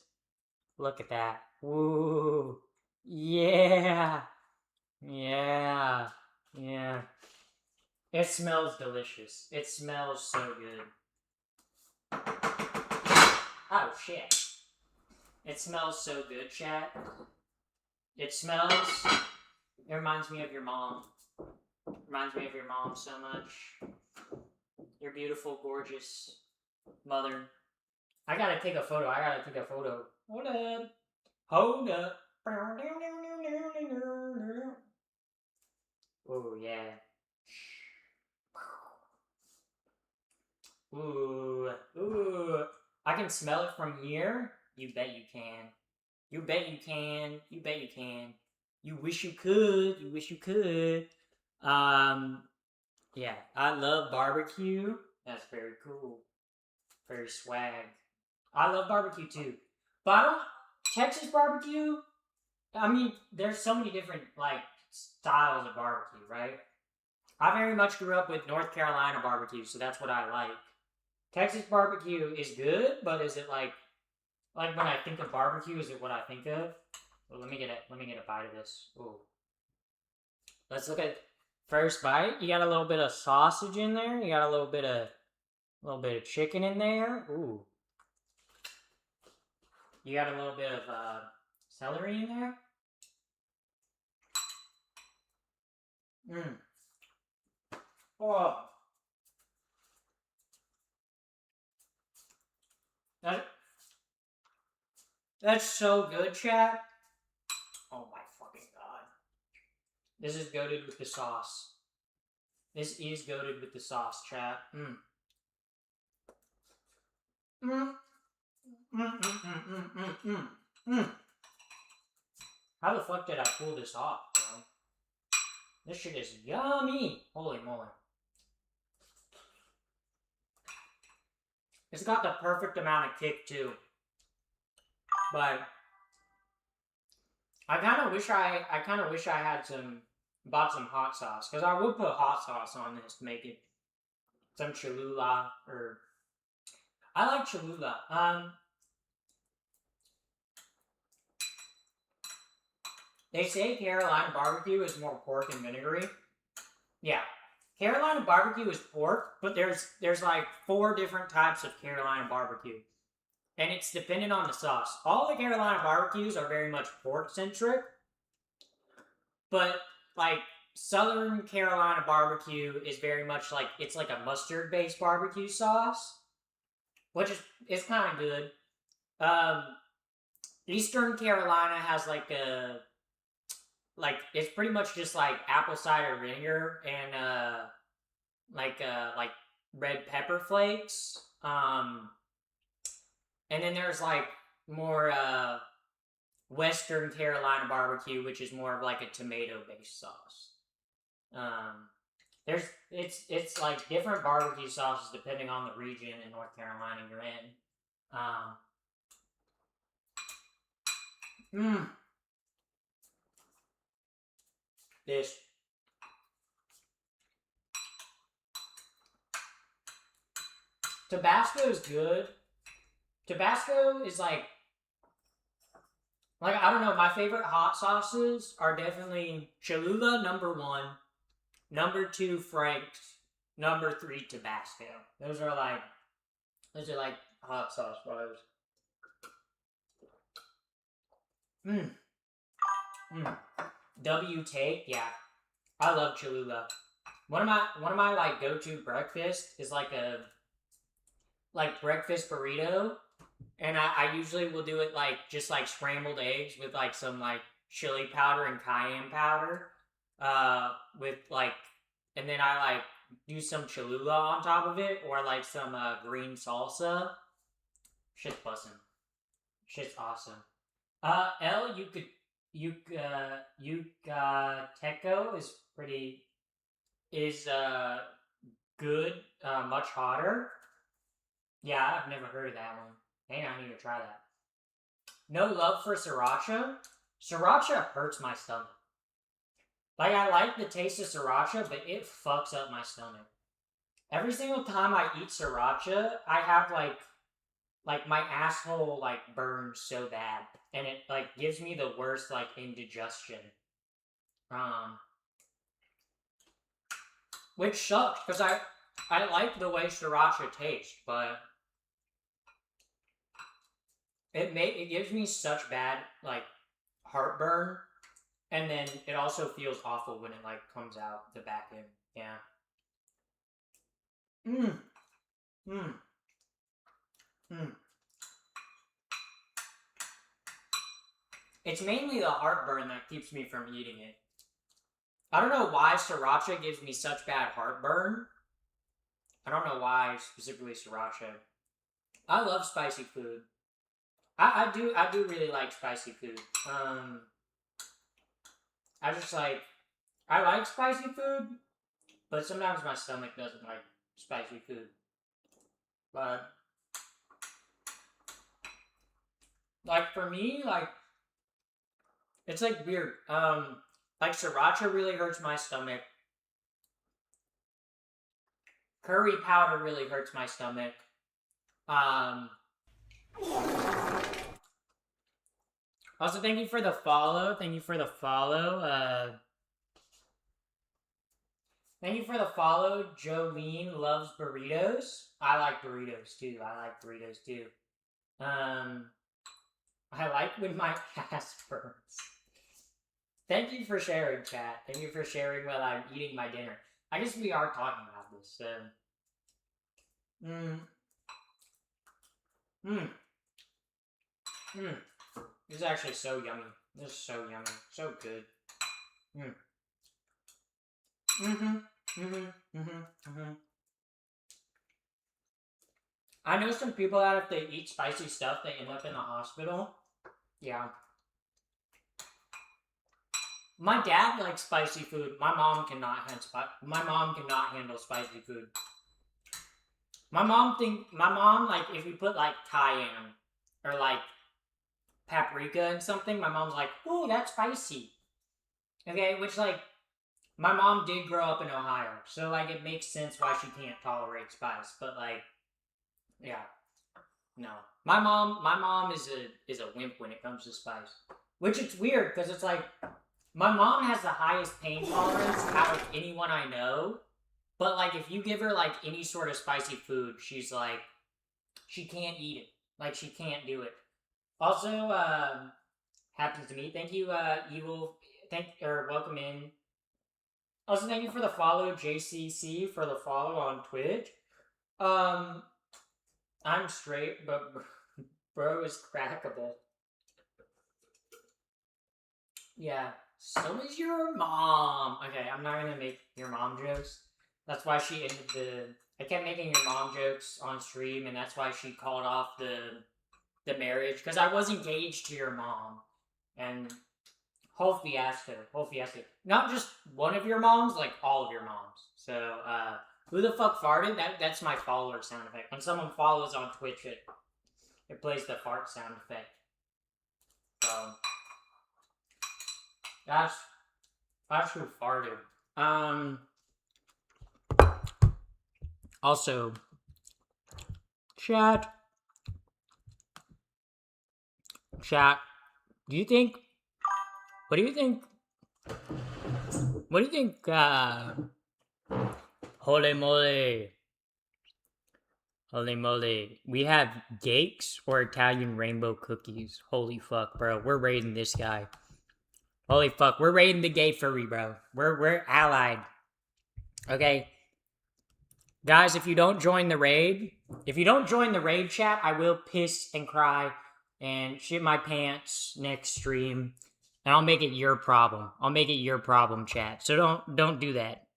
[SPEAKER 1] Look at that. Woo. Yeah. Yeah. Yeah. It smells delicious. It smells so good. Oh, shit. It smells so good, chat. It smells... It reminds me of your mom. Reminds me of your mom so much. Your beautiful, gorgeous mother. I gotta take a photo. Hold up. Hold up. Oh, yeah. Ooh. Ooh. I can smell it from here. You bet you can. You bet you can. You bet you can. You wish you could. You wish you could. Yeah. I love barbecue. That's very cool. Very swag. I love barbecue too. But I don't... Texas barbecue... I mean, there's so many different, like, styles of barbecue, right? I very much grew up with North Carolina barbecue, so that's what I like. Texas barbecue is good, but is it like when I think of barbecue, is it what I think of? Well, let me get a bite of this. Ooh. Let's look at first bite. You got a little bit of sausage in there. You got a little bit of chicken in there. Ooh. You got a little bit of celery in there. Oh. That's so good, chat. Oh my fucking god. This is goated with the sauce. This is goated with the sauce, chat. Mm. Mm. Mm, mm, mm, mm, mm, mm, mm. How the fuck did I pull this off, bro? This shit is yummy! Holy moly. It's got the perfect amount of kick, too. But I kind of wish I had bought some hot sauce, because I would put hot sauce on this to make it some Cholula, or I like Cholula. They say Carolina barbecue is more pork and vinegary. Yeah, Carolina barbecue is pork, but there's like 4 different types of Carolina barbecue, and it's dependent on the sauce. All the Carolina barbecues are very much pork centric, but like Southern Carolina barbecue is very much like it's like a mustard based barbecue sauce, which is kind of good. Eastern Carolina has like it's pretty much just like apple cider vinegar and like red pepper flakes. And then there's like more Western Carolina barbecue, which is more of like a tomato based sauce. It's like different barbecue sauces depending on the region in North Carolina you're in. This Tabasco is good. Tabasco is like I don't know, my favorite hot sauces are definitely Cholula, #1, #2 Frank's, #3 Tabasco. Those are like hot sauce bros. W take, yeah. I love Cholula. One of my like go-to breakfast is like a breakfast burrito. And I usually will do it just like scrambled eggs with like some like chili powder and cayenne powder. With like, and then I like do some Cholula on top of it, or like some green salsa. Shit's bussin'. Shit's awesome. Yucateco is good, much hotter. Yeah, I've never heard of that one. Dang, I need to try that. No love for sriracha. Sriracha hurts my stomach. Like, I like the taste of sriracha, but it fucks up my stomach. Every single time I eat sriracha, I have like my asshole like burns so bad, and it like gives me the worst like indigestion. Which sucks because I like the way sriracha tastes, but it gives me such bad like heartburn, and then it also feels awful when it like comes out the back end. Yeah. It's mainly the heartburn that keeps me from eating it. I don't know why sriracha gives me such bad heartburn. I don't know why specifically sriracha. I love spicy food. I do really like spicy food. I just like, I like spicy food, but sometimes my stomach doesn't like spicy food. But like for me, like it's like weird. Like sriracha really hurts my stomach. Curry powder really hurts my stomach. Also, thank you for the follow. Thank you for the follow. Thank you for the follow. Jolene loves burritos. I like burritos too. I like when my ass burns. Thank you for sharing, chat. Thank you for sharing while I'm eating my dinner. I guess we are talking about this, so. This is actually so yummy. This is so yummy. So good. I know some people that if they eat spicy stuff, they end up in the hospital. Yeah. My dad likes spicy food. My mom cannot handle spicy food. My mom like if you put like cayenne or like paprika in something, my mom's like, "Ooh, that's spicy." Okay, which like my mom did grow up in Ohio, so like it makes sense why she can't tolerate spice. But like, yeah, no. My mom is a wimp when it comes to spice. Which it's weird because it's like my mom has the highest pain tolerance out of anyone I know. But like if you give her like any sort of spicy food, she's like she can't eat it. Like she can't do it. Also, happens to me. Thank you, Evil. Welcome in. Also, thank you for the follow, JCC, for the follow on Twitch. I'm straight, but bro is crackable. Yeah, so is your mom. Okay, I'm not gonna make your mom jokes. That's why she ended the. I kept making your mom jokes on stream, and that's why she called off the marriage because I was engaged to your mom, and whole fiasco. Not just one of your moms, like all of your moms. So, who the fuck farted? That's my follower sound effect. When someone follows on Twitch, it plays the fart sound effect. So, that's who farted. Also, chat. Do you think? What do you think? What do you think? Holy moly! Holy moly! We have Gakes or Italian rainbow cookies. Holy fuck, bro! We're raiding this guy. Holy fuck, we're raiding the gay furry, bro. We're allied. Okay. Guys, if you don't join the raid chat, I will piss and cry and shit my pants next stream. And I'll make it your problem. I'll make it your problem, chat. So don't do that.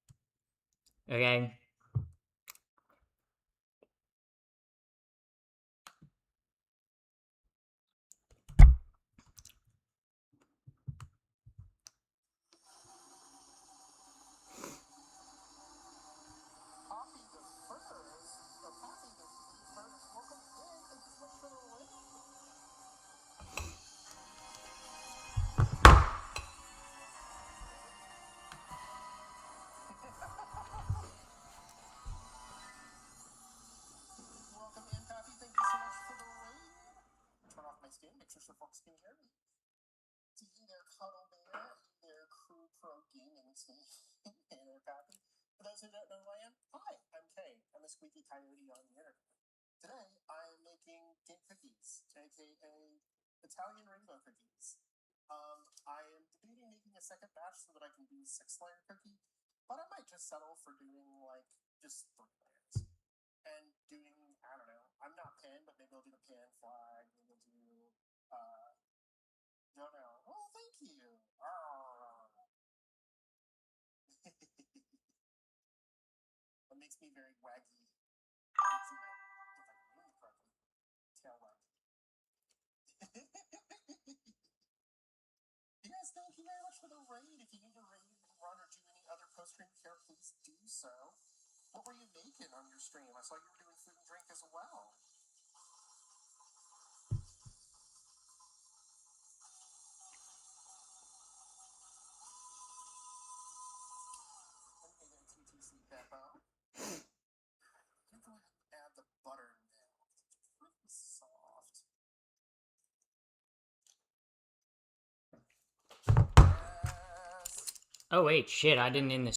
[SPEAKER 1] Okay? Oh wait, shit, I didn't end the